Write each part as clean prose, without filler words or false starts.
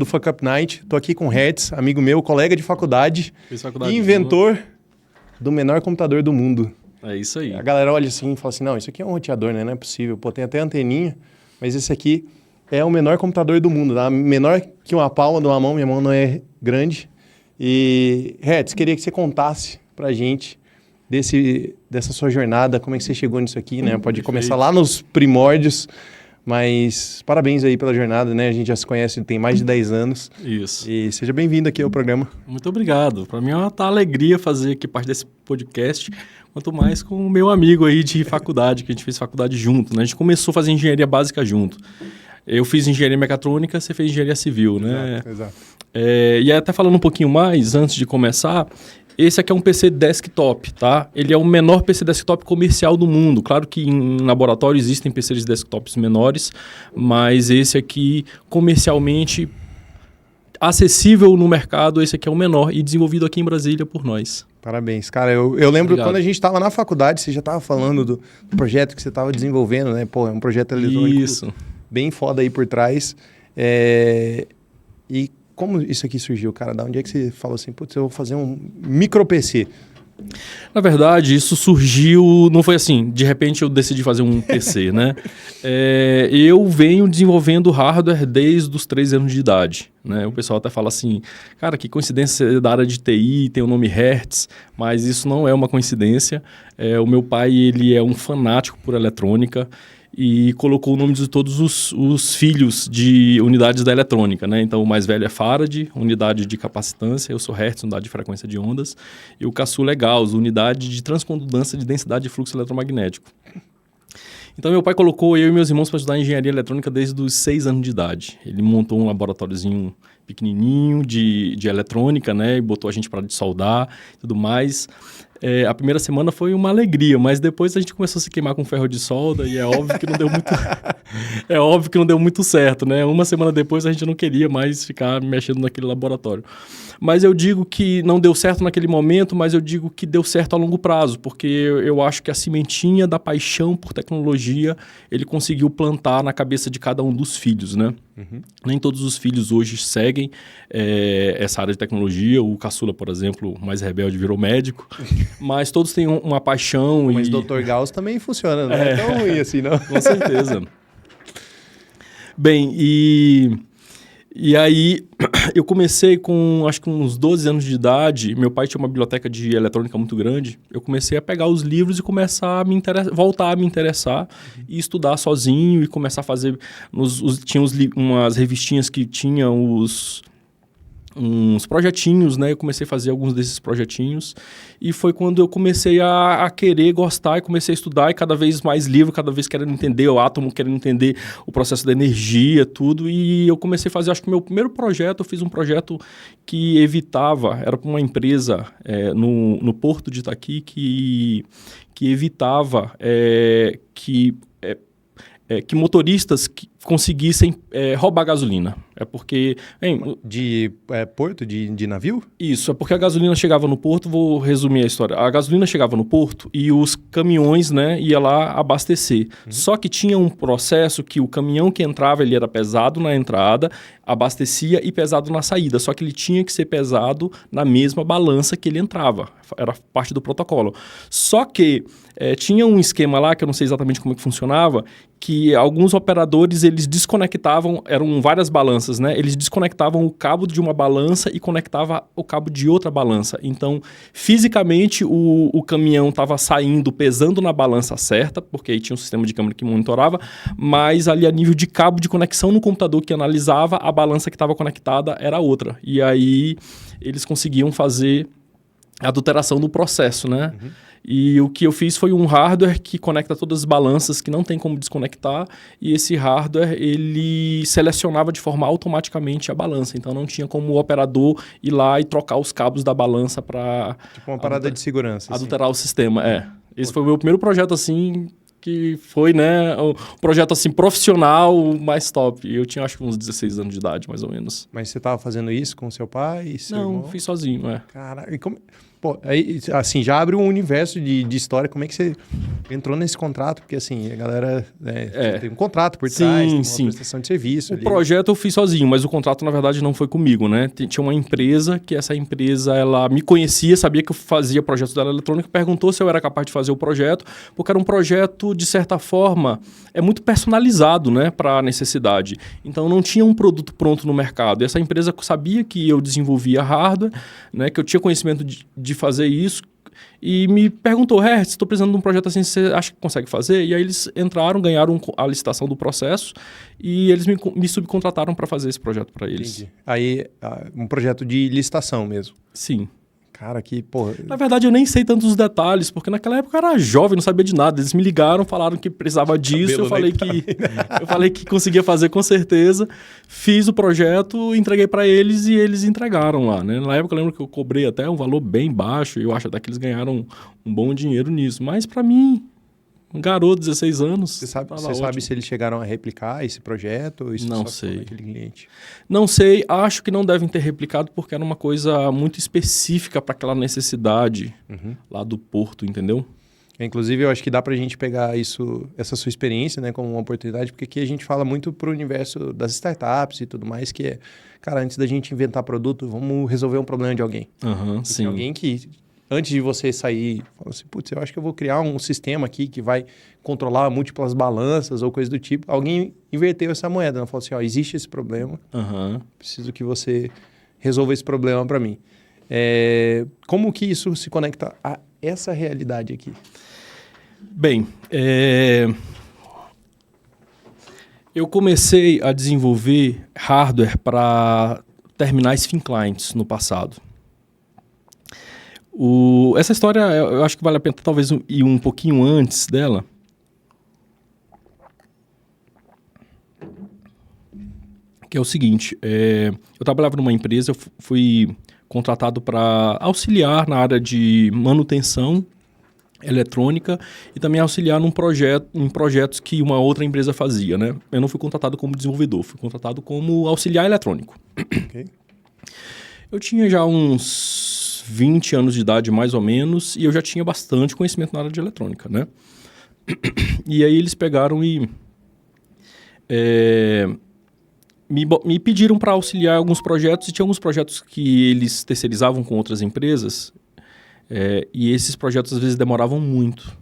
do Fuck Up Night. Tô aqui com o Hertz, amigo meu, colega de faculdade, e inventor do menor computador do mundo. É isso aí. A galera olha assim e fala assim, não, isso aqui é um roteador, né? Não é possível. Pô, tem até anteninha, mas esse aqui é o menor computador do mundo, tá? Menor que uma palma de uma mão, minha mão não é grande. E, Hertz, queria que você contasse pra gente dessa sua jornada, como é que você chegou nisso aqui, né? Pode Perfeito. começar lá nos primórdios, mas parabéns aí pela jornada, né? A gente já se conhece tem mais de 10 anos. Isso. E seja bem-vindo aqui ao programa. Muito obrigado. Para mim é uma alegria fazer aqui parte desse podcast, quanto mais com o meu amigo aí de faculdade, que a gente fez faculdade junto, né? A gente começou a fazer engenharia básica junto. Eu fiz engenharia mecatrônica, você fez engenharia civil, né? Exato. E até falando um pouquinho mais, antes de começar, esse aqui é um PC desktop, tá? Ele é o menor PC desktop comercial do mundo. Claro que em laboratório existem PCs desktops menores, mas esse aqui, comercialmente acessível no mercado, esse aqui é o menor e desenvolvido aqui em Brasília por nós. Parabéns. Cara, eu lembro Obrigado. Quando a gente estava na faculdade, você já estava falando do projeto que você estava desenvolvendo, né? Pô, é um projeto eletrônico Isso. bem foda aí por trás. E como isso aqui surgiu, cara? Da onde é que você falou assim, putz, eu vou fazer um micro PC? Na verdade, isso surgiu, não foi assim, de repente eu decidi fazer um PC, né? Eu venho desenvolvendo hardware desde os 3 anos de idade, né? O pessoal até fala assim, cara, que coincidência ser da área de TI, tem o nome Hertz, mas isso não é uma coincidência. O meu pai, ele é um fanático por eletrônica, e colocou o nome de todos os filhos de unidades da eletrônica, né? Então, o mais velho é Faraday, unidade de capacitância, eu sou Hertz, unidade de frequência de ondas, e o caçula é Gauss, unidade de transcondutância de densidade de fluxo eletromagnético. Então, meu pai colocou eu e meus irmãos para estudar engenharia eletrônica desde os 6 anos de idade. Ele montou um laboratóriozinho pequenininho de eletrônica, né? E botou a gente para soldar e tudo mais. A primeira semana foi uma alegria, mas depois a gente começou a se queimar com ferro de solda e é óbvio que não deu muito é óbvio que não deu muito certo, né? Uma semana depois a gente não queria mais ficar mexendo naquele laboratório. Mas eu digo que não deu certo naquele momento, mas eu digo que deu certo a longo prazo, porque eu acho que a sementinha da paixão por tecnologia, ele conseguiu plantar na cabeça de cada um dos filhos, né? Uhum. Nem todos os filhos hoje seguem essa área de tecnologia. O caçula, por exemplo, mais rebelde, virou médico. Mas todos têm uma paixão. Mas Dr. Gauss também funciona, não é tão ruim assim, não? Com certeza. Bem, e aí eu comecei com, acho que uns 12 anos de idade. Meu pai tinha uma biblioteca de eletrônica muito grande. Eu comecei a pegar os livros e começar a voltar a me interessar e estudar sozinho e começar a fazer... Tinha umas revistinhas que tinham uns projetinhos, né? Eu comecei a fazer alguns desses projetinhos e foi quando eu comecei a querer gostar e comecei a estudar e cada vez mais livro, cada vez querendo entender o átomo, querendo entender o processo da energia, tudo. E eu comecei a fazer, acho que meu primeiro projeto, eu fiz um projeto que evitava, era para uma empresa no Porto de Itaqui que evitava que motoristas conseguissem roubar gasolina. É porque... De porto? De navio? Isso, é porque a gasolina chegava no porto, vou resumir a história. A gasolina chegava no porto e os caminhões, né, ia lá abastecer. Só que tinha um processo que o caminhão que entrava, ele era pesado na entrada, abastecia e pesado na saída. Só que ele tinha que ser pesado na mesma balança que ele entrava. Era parte do protocolo. Só que tinha um esquema lá, que eu não sei exatamente como é que funcionava, que alguns operadores, eles desconectavam, eram várias balanças, né? Eles desconectavam o cabo de uma balança e conectavam o cabo de outra balança. Então, fisicamente, o caminhão estava saindo, pesando na balança certa, porque aí tinha um sistema de câmera que monitorava, mas ali a nível de cabo de conexão no computador que analisava, a balança que estava conectada era outra. E aí, eles conseguiam fazer a adulteração do processo, né? Uhum. E o que eu fiz foi um hardware que conecta todas as balanças, que não tem como desconectar, e esse hardware, ele selecionava de forma automaticamente a balança, então não tinha como o operador ir lá e trocar os cabos da balança para... Tipo uma parada de segurança. Adulterar o sistema, Esse foi o meu primeiro projeto, assim, que foi, né, um projeto, assim, profissional mais top. Eu tinha, acho que uns 16 anos de idade, mais ou menos. Mas você estava fazendo isso com seu pai e seu irmão? Não, fiz sozinho, Caraca, e como... pô, aí, assim, já abre um universo de história. Como é que você entrou nesse contrato? Porque, assim, a galera tem um contrato por trás, tem uma prestação de serviço. O projeto eu fiz sozinho, mas o contrato, na verdade, não foi comigo, né? Tinha uma empresa que essa empresa, ela me conhecia, sabia que eu fazia projetos dela eletrônica, perguntou se eu era capaz de fazer o projeto, porque era um projeto, de certa forma, muito personalizado, né, para a necessidade. Então, não tinha um produto pronto no mercado. E essa empresa sabia que eu desenvolvia hardware, né, que eu tinha conhecimento de fazer isso, e me perguntou, Hertz, estou precisando de um projeto assim, você acha que consegue fazer? E aí eles entraram, ganharam a licitação do processo e eles me subcontrataram para fazer esse projeto para eles. Entendi. Aí, um projeto de licitação mesmo. Sim. Cara, que, porra... Na verdade, eu nem sei tantos detalhes, porque naquela época eu era jovem, não sabia de nada. Eles me ligaram, falaram que precisava disso, eu falei que conseguia fazer com certeza. Fiz o projeto, entreguei para eles e eles entregaram lá, né? Na época eu lembro que eu cobrei até um valor bem baixo, e eu acho até que eles ganharam um bom dinheiro nisso. Mas para mim, um garoto de 16 anos... Você sabe se eles chegaram a replicar esse projeto? Ou isso não só sei. Aquele cliente? Não sei, acho que não devem ter replicado porque era uma coisa muito específica para aquela necessidade lá do porto, entendeu? Inclusive, eu acho que dá para a gente pegar essa sua experiência, né, como uma oportunidade, porque aqui a gente fala muito para o universo das startups e tudo mais, que é, cara, antes da gente inventar produto, vamos resolver um problema de alguém. Sim. Alguém que... Antes de você sair, fala assim, putz, eu acho que eu vou criar um sistema aqui que vai controlar múltiplas balanças ou coisa do tipo. Alguém inverteu essa moeda, né? Falou assim, ó, existe esse problema, preciso que você resolva esse problema para mim. Como que isso se conecta a essa realidade aqui? Bem, eu comecei a desenvolver hardware para terminais thin clients no passado. Essa história, eu acho que vale a pena talvez ir um pouquinho antes dela. Que é o seguinte, eu trabalhava numa empresa, eu fui contratado para auxiliar na área de manutenção eletrônica e também auxiliar em projetos que uma outra empresa fazia, né? Eu não fui contratado como desenvolvedor, fui contratado como auxiliar eletrônico. Okay. Eu tinha já uns 20 anos de idade, mais ou menos, e eu já tinha bastante conhecimento na área de eletrônica, né? E aí eles pegaram e me pediram para auxiliar alguns projetos, e tinha alguns projetos que eles terceirizavam com outras empresas, e esses projetos às vezes demoravam muito.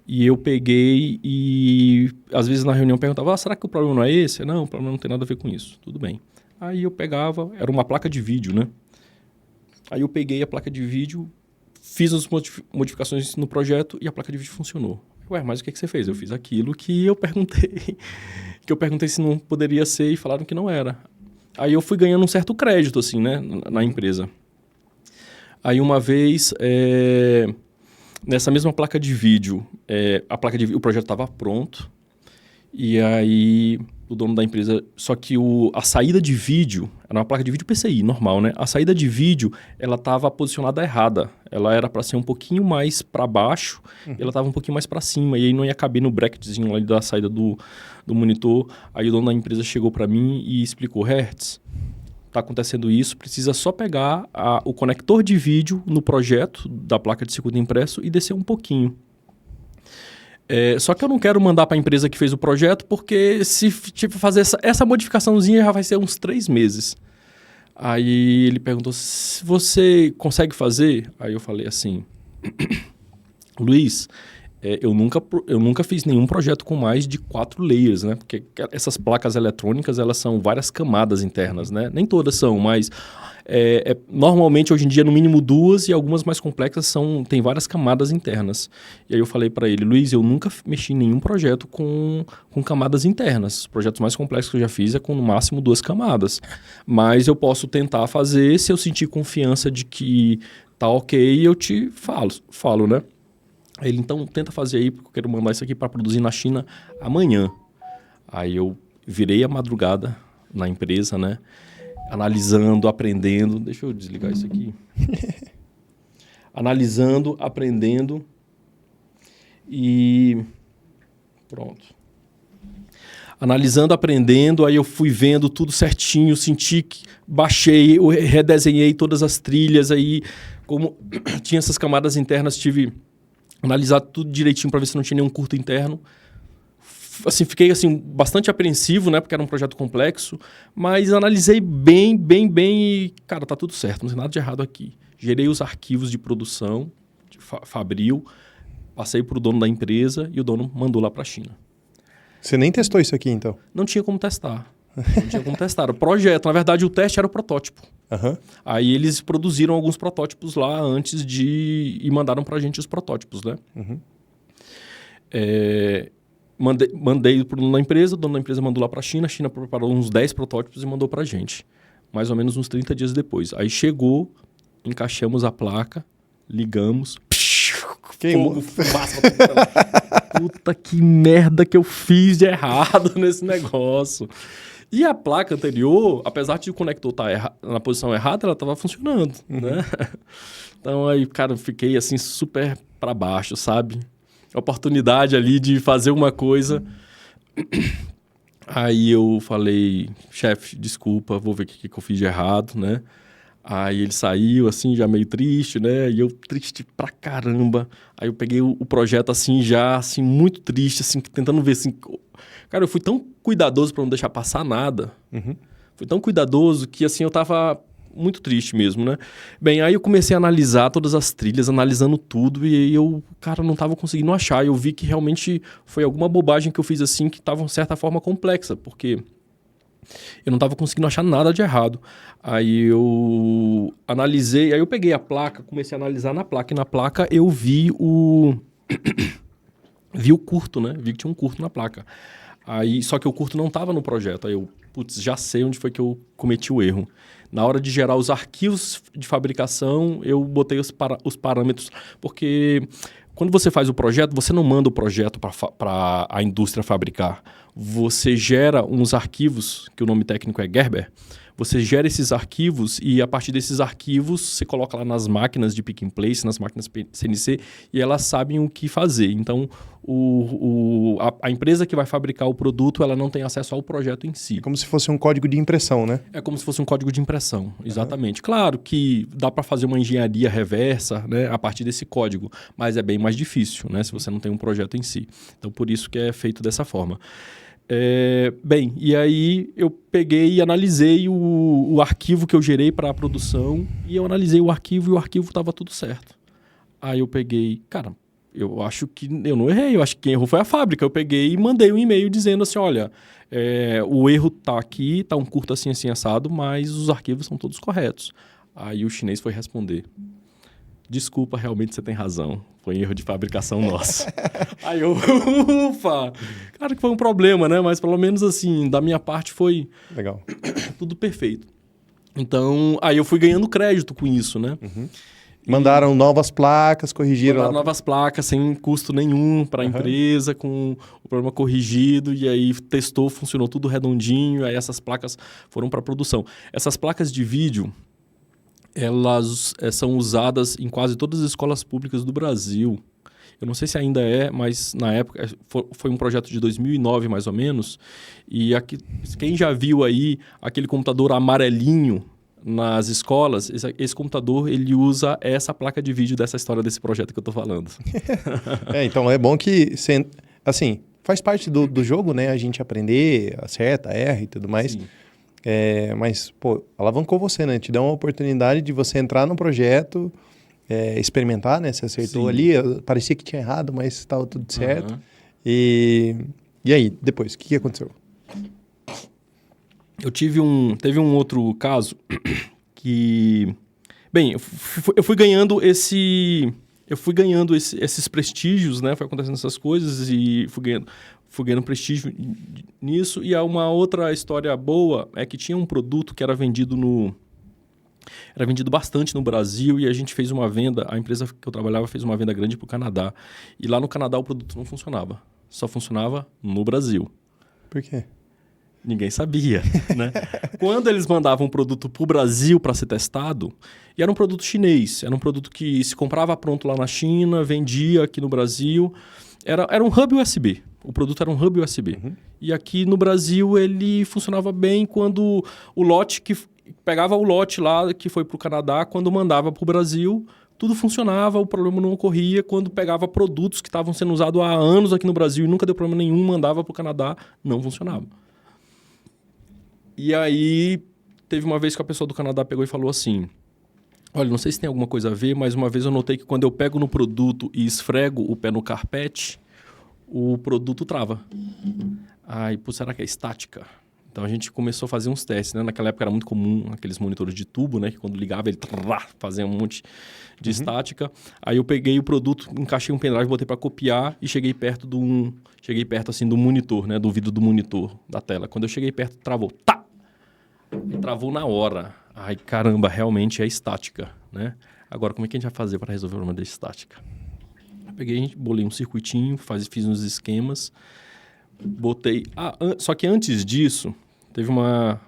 E eu peguei e às vezes na reunião perguntava, será que o problema não é esse? Não, o problema não tem nada a ver com isso. Tudo bem. Aí eu pegava, era uma placa de vídeo, né? Aí eu peguei a placa de vídeo, fiz as modificações no projeto e a placa de vídeo funcionou. Ué, mas o que você fez? Eu fiz aquilo que eu perguntei se não poderia ser e falaram que não era. Aí eu fui ganhando um certo crédito, assim, né, na empresa. Aí uma vez, nessa mesma placa de vídeo, o projeto estava pronto, e aí o dono da empresa... Só que a saída de vídeo... Era uma placa de vídeo PCI, normal, né? A saída de vídeo, ela estava posicionada errada. Ela era para ser um pouquinho mais para baixo, e ela estava um pouquinho mais para cima. E aí não ia caber no bracketzinho ali da saída do monitor. Aí o dono da empresa chegou para mim e explicou, Hertz, está acontecendo isso, precisa só pegar o conector de vídeo no projeto da placa de circuito impresso e descer um pouquinho. Só que eu não quero mandar para a empresa que fez o projeto, porque se fazer essa modificaçãozinha já vai ser uns 3 meses. Aí ele perguntou se você consegue fazer. Aí eu falei assim, Luiz, eu nunca fiz nenhum projeto com mais de 4 layers, né? Porque essas placas eletrônicas, elas são várias camadas internas, né? Nem todas são, mas... normalmente, hoje em dia, no mínimo 2 e algumas mais complexas tem várias camadas internas. E aí eu falei para ele, Luiz, eu nunca mexi em nenhum projeto com camadas internas. Os projetos mais complexos que eu já fiz é com no máximo 2 camadas. Mas eu posso tentar fazer, se eu sentir confiança de que tá ok, eu te falo, né? Aí ele, então, tenta fazer aí, porque eu quero mandar isso aqui para produzir na China amanhã. Aí eu virei a madrugada na empresa, né? Analisando, aprendendo. Deixa eu desligar isso aqui. Analisando, aprendendo e pronto. Analisando, aprendendo, aí eu fui vendo tudo certinho, senti que baixei, eu redesenhei todas as trilhas, aí como tinha essas camadas internas, tive que analisar tudo direitinho para ver se não tinha nenhum curto interno. Assim, fiquei assim, bastante apreensivo, né, porque era um projeto complexo, mas analisei bem e, cara, tá tudo certo, não tem nada de errado aqui. Gerei os arquivos de produção, de Fabril, passei para o dono da empresa e o dono mandou lá para a China. Você nem testou isso aqui, então? Não tinha como testar. Não tinha como testar. O projeto, na verdade, o teste era o protótipo. Uhum. Aí eles produziram alguns protótipos lá antes de... E mandaram pra gente os protótipos, né? Uhum. Mandei pro dono da empresa, o dono da empresa mandou lá pra China, a China preparou uns 10 protótipos e mandou pra gente. Mais ou menos uns 30 dias depois. Aí chegou, encaixamos a placa, ligamos... Queimou. Fumaça. Puta que merda que eu fiz de errado nesse negócio. E a placa anterior, apesar de o conector estar na posição errada, ela estava funcionando, né? Então aí, cara, eu fiquei assim super para baixo, sabe? A oportunidade ali de fazer uma coisa. Aí eu falei, chefe, desculpa, vou ver o que eu fiz de errado, né? Aí ele saiu, assim, já meio triste, né? E eu triste pra caramba. Aí eu peguei o projeto, assim, já, assim, muito triste, assim, tentando ver, assim... Cara, eu fui tão cuidadoso pra não deixar passar nada. Uhum. Fui tão cuidadoso que, assim, eu tava muito triste mesmo, né? Bem, aí eu comecei a analisar todas as trilhas, analisando tudo, e aí eu, cara, não tava conseguindo achar. Eu vi que realmente foi alguma bobagem que eu fiz, assim, que tava, de certa forma, complexa, porque... eu não estava conseguindo achar nada de errado. Aí eu analisei, aí eu peguei a placa, comecei a analisar na placa. E na placa eu vi vi o curto, né? Vi que tinha um curto na placa. Aí, só que o curto não estava no projeto. Aí eu, putz, já sei onde foi que eu cometi o erro. Na hora de gerar os arquivos de fabricação, eu botei os parâmetros, porque... quando você faz o projeto, você não manda o projeto para a indústria fabricar. Você gera uns arquivos, que o nome técnico é Gerber. Você gera esses arquivos e, a partir desses arquivos, você coloca lá nas máquinas de pick and place, nas máquinas CNC, e elas sabem o que fazer. Então, a empresa que vai fabricar o produto, ela não tem acesso ao projeto em si. É como se fosse um código de impressão, né? É como se fosse um código de impressão, exatamente. Claro que dá para fazer uma engenharia reversa, né, a partir desse código, mas é bem mais difícil, né, se você não tem um projeto em si. Então, por isso que é feito dessa forma. Bem, e aí eu peguei e analisei o arquivo que eu gerei para a produção, e eu analisei o arquivo e o arquivo estava tudo certo. Aí eu peguei, cara, eu acho que eu não errei, eu acho que quem errou foi a fábrica. Eu peguei e mandei um e-mail dizendo assim, olha, o erro tá aqui, tá um curto assim, assim, assado, mas os arquivos são todos corretos. Aí o chinês foi responder, desculpa, realmente você tem razão, foi erro de fabricação nosso. Aí eu, ufa, claro que foi um problema, né? Mas pelo menos assim, da minha parte foi Legal. tudo perfeito. Então, aí eu fui ganhando crédito com isso, né? Uhum. Mandaram novas placas, corrigiram... Mandaram novas placas sem custo nenhum para a empresa, com o problema corrigido, e aí testou, funcionou tudo redondinho, aí essas placas foram para produção. Essas placas de vídeo, elas são usadas em quase todas as escolas públicas do Brasil. Eu não sei se ainda é, mas na época foi um projeto de 2009, mais ou menos, e aqui, quem já viu aí aquele computador amarelinho nas escolas, esse computador, ele usa essa placa de vídeo dessa história desse projeto que eu tô falando. Então é bom que, assim, faz parte do jogo, né? A gente aprender, acerta, erra e tudo mais. Mas, pô, alavancou você, né? Te dá uma oportunidade de você entrar no projeto, experimentar, né? Você acertou ali, parecia que tinha errado, mas estava tudo certo. Uhum. E aí, depois, o que aconteceu? Teve um outro caso que... Bem, eu fui ganhando esses prestígios, né? Foi acontecendo essas coisas e fui ganhando prestígio nisso. E uma outra história boa é que tinha um produto que era vendido bastante no Brasil, e a gente fez uma venda, a empresa que eu trabalhava fez uma venda grande para o Canadá. E lá no Canadá o produto não funcionava, só funcionava no Brasil. Por quê? Ninguém sabia, né? Quando eles mandavam um produto para o Brasil para ser testado, e era um produto chinês, era um produto que se comprava pronto lá na China, vendia aqui no Brasil, Era um hub USB. O produto era um hub USB. E aqui no Brasil ele funcionava bem quando o lote que pegava o lote lá que foi para o Canadá, quando mandava para o Brasil, tudo funcionava, o problema não ocorria. Quando pegava produtos que estavam sendo usados há anos aqui no Brasil e nunca deu problema nenhum, mandava para o Canadá, não funcionava. E aí teve uma vez que a pessoa do Canadá pegou e falou assim: olha, não sei se tem alguma coisa a ver, mas uma vez eu notei que quando eu pego no produto e esfrego o pé no carpete, o produto trava. Aí, pô, será que é estática? Então a gente começou a fazer uns testes, né? Naquela época era muito comum aqueles monitores de tubo, né? Que quando ligava ele fazia um monte de estática. Aí eu peguei o produto, encaixei um pendrive, botei para copiar e cheguei perto assim do monitor, né? Do vidro do monitor da tela. Quando eu cheguei perto, travou. Tá! E travou na hora. Ai, caramba, realmente é estática, né? Agora, como é que a gente vai fazer para resolver o problema da estática? Eu peguei, bolei um circuitinho, fiz uns esquemas, botei... só que antes disso, teve uma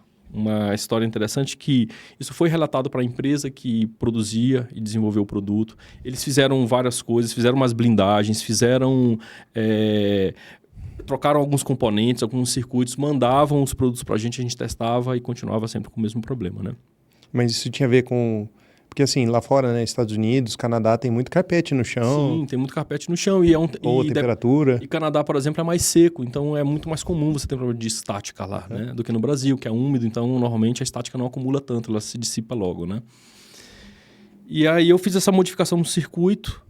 história interessante que isso foi relatado para a empresa que produzia e desenvolveu o produto. Eles fizeram várias coisas, fizeram umas blindagens, trocaram alguns componentes, alguns circuitos, mandavam os produtos para a gente testava e continuava sempre com o mesmo problema, né? Mas isso tinha a ver com... Porque assim, lá fora, né, Estados Unidos, Canadá, tem muito carpete no chão. Sim, tem muito carpete no chão. Ou temperatura. E Canadá, por exemplo, é mais seco, então é muito mais comum você ter problema de estática lá, né? Do que no Brasil, que é úmido, então normalmente a estática não acumula tanto, ela se dissipa logo, né? E aí eu fiz essa modificação no circuito,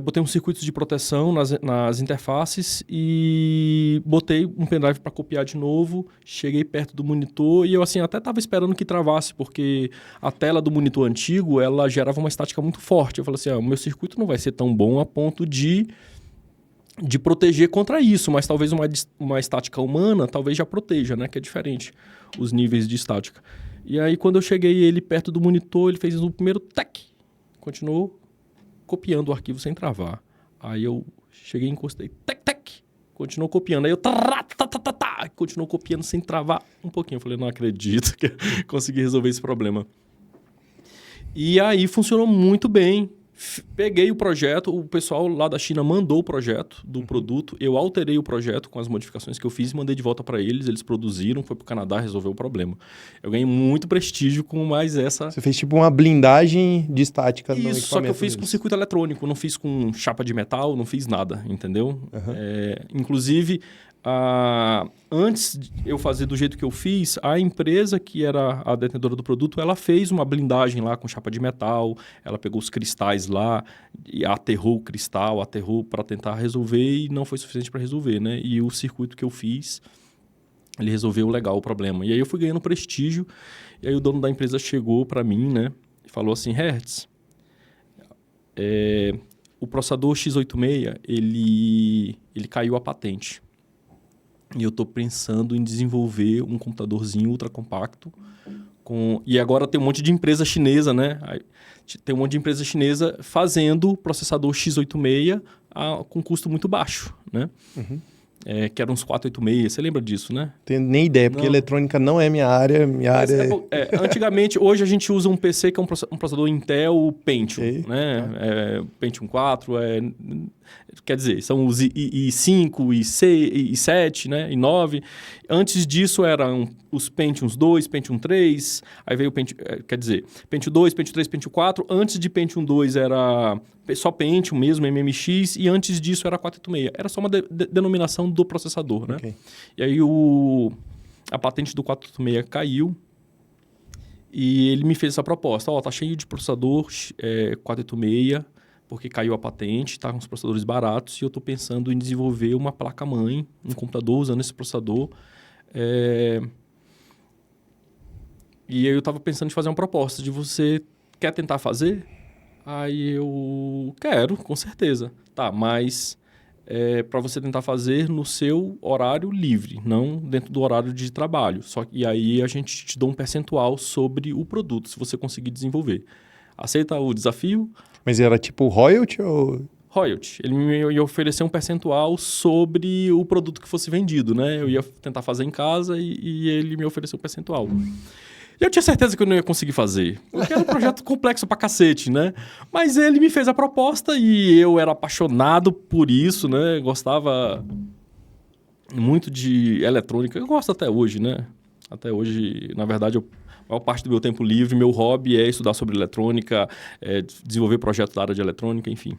botei um circuito de proteção nas interfaces e botei um pendrive para copiar de novo, cheguei perto do monitor e eu assim até estava esperando que travasse, porque a tela do monitor antigo, ela gerava uma estática muito forte. Eu falei assim, o meu circuito não vai ser tão bom a ponto de proteger contra isso, mas talvez uma estática humana talvez já proteja, né? Que é diferente os níveis de estática. E aí quando eu cheguei ele perto do monitor, ele fez o primeiro tec, continuou copiando o arquivo sem travar. Aí eu cheguei e encostei. Tec. Continuou copiando. Aí eu... Continuou copiando sem travar um pouquinho. Eu falei, não acredito que eu consegui resolver esse problema. E aí funcionou muito bem. Peguei o projeto, o pessoal lá da China mandou o projeto do produto, eu alterei o projeto com as modificações que eu fiz e mandei de volta para eles produziram, foi para o Canadá resolver o problema. Eu ganhei muito prestígio com mais essa... Você fez tipo uma blindagem de estática no equipamento. Isso, só que eu fiz com circuito eletrônico, não fiz com chapa de metal, não fiz nada, entendeu? Inclusive... antes de eu fazer do jeito que eu fiz, a empresa que era a detentora do produto, ela fez uma blindagem lá com chapa de metal, ela pegou os cristais lá e aterrou o cristal, aterrou para tentar resolver e não foi suficiente para resolver, né? E o circuito que eu fiz, ele resolveu legal o problema. E aí eu fui ganhando prestígio, e aí o dono da empresa chegou para mim, né? E falou assim, Hertz, o processador x86, ele caiu a patente. E eu estou pensando em desenvolver um computadorzinho ultra compacto. E agora tem um monte de empresa chinesa, né? Tem um monte de empresa chinesa fazendo processador x86 com custo muito baixo, né? Que eram uns 486. Você lembra disso, né? Tenho nem ideia, porque eletrônica não é minha área. Antigamente, hoje a gente usa um PC que é um processador Intel Pentium, né? Pentium 4, quer dizer, são os i5, i7, né? i9. Antes disso eram os Pentiums 2, Pentium 3, aí veio o Pentium, Pentium 2, Pentium 3, Pentium 4. Antes de Pentium 2 era só Pentium mesmo, MMX, e antes disso era 486. Era só uma denominação do processador, né? Okay. E aí a patente do 486 caiu e ele me fez essa proposta. Tá cheio de processador 486, porque caiu a patente, tá com os processadores baratos, e eu estou pensando em desenvolver uma placa-mãe, um computador usando esse processador. E eu estava pensando em fazer uma proposta de você quer tentar fazer? Aí eu quero, com certeza. Tá, mas para você tentar fazer no seu horário livre, não dentro do horário de trabalho. E aí a gente te dá um percentual sobre o produto, se você conseguir desenvolver. Aceita o desafio? Mas era tipo royalty ou... Royalty. Ele me ia oferecer um percentual sobre o produto que fosse vendido, né? Eu ia tentar fazer em casa e ele me ofereceu um percentual. E eu tinha certeza que eu não ia conseguir fazer, porque era um projeto complexo pra cacete, né? Mas ele me fez a proposta e eu era apaixonado por isso, né? Gostava muito de eletrônica. Eu gosto até hoje, né? Até hoje, na verdade, a maior parte do meu tempo livre, meu hobby é estudar sobre eletrônica, desenvolver projetos da área de eletrônica, enfim.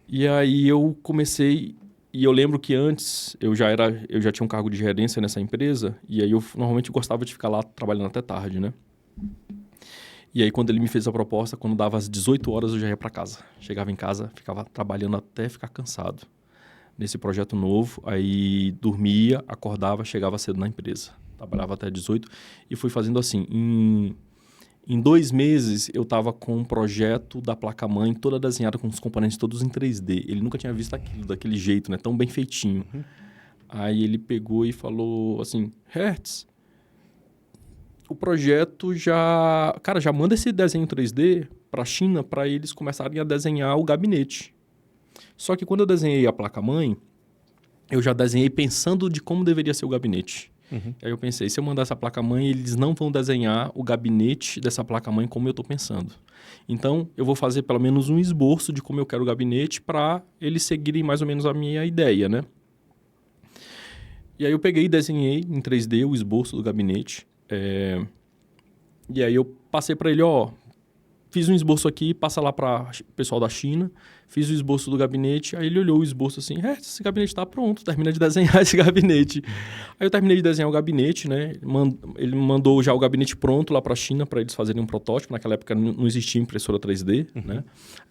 E aí eu comecei... E eu lembro que antes eu já tinha um cargo de gerência nessa empresa, e aí eu normalmente gostava de ficar lá trabalhando até tarde, né? E aí quando ele me fez a proposta, quando dava às 18 horas eu já ia para casa. Chegava em casa, ficava trabalhando até ficar cansado nesse projeto novo, aí dormia, acordava, chegava cedo na empresa. Trabalhava até 18 e fui fazendo assim. Em 2 meses, eu estava com um projeto da placa-mãe toda desenhada com os componentes todos em 3D. Ele nunca tinha visto aquilo daquele jeito, né? Tão bem feitinho. Uhum. Aí ele pegou e falou assim, Hertz, o projeto já... Cara, já manda esse desenho 3D para a China para eles começarem a desenhar o gabinete. Só que quando eu desenhei a placa-mãe, eu já desenhei pensando de como deveria ser o gabinete. Uhum. Aí eu pensei, se eu mandar essa placa-mãe, eles não vão desenhar o gabinete dessa placa-mãe como eu estou pensando. Então, eu vou fazer pelo menos um esboço de como eu quero o gabinete para eles seguirem mais ou menos a minha ideia, né? E aí eu peguei e desenhei em 3D o esboço do gabinete. E aí eu passei para ele, fiz um esboço aqui, passa lá para o pessoal da China, fiz o esboço do gabinete, aí ele olhou o esboço assim, esse gabinete está pronto, termina de desenhar esse gabinete. Aí eu terminei de desenhar o gabinete, né? Ele mandou já o gabinete pronto lá para a China para eles fazerem um protótipo. Naquela época não existia impressora 3D, né?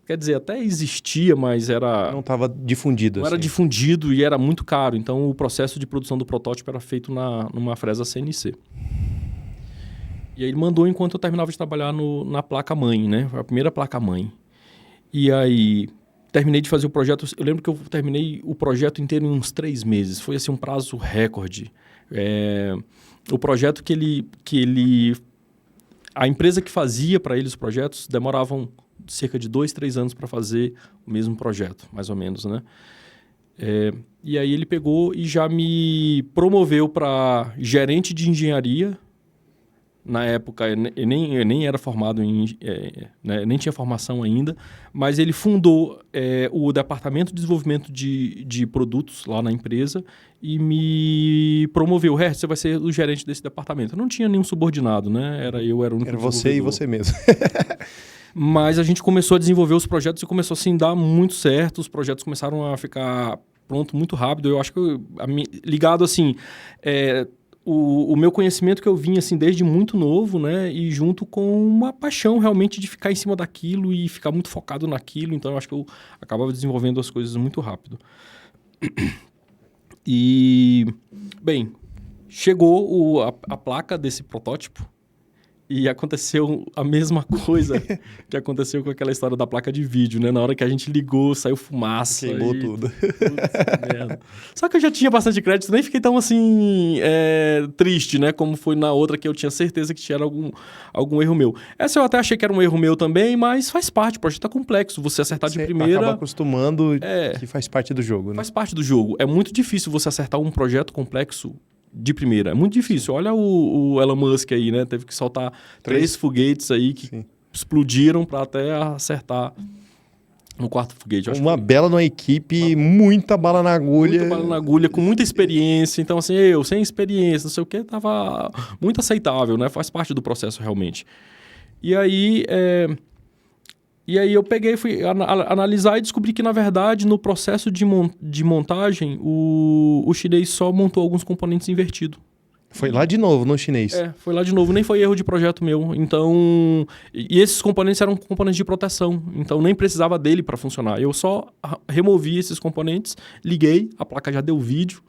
Quer dizer, até existia, mas era... Não estava difundido. Não era difundido e era muito caro. Então, o processo de produção do protótipo era feito numa fresa CNC. E aí ele mandou enquanto eu terminava de trabalhar na placa-mãe, né? Foi a primeira placa-mãe. E aí... Terminei de fazer o projeto, eu lembro que eu terminei o projeto inteiro em uns 3 meses. Foi assim um prazo recorde. O projeto a empresa que fazia para eles os projetos demoravam cerca de 2, 3 anos para fazer o mesmo projeto, mais ou menos, né? E aí ele pegou e já me promoveu para gerente de engenharia. Na época, eu nem era formado né, nem tinha formação ainda, mas ele fundou o departamento de desenvolvimento de produtos lá na empresa e me promoveu. Você vai ser o gerente desse departamento. Eu não tinha nenhum subordinado, né? Era o único Era você e você mesmo. Mas a gente começou a desenvolver os projetos e começou assim, a dar muito certo. Os projetos começaram a ficar pronto muito rápido. Eu acho que ligado assim... O meu conhecimento que eu vinha assim, desde muito novo, né? E junto com uma paixão realmente de ficar em cima daquilo e ficar muito focado naquilo. Então, eu acho que eu acabava desenvolvendo as coisas muito rápido. E, bem, chegou a placa desse protótipo e aconteceu a mesma coisa que aconteceu com aquela história da placa de vídeo, né? Na hora que a gente ligou, saiu fumaça. Queimou tudo. Putz, merda. Só que eu já tinha bastante crédito, nem fiquei tão assim triste, né? Como foi na outra que eu tinha certeza que tinha algum erro meu. Essa eu até achei que era um erro meu também, mas faz parte, o projeto é complexo. Você acertar de primeira... acaba acostumando que faz parte do jogo, né? Faz parte do jogo. É muito difícil você acertar um projeto complexo de primeira. É muito difícil. Olha o Elon Musk aí, né? Teve que soltar 3 foguetes aí que explodiram para até acertar no 4º foguete. Uma bela numa equipe, muita bala na agulha. Muita bala na agulha, com muita experiência. Então, assim, eu sem experiência, não sei o que, tava muito aceitável, né? Faz parte do processo realmente. E aí... eu peguei, fui analisar e descobri que, na verdade, no processo de montagem, o chinês só montou alguns componentes invertidos. Foi lá de novo, no chinês. Foi lá de novo. Nem foi erro de projeto meu. Então... E esses componentes eram componentes de proteção. Então, nem precisava dele para funcionar. Eu só removi esses componentes, liguei, a placa já deu vídeo.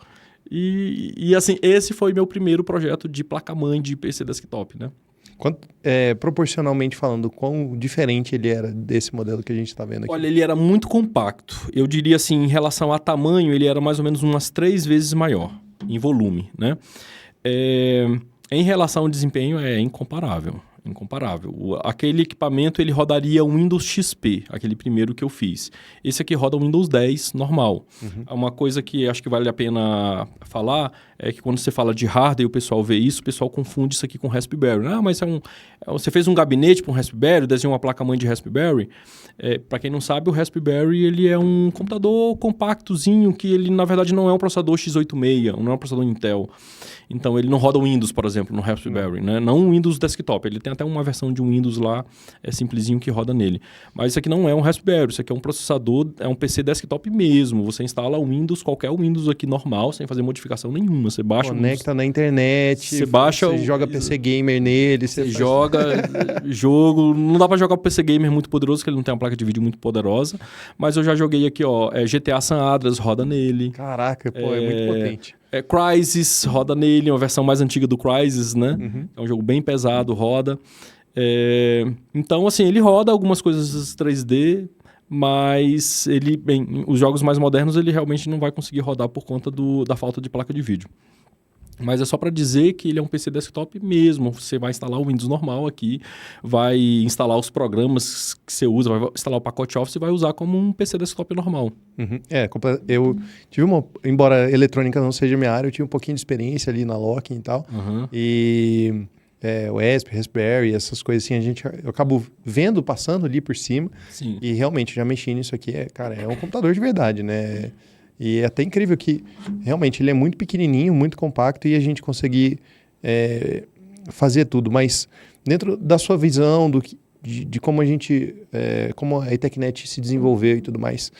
E assim, esse foi meu primeiro projeto de placa-mãe de PC desktop, né? Proporcionalmente falando, quão diferente ele era desse modelo que a gente está vendo aqui? Olha, ele era muito compacto. Eu diria assim, em relação a tamanho, ele era mais ou menos umas 3 vezes maior, em volume, né? Em relação ao desempenho, é incomparável. incomparável. Aquele equipamento, ele rodaria o Windows XP, aquele primeiro que eu fiz. Esse aqui roda o Windows 10 normal. Uma coisa que acho que vale a pena falar é que quando você fala de hardware e o pessoal vê isso, o pessoal confunde isso aqui com Raspberry. Ah, mas você fez um gabinete para um Raspberry, desenhou uma placa-mãe de Raspberry. Para quem não sabe, o Raspberry ele é um computador compactozinho que ele, na verdade, não é um processador x86, não é um processador Intel. Então, ele não roda o Windows, por exemplo, no Raspberry, né? Não o Windows desktop. Ele tem até uma versão de um Windows lá, simplesinho, que roda nele. Mas isso aqui não é um Raspberry, isso aqui é um processador, é um PC desktop mesmo. Você instala o Windows, qualquer Windows aqui normal, sem fazer modificação nenhuma. Você baixa conecta na internet, você baixa você joga PC Gamer nele. Você joga jogo... Não dá pra jogar o PC Gamer muito poderoso, porque ele não tem uma placa de vídeo muito poderosa. Mas eu já joguei aqui, ó, GTA San Andreas roda nele. Caraca, pô, é muito potente. Crysis roda nele, uma versão mais antiga do Crysis, né? É um jogo bem pesado, roda. Então, assim, ele roda algumas coisas 3D, mas os jogos mais modernos ele realmente não vai conseguir rodar por conta da falta de placa de vídeo. Mas é só para dizer que ele é um PC desktop mesmo. Você vai instalar o Windows normal aqui, vai instalar os programas que você usa, vai instalar o pacote Office e vai usar como um PC desktop normal. Eu tive embora eletrônica não seja minha área, eu tive um pouquinho de experiência ali na Locking e tal. E o ESP, Raspberry, essas coisas assim, eu acabo vendo, passando ali por cima. Sim. E realmente, já mexi nisso aqui, é um computador de verdade, né? E é até incrível que, realmente, ele é muito pequenininho, muito compacto e a gente conseguir fazer tudo. Mas dentro da sua visão de como como a Etecnet se desenvolveu e tudo mais,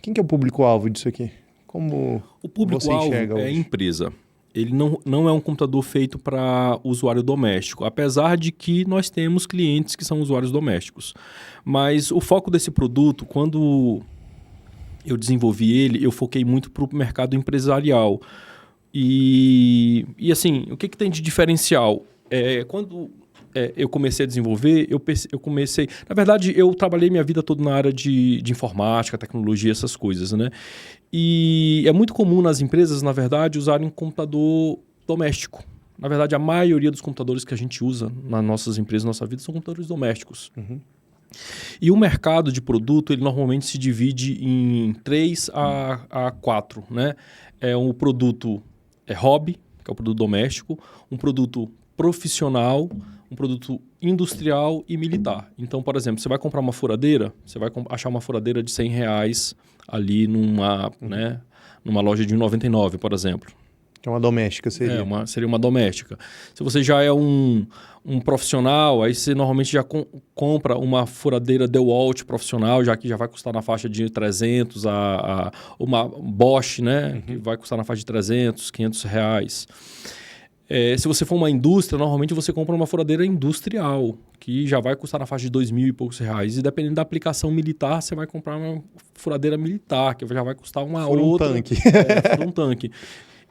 quem que é o público-alvo disso aqui? Como o público-alvo é a empresa. Ele não é um computador feito para usuário doméstico, apesar de que nós temos clientes que são usuários domésticos. Mas o foco desse produto, quando eu desenvolvi ele, eu foquei muito para o mercado empresarial. E assim, o que tem de diferencial? Quando eu comecei a desenvolver, eu comecei... Na verdade, eu trabalhei minha vida toda na área de informática, tecnologia, essas coisas, né? E é muito comum nas empresas, na verdade, usarem computador doméstico. Na verdade, a maioria dos computadores que a gente usa nas nossas empresas, na nossa vida, são computadores domésticos. E o mercado de produto, ele normalmente se divide em 3 a 4, né? Um produto hobby, que é o produto doméstico, um produto profissional, um produto industrial e militar. Então, por exemplo, você vai comprar uma furadeira, você vai achar uma furadeira de R$100 ali numa loja de R$1,99, por exemplo. Que é uma doméstica, seria? Seria uma doméstica. Se você já é um profissional, aí você normalmente já compra uma furadeira DeWalt profissional, já que já vai custar na faixa de 300, uma Bosch, né? Que vai custar na faixa de 300, R$500. Se você for uma indústria, normalmente você compra uma furadeira industrial, que já vai custar na faixa de R$2.000 e poucos. E dependendo da aplicação militar, você vai comprar uma furadeira militar, que já vai custar uma outra... Fura um tanque.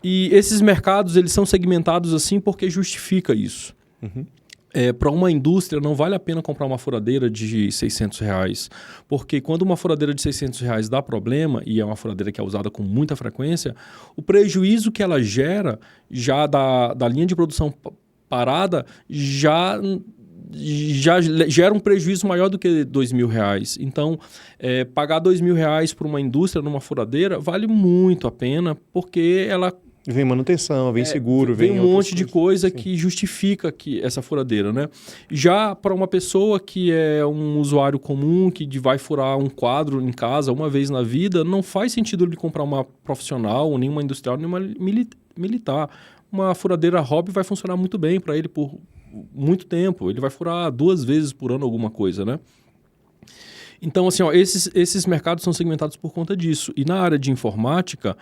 E esses mercados, eles são segmentados assim porque justifica isso. Para uma indústria, não vale a pena comprar uma furadeira de R$600, porque quando uma furadeira de R$600 dá problema, e é uma furadeira que é usada com muita frequência, o prejuízo que ela gera, já da linha de produção parada, já gera um prejuízo maior do que R$2.000. Então, pagar R$2.000 por uma indústria numa furadeira vale muito a pena, porque ela... Vem manutenção, vem seguro, vem um monte de coisa que justifica essa furadeira, né? Já para uma pessoa que é um usuário comum, que vai furar um quadro em casa uma vez na vida, não faz sentido ele comprar uma profissional, nem uma industrial, nem uma militar. Uma furadeira hobby vai funcionar muito bem para ele por muito tempo. Ele vai furar 2 vezes por ano alguma coisa, né? Então, assim, esses mercados são segmentados por conta disso. E na área de informática,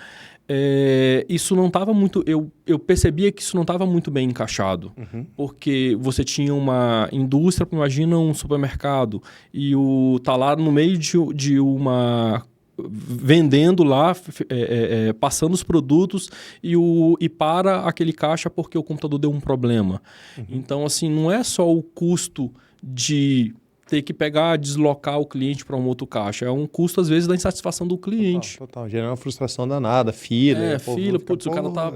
isso não estava muito... Eu percebia que isso não estava muito bem encaixado. Porque você tinha uma indústria, imagina um supermercado, e tá lá no meio de uma... vendendo lá, passando os produtos e para aquele caixa porque o computador deu um problema. Então, assim, não é só o custo de ter que deslocar o cliente para um outro caixa. É um custo, às vezes, da insatisfação do cliente. Total. Gera uma frustração danada, fila. Fila, putz, o cara tá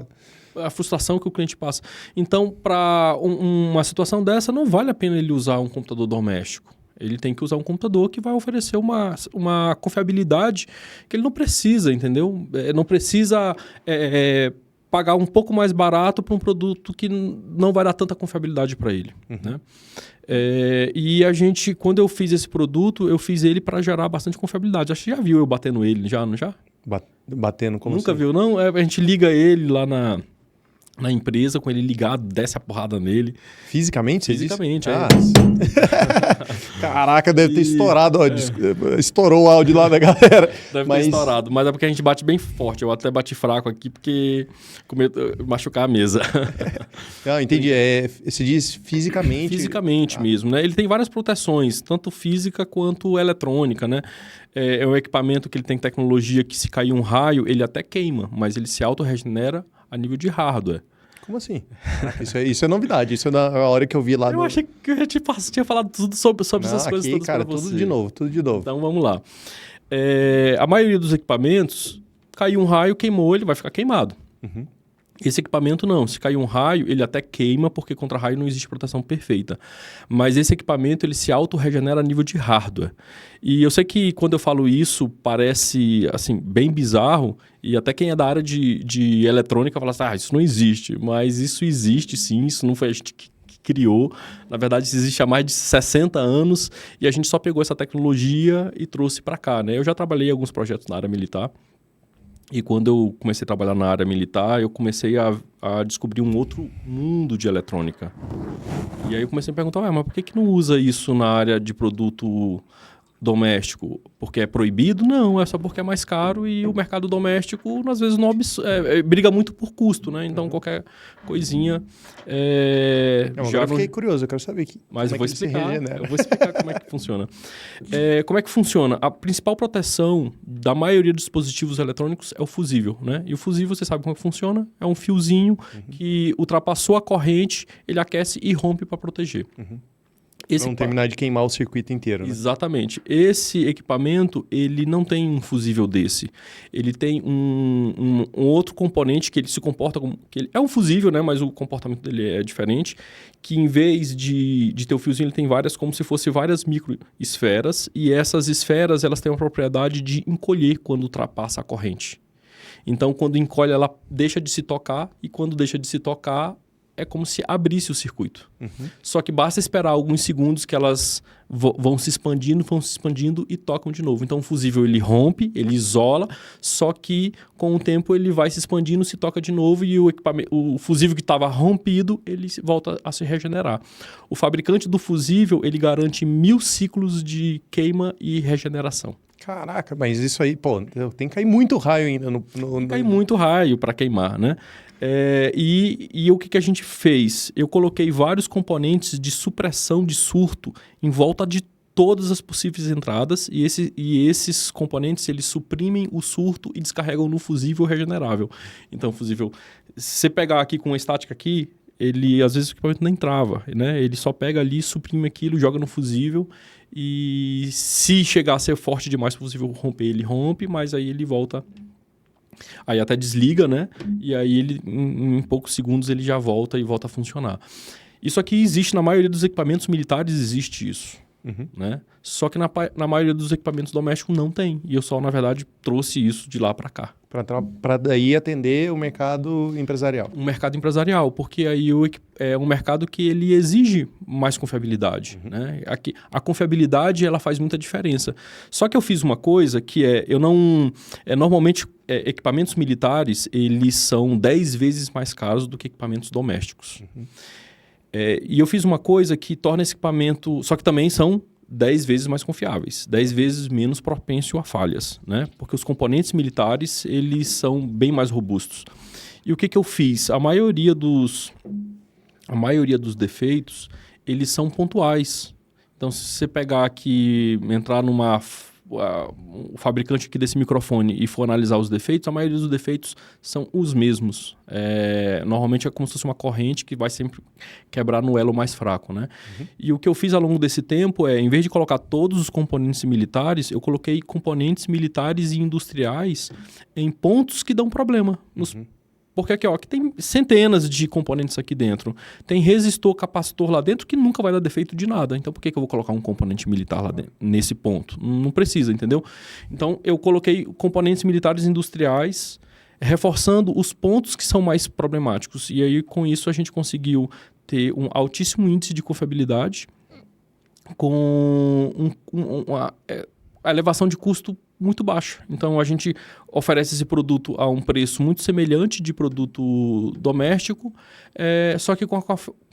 a frustração que o cliente passa. Então, para uma situação dessa, não vale a pena ele usar um computador doméstico. Ele tem que usar um computador que vai oferecer uma confiabilidade que ele não precisa, entendeu? Não precisa pagar um pouco mais barato para um produto que não vai dar tanta confiabilidade para ele. Né? E a gente, quando eu fiz esse produto, eu fiz ele para gerar bastante confiabilidade. Acho que já viu eu batendo ele, não já? Batendo como Nunca assim? viu, não? A gente liga ele lá na empresa, com ele ligado, desce a porrada nele. Fisicamente? Fisicamente, Caraca, deve ter estourado. Estourou o áudio lá da galera. Deve ter estourado, mas é porque a gente bate bem forte. Eu até bati fraco aqui, porque com medo de machucar a mesa. Não, entendi. Você diz fisicamente. Fisicamente mesmo, né? Ele tem várias proteções, tanto física quanto eletrônica, né? É um equipamento que ele tem tecnologia que se cair um raio, ele até queima, mas ele se auto-regenera a nível de hardware. Como assim? Isso é novidade. Isso é na hora que eu vi lá eu achei que eu tinha falado tudo sobre essas coisas todas cara, pra você. tudo de novo. Então, vamos lá. A maioria dos equipamentos, caiu um raio, queimou, ele vai ficar queimado. Esse equipamento não. Se cair um raio, ele até queima, porque contra raio não existe proteção perfeita. Mas esse equipamento, ele se auto-regenera a nível de hardware. E eu sei que quando eu falo isso, parece assim bem bizarro, e até quem é da área de eletrônica fala assim, isso não existe. Mas isso existe sim, isso não foi a gente que criou. Na verdade, isso existe há mais de 60 anos, e a gente só pegou essa tecnologia e trouxe para cá, né? Eu já trabalhei em alguns projetos na área militar, e quando eu comecei a trabalhar na área militar, eu comecei a descobrir um outro mundo de eletrônica. E aí eu comecei a perguntar, mas por que não usa isso na área de produto doméstico? Porque é proibido? Não, é só porque é mais caro e o mercado doméstico, às vezes, não briga muito por custo, né? Então, qualquer coisinha... Agora eu fiquei curioso, eu quero saber mas eu vou explicar como é que funciona. Como é que funciona? A principal proteção da maioria dos dispositivos eletrônicos é o fusível, né? E o fusível, você sabe como é que funciona? É um fiozinho que ultrapassou a corrente, ele aquece e rompe para proteger. Para não terminar de queimar o circuito inteiro, né? Exatamente. Esse equipamento, ele não tem um fusível desse. Ele tem um outro componente que ele se comporta como... é um fusível, né? Mas o comportamento dele é diferente. Que em vez de ter o fiozinho, ele tem como se fosse várias microesferas. E essas esferas, elas têm a propriedade de encolher quando ultrapassa a corrente. Então, quando encolhe, ela deixa de se tocar. E quando deixa de se tocar, é como se abrisse o circuito. Só que basta esperar alguns segundos que elas vão se expandindo e tocam de novo. Então o fusível ele rompe, ele isola, só que com o tempo ele vai se expandindo, se toca de novo e o fusível que estava rompido, ele volta a se regenerar. O fabricante do fusível, ele garante 1000 ciclos de queima e regeneração. Caraca, mas isso aí, tem que cair muito raio ainda. Cai muito raio para queimar, né? E o que a gente fez? Eu coloquei vários componentes de supressão de surto em volta de todas as possíveis entradas e esses componentes eles suprimem o surto e descarregam no fusível regenerável. Então, o fusível, se você pegar aqui com uma estática aqui, às vezes o equipamento nem trava, né? Ele só pega ali, suprime aquilo, joga no fusível e se chegar a ser forte demais para o fusível romper, ele rompe, mas aí ele volta... Aí até desliga, né? E aí ele, em poucos segundos ele já volta e volta a funcionar. Isso aqui existe na maioria dos equipamentos militares, existe isso. Né? Só que na maioria dos equipamentos domésticos não tem. E eu só, na verdade, trouxe isso de lá para cá. Para daí atender o mercado empresarial. Um mercado empresarial, porque aí é um mercado que ele exige mais confiabilidade. Né? A confiabilidade ela faz muita diferença. Só que eu fiz uma coisa que eu não... normalmente, equipamentos militares, eles são 10 vezes mais caros do que equipamentos domésticos. E eu fiz uma coisa que torna esse equipamento... Só que também são 10 vezes mais confiáveis, 10 vezes menos propenso a falhas, né? Porque os componentes militares, eles são bem mais robustos. E o que eu fiz? A maioria dos defeitos, eles são pontuais. Então, se você pegar aqui, entrar o fabricante aqui desse microfone e for analisar os defeitos, a maioria dos defeitos são os mesmos. Normalmente é como se fosse uma corrente que vai sempre quebrar no elo mais fraco, né? E o que eu fiz ao longo desse tempo em vez de colocar todos os componentes militares, eu coloquei componentes militares e industriais em pontos que dão problema Porque aqui, ó, aqui tem centenas de componentes aqui dentro. Tem resistor, capacitor lá dentro que nunca vai dar defeito de nada. Então, por que eu vou colocar um componente militar lá dentro, nesse ponto? Não precisa, entendeu? Então, eu coloquei componentes militares industriais, reforçando os pontos que são mais problemáticos. E aí, com isso, a gente conseguiu ter um altíssimo índice de confiabilidade com a elevação de custo muito baixa. Então, a gente oferece esse produto a um preço muito semelhante de produto doméstico, só que com a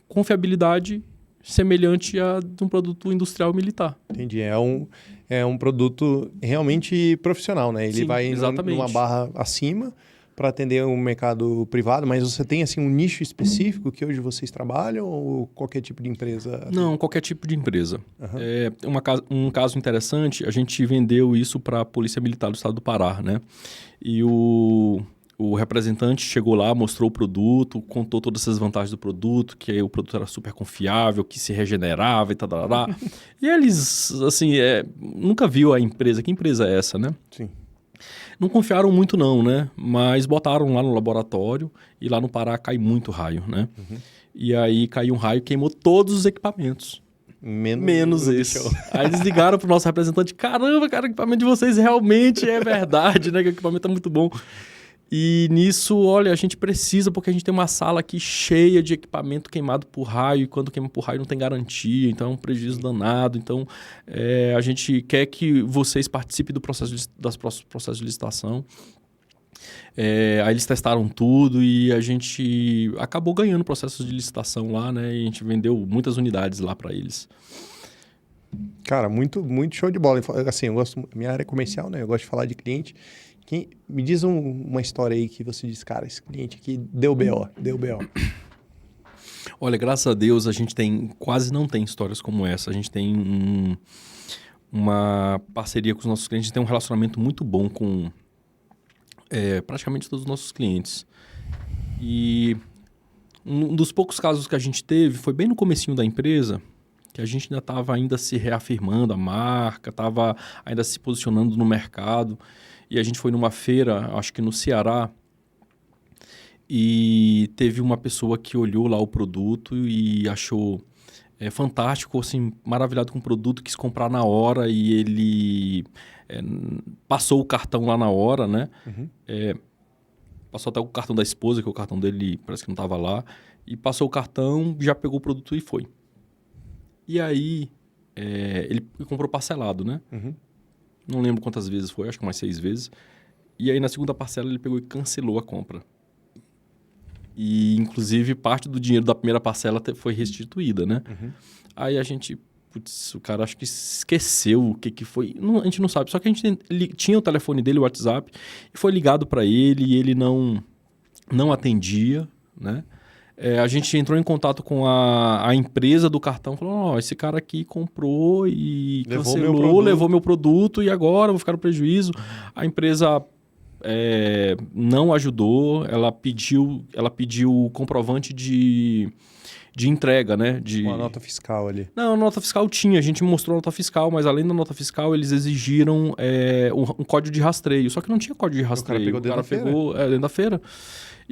confiabilidade semelhante a de um produto industrial militar. Entendi. É um produto realmente profissional, né? Ele Sim, vai exatamente. numa barra acima para atender o mercado privado, mas você tem assim um nicho específico que hoje vocês trabalham ou qualquer tipo de empresa? Não, qualquer tipo de empresa. Uhum. Um caso interessante, a gente vendeu isso para a Polícia Militar do Estado do Pará, né? E o representante chegou lá, mostrou o produto, contou todas essas vantagens do produto, que o produto era super confiável, que se regenerava e tal. E eles, assim, nunca viu a empresa. Que empresa é essa, né? Sim. Não confiaram muito não, né? Mas botaram lá no laboratório e lá no Pará cai muito raio, né? Uhum. E aí caiu um raio e queimou todos os equipamentos. Menos esse. Aí eles ligaram pro nosso representante, caramba, cara, o equipamento de vocês realmente é verdade, né? Que o equipamento é muito bom. E nisso, olha, a gente precisa, porque a gente tem uma sala aqui cheia de equipamento queimado por raio, e quando queima por raio não tem garantia, então é um prejuízo danado. Então, a gente quer que vocês participem do processo de licitação. Aí eles testaram tudo e a gente acabou ganhando o processo de licitação lá, né? E a gente vendeu muitas unidades lá para eles. Cara, muito, muito show de bola. Assim, eu gosto, minha área é comercial, né? Eu gosto de falar de cliente. Me diz uma história aí que você diz, cara, esse cliente aqui deu BO. Olha, graças a Deus a gente quase não tem histórias como essa. A gente tem uma parceria com os nossos clientes, a gente tem um relacionamento muito bom com praticamente todos os nossos clientes. E um dos poucos casos que a gente teve foi bem no comecinho da empresa, que a gente ainda estava se reafirmando a marca, estava ainda se posicionando no mercado. E a gente foi numa feira, acho que no Ceará, e teve uma pessoa que olhou lá o produto e achou fantástico, assim, maravilhado com o produto, quis comprar na hora e ele passou o cartão lá na hora, né? Uhum. Passou até o cartão da esposa, que o cartão dele parece que não estava lá, e passou o cartão, já pegou o produto e foi. E aí, ele comprou parcelado, né? Uhum. Não lembro quantas vezes foi, acho que umas 6 vezes. E aí, na segunda parcela, ele pegou e cancelou a compra. E, inclusive, parte do dinheiro da primeira parcela foi restituída, né? Uhum. Aí a gente... Putz, o cara acho que esqueceu o que foi. A gente não sabe. Só que a gente tinha o telefone dele, o WhatsApp, e foi ligado para ele e ele não atendia, né? A gente entrou em contato com a empresa do cartão, falou, esse cara aqui comprou e cancelou, levou meu produto e agora eu vou ficar no prejuízo. A empresa não ajudou, ela pediu o comprovante de entrega, né? Uma nota fiscal ali. Não, a nota fiscal tinha, a gente mostrou a nota fiscal, mas além da nota fiscal, eles exigiram um código de rastreio. Só que não tinha código de rastreio. O cara pegou dentro da feira.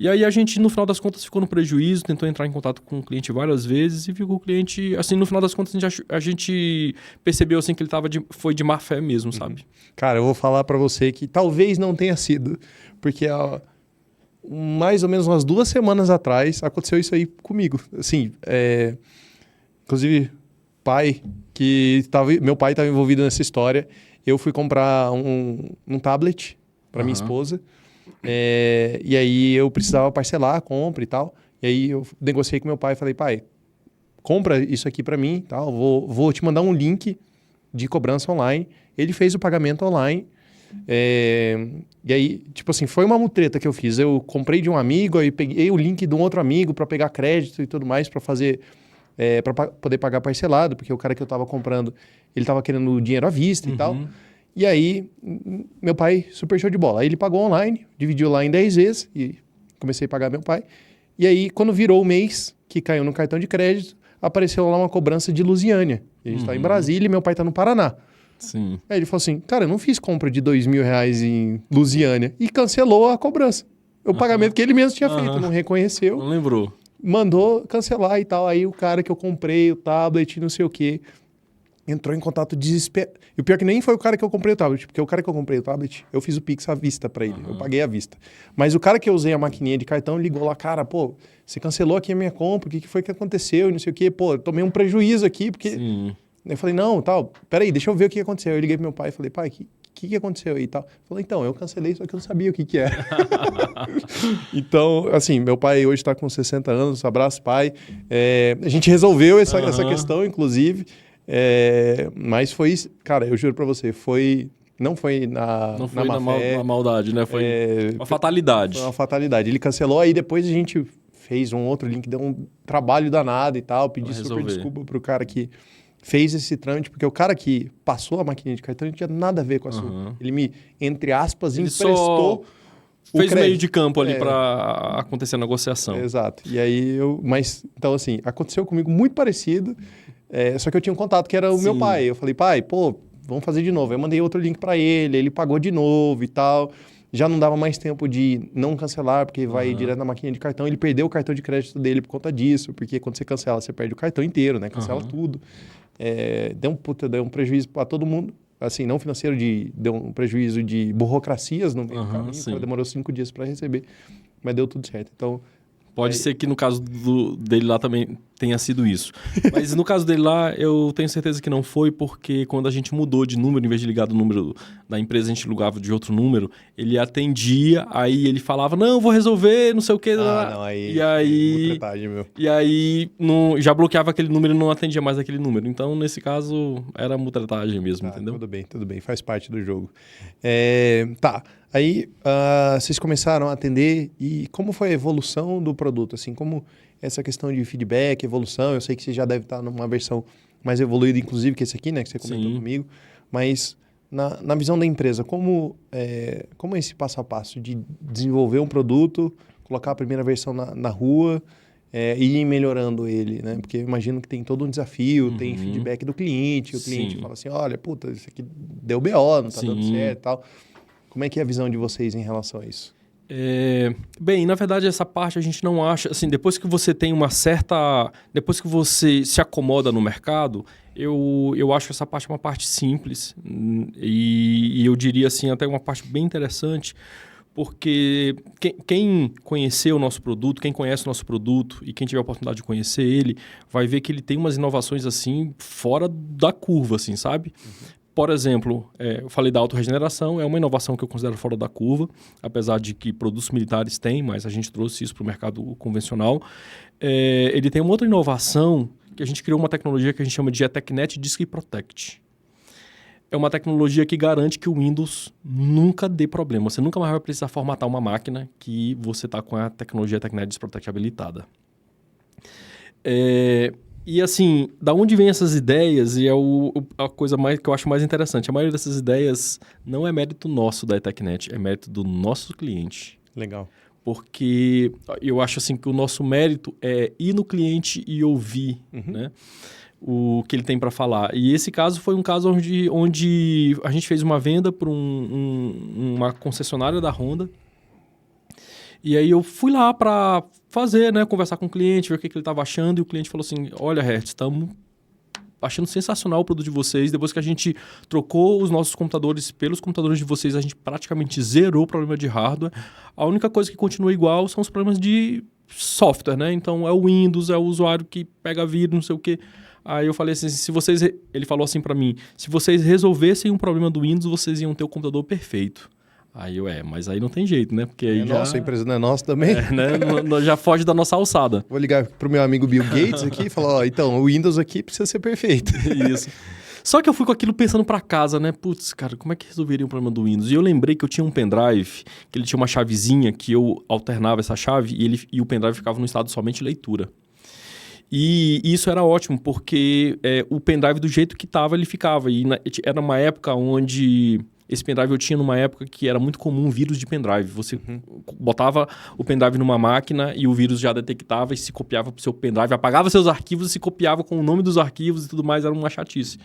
E aí a gente, no final das contas, ficou no prejuízo, tentou entrar em contato com o cliente várias vezes e viu que o cliente, assim, no final das contas, a gente percebeu assim, que ele foi de má fé mesmo, sabe? Cara, eu vou falar pra você que talvez não tenha sido, porque mais ou menos umas 2 semanas atrás aconteceu isso aí comigo. Assim, inclusive, meu pai estava envolvido nessa história. Eu fui comprar um tablet para minha esposa. E aí eu precisava parcelar a compra e tal. E aí eu negociei com meu pai e falei, pai, compra isso aqui para mim, tal. Vou te mandar um link de cobrança online. Ele fez o pagamento online. E aí, tipo assim, foi uma mutreta que eu fiz. Eu comprei de um amigo, aí peguei o link de um outro amigo para pegar crédito e tudo mais para fazer, para poder pagar parcelado, porque o cara que eu tava comprando, ele tava querendo o dinheiro à vista e tal. E aí, meu pai, super show de bola. Aí ele pagou online, dividiu lá em 10 vezes e comecei a pagar meu pai. E aí, quando virou o mês, que caiu no cartão de crédito, apareceu lá uma cobrança de Lusiânia. A gente tá em Brasília e meu pai tá no Paraná. Sim. Aí ele falou assim, cara, eu não fiz compra de R$2.000 em Lusiânia. E cancelou a cobrança. o pagamento que ele mesmo tinha feito, não reconheceu. Não lembrou. Mandou cancelar e tal. Aí o cara que eu comprei o tablet, não sei o quê, entrou em contato desesperado. E o pior que nem foi o cara que eu comprei o tablet, porque o cara que eu comprei o tablet, eu fiz o Pix à vista pra ele, eu paguei à vista. Mas o cara que eu usei a maquininha de cartão ligou lá, cara, pô, você cancelou aqui a minha compra, o que foi que aconteceu? E não sei o quê, pô, eu tomei um prejuízo aqui, porque... Sim. Eu falei, não, tal, peraí, deixa eu ver o que aconteceu. Eu liguei pro meu pai e falei, pai, o que aconteceu aí e tal? Ele falou, então, eu cancelei, só que eu não sabia o que era. Então, assim, meu pai hoje tá com 60 anos, abraço, pai. A gente resolveu essa questão, inclusive, mas foi, cara, eu juro pra você, não foi na má fé. Na maldade, né? Foi uma fatalidade. Foi uma fatalidade. Ele cancelou, aí depois a gente fez um outro link, deu um trabalho danado e tal, pedi super desculpa pro cara que fez esse trâmite, porque o cara que passou a maquininha de cartão não tinha nada a ver com a sua. Ele me, entre aspas, emprestou o fez crédito. Meio de campo ali para acontecer a negociação. Exato. E aí então assim, aconteceu comigo muito parecido, só que eu tinha um contato que era o meu pai. Eu falei, pai, pô, vamos fazer de novo. Eu mandei outro link para ele pagou de novo e tal. Já não dava mais tempo de não cancelar, porque vai direto na maquininha de cartão. Ele perdeu o cartão de crédito dele por conta disso, porque quando você cancela, você perde o cartão inteiro, né? Cancela tudo. Deu um prejuízo para todo mundo. Assim, não financeiro, deu um prejuízo de burocracias no meio do caminho. O cara demorou 5 dias para receber, mas deu tudo certo. Então... Pode ser que no caso dele lá também tenha sido isso. Mas no caso dele lá, eu tenho certeza que não foi, porque quando a gente mudou de número, em vez de ligar do número da empresa, a gente ligava de outro número, ele atendia, aí ele falava, não, vou resolver, não sei o que. E aí já bloqueava aquele número e não atendia mais aquele número. Então, nesse caso, era mutretagem mesmo, entendeu? Tudo bem, faz parte do jogo. Tá. Aí, vocês começaram a atender e como foi a evolução do produto? Assim, como essa questão de feedback, evolução, eu sei que você já deve estar numa versão mais evoluída, inclusive, que esse aqui, né? Que você comentou comigo. Mas, na visão da empresa, como é esse passo a passo de desenvolver um produto, colocar a primeira versão na rua e ir melhorando ele, né? Porque eu imagino que tem todo um desafio, tem feedback do cliente, o cliente fala assim, olha, puta, isso aqui deu BO, não tá dando certo e tal. Como é que é a visão de vocês em relação a isso? Bem, na verdade, essa parte a gente não acha... Assim, depois que você tem uma certa... Depois que você se acomoda no mercado, eu acho essa parte uma parte simples. E eu diria, assim, até uma parte bem interessante, porque quem conhecer o nosso produto, quem conhece o nosso produto e quem tiver a oportunidade de conhecer ele, vai ver que ele tem umas inovações, assim, fora da curva, assim, sabe? Por exemplo, eu falei da autorregeneração, é uma inovação que eu considero fora da curva, apesar de que produtos militares têm, mas a gente trouxe isso para o mercado convencional. Ele tem uma outra inovação, que a gente criou uma tecnologia que a gente chama de EtecNet Disk Protect. É uma tecnologia que garante que o Windows nunca dê problema. Você nunca mais vai precisar formatar uma máquina que você está com a tecnologia EtecNet Disk Protect habilitada. E assim, da onde vem essas ideias, e a coisa que eu acho mais interessante, a maioria dessas ideias não é mérito nosso da EtecNet, é mérito do nosso cliente. Legal. Porque eu acho assim que o nosso mérito é ir no cliente e ouvir, né, o que ele tem para falar. E esse caso foi um caso onde a gente fez uma venda para uma concessionária da Honda. E aí eu fui lá para fazer, né, conversar com o cliente, ver o que ele estava achando, e o cliente falou assim, olha, Hertz, estamos achando sensacional o produto de vocês, depois que a gente trocou os nossos computadores pelos computadores de vocês, a gente praticamente zerou o problema de hardware, a única coisa que continua igual são os problemas de software, né, então é o Windows, é o usuário que pega vírus, não sei o quê. Aí eu falei assim, ele falou assim para mim, se vocês resolvessem um problema do Windows, vocês iam ter o computador perfeito. Aí mas aí não tem jeito, né? Porque aí nossa, a empresa não é nossa também. Né? Já foge da nossa alçada. Vou ligar pro meu amigo Bill Gates aqui e falar, então, o Windows aqui precisa ser perfeito. Isso. Só que eu fui com aquilo pensando para casa, né? Putz, cara, como é que resolveria o problema do Windows? E eu lembrei que eu tinha um pendrive, que ele tinha uma chavezinha que eu alternava essa chave e o pendrive ficava no estado somente leitura. E isso era ótimo, porque o pendrive do jeito que estava, ele ficava. E era uma época onde... Esse pendrive eu tinha numa época que era muito comum vírus de pendrive. Você botava o pendrive numa máquina e o vírus já detectava e se copiava para o seu pendrive, apagava seus arquivos e se copiava com o nome dos arquivos e tudo mais, era uma chatice.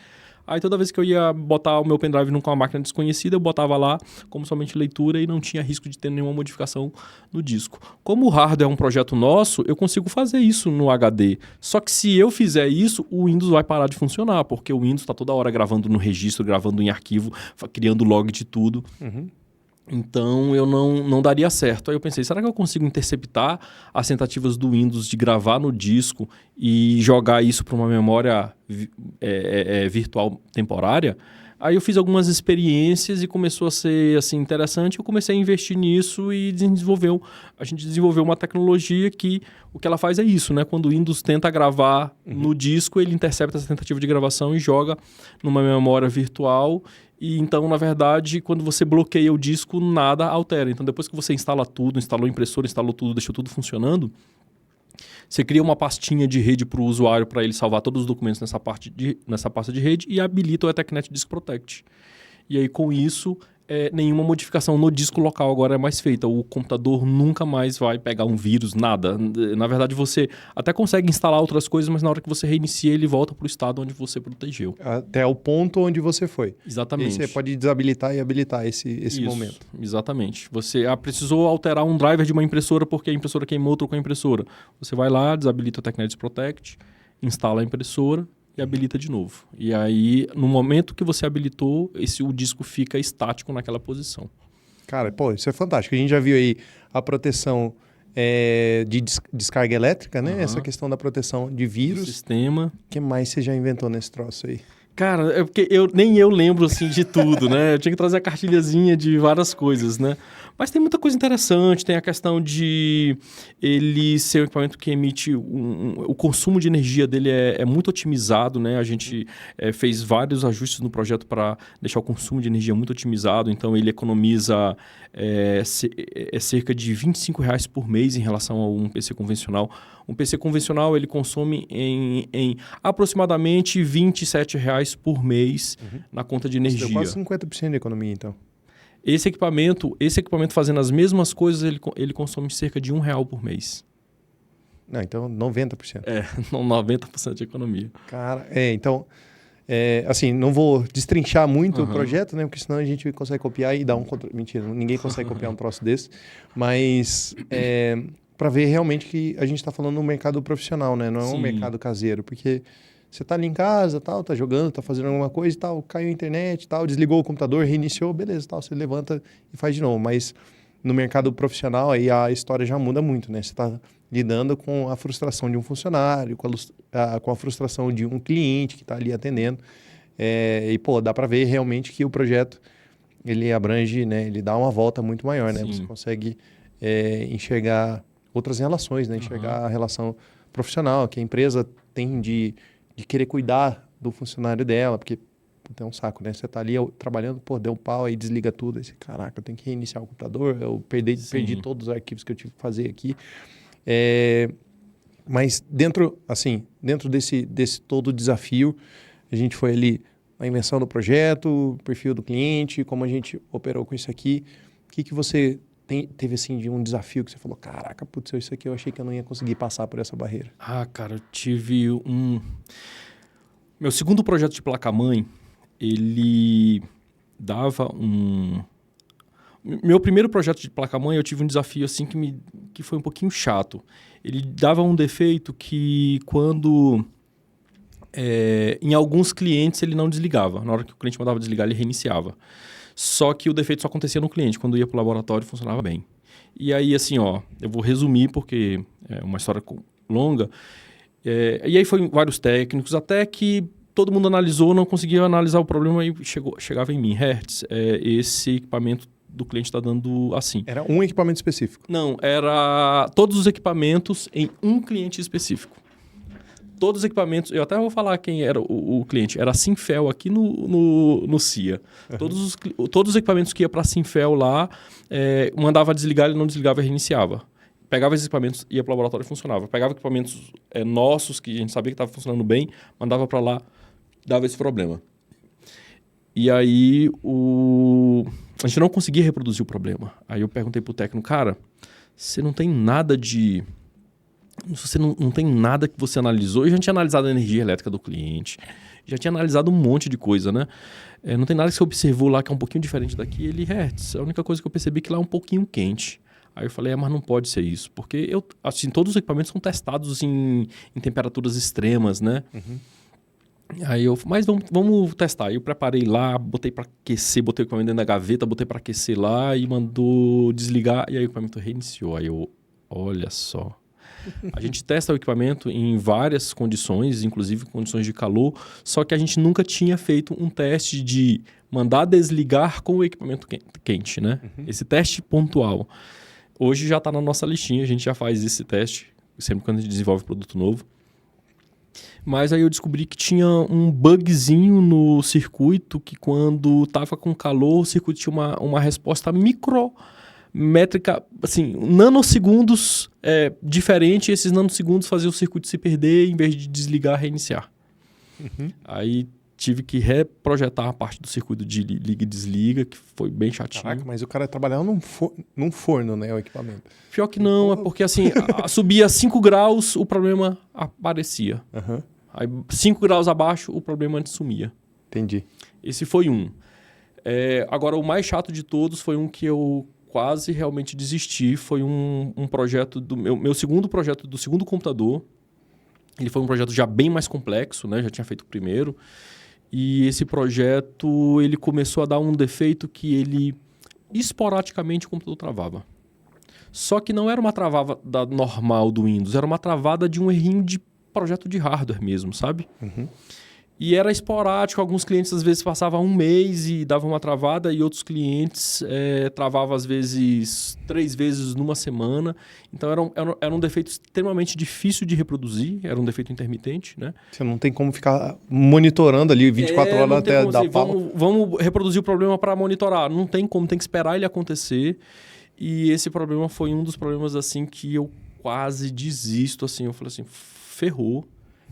Aí toda vez que eu ia botar o meu pendrive com uma máquina desconhecida, eu botava lá como somente leitura e não tinha risco de ter nenhuma modificação no disco. Como o hardware é um projeto nosso, eu consigo fazer isso no HD. Só que se eu fizer isso, o Windows vai parar de funcionar, porque o Windows está toda hora gravando no registro, gravando em arquivo, criando log de tudo. Então eu não daria certo. Aí eu pensei, será que eu consigo interceptar as tentativas do Windows de gravar no disco e jogar isso para uma memória virtual temporária? Aí eu fiz algumas experiências e começou a ser assim, interessante. Eu comecei a investir nisso e a gente desenvolveu uma tecnologia que o que ela faz é isso, né? Quando o Windows tenta gravar no disco, ele intercepta essa tentativa de gravação e joga numa memória virtual. E então, na verdade, quando você bloqueia o disco, nada altera. Então, depois que você instala tudo, instalou a impressora, instalou tudo, deixou tudo funcionando, você cria uma pastinha de rede para o usuário para ele salvar todos os documentos nessa pasta de rede e habilita o Ethernet Disk Protect. E aí, com isso, nenhuma modificação no disco local agora é mais feita. O computador nunca mais vai pegar um vírus, nada. Na verdade, você até consegue instalar outras coisas, mas na hora que você reinicia, ele volta para o estado onde você protegeu. Até o ponto onde você foi. Exatamente. E aí você pode desabilitar e habilitar esse momento. Exatamente. Você precisou alterar um driver de uma impressora porque a impressora queimou, trocou a impressora. Você vai lá, desabilita o Ethernet Protect, instala a impressora e habilita de novo. E aí, no momento que você habilitou, o disco fica estático naquela posição. Cara, pô, isso é fantástico. A gente já viu aí a proteção de descarga elétrica, né? Essa questão da proteção de vírus. Sistema. O que mais você já inventou nesse troço aí? Cara, é porque nem eu lembro assim de tudo, né? Eu tinha que trazer a cartilhazinha de várias coisas, né? Mas tem muita coisa interessante, tem a questão de ele ser um equipamento que emite... o consumo de energia dele é muito otimizado, né? A gente fez vários ajustes no projeto para deixar o consumo de energia muito otimizado, então ele economiza cerca de R$25 por mês em relação a um PC convencional. Um PC convencional ele consome em aproximadamente R$27 por mês na conta de energia. Isso deu quase 50% de economia, então. Esse equipamento fazendo as mesmas coisas, ele consome cerca de R$1 por mês. Não, então 90%. 90% de economia. Cara, então... assim, não vou destrinchar muito o projeto, né? Porque senão a gente consegue copiar e dar um controle. Mentira, ninguém consegue copiar um troço desse. Mas para ver realmente que a gente está falando no mercado profissional, né? Não é um mercado caseiro. Porque você está ali em casa, tal, tá jogando, tá fazendo alguma coisa e tal, caiu a internet, tal, desligou o computador, reiniciou, beleza, tal, você levanta e faz de novo. Mas no mercado profissional aí a história já muda muito, né? Você está lidando com a frustração de um funcionário, com a frustração de um cliente que está ali atendendo. E, pô, dá para ver realmente que o projeto, ele abrange, né? Ele dá uma volta muito maior, né? Sim. Você consegue enxergar outras relações, né? Enxergar a relação profissional que a empresa tem de querer cuidar do funcionário dela, porque é um saco, né? Você tá ali trabalhando, pô, deu um pau, aí desliga tudo, aí você, caraca, eu tenho que reiniciar o computador, eu perdi todos os arquivos que eu tive que fazer aqui. Mas dentro desse todo desafio, a gente foi ali na invenção do projeto, perfil do cliente, como a gente operou com isso aqui. O que você teve assim de um desafio que você falou, caraca, putz, isso aqui eu achei que eu não ia conseguir passar por essa barreira? Cara, eu tive meu segundo projeto de placa-mãe, ele dava Meu primeiro projeto de placa-mãe, eu tive um desafio assim que foi um pouquinho chato. Ele dava um defeito que quando... em alguns clientes ele não desligava. Na hora que o cliente mandava desligar, ele reiniciava. Só que o defeito só acontecia no cliente. Quando ia para o laboratório, funcionava bem. E aí, assim, eu vou resumir porque é uma história longa. E aí foi vários técnicos, até que todo mundo analisou, não conseguia analisar o problema e chegava em mim. Hertz, esse equipamento do cliente está dando assim. Era um equipamento específico? Não, era todos os equipamentos em um cliente específico. Todos os equipamentos, eu até vou falar quem era o cliente, era a Sinfel aqui no CIA. Todos os equipamentos que ia para a Sinfel lá, mandava desligar, ele não desligava e reiniciava. Pegava esses equipamentos, ia para o laboratório e funcionava. Pegava equipamentos nossos, que a gente sabia que estava funcionando bem, mandava para lá, dava esse problema. E aí a gente não conseguia reproduzir o problema. Aí eu perguntei pro técnico, cara, você não tem nada de Você não tem nada que você analisou. Eu já tinha analisado a energia elétrica do cliente, já tinha analisado um monte de coisa, né? Não tem nada que você observou lá que é um pouquinho diferente daqui, ele hertz. A única coisa que eu percebi é que lá é um pouquinho quente. Aí eu falei, mas não pode ser isso. Porque assim, todos os equipamentos são testados em temperaturas extremas, né? Uhum. Aí eu, mas vamos testar. Aí eu preparei lá, botei para aquecer, botei o equipamento dentro da gaveta, botei para aquecer lá e mandou desligar. E aí o equipamento reiniciou. Aí eu, olha só. A gente testa o equipamento em várias condições, inclusive condições de calor, só que a gente nunca tinha feito um teste de mandar desligar com o equipamento quente, né? Uhum. Esse teste pontual. Hoje já está na nossa listinha, a gente já faz esse teste, sempre quando a gente desenvolve produto novo. Mas aí eu descobri que tinha um bugzinho no circuito, que quando estava com calor, o circuito tinha uma resposta micrométrica, assim, nanosegundos diferente, e esses nanosegundos faziam o circuito se perder em vez de desligar, reiniciar. Uhum. Aí tive que reprojetar a parte do circuito de liga e desliga, que foi bem chatinho. Caraca, mas o cara trabalhava num forno, né, o equipamento. Pior que não, é porque assim, subia 5 graus, o problema aparecia. Uhum. Aí 5 graus abaixo, o problema sumia. Entendi. Esse foi um. Agora, o mais chato de todos foi um que eu quase realmente desisti. Foi um projeto do meu segundo projeto do segundo computador. Ele foi um projeto já bem mais complexo, né? Já tinha feito o primeiro. E esse projeto, ele começou a dar um defeito que ele, esporadicamente, o computador travava. Só que não era uma travada normal do Windows, era uma travada de um errinho de projeto de hardware mesmo, sabe? Uhum. E era esporádico, alguns clientes às vezes passavam um mês e davam uma travada, e outros clientes travavam às vezes 3 vezes numa semana. Então era um defeito extremamente difícil de reproduzir, era um defeito intermitente, né? Você não tem como ficar monitorando ali 24 horas até dar pau. Vamos reproduzir o problema para monitorar. Não tem como, tem que esperar ele acontecer. E esse problema foi um dos problemas assim que eu quase desisto. Assim, eu falei assim, ferrou.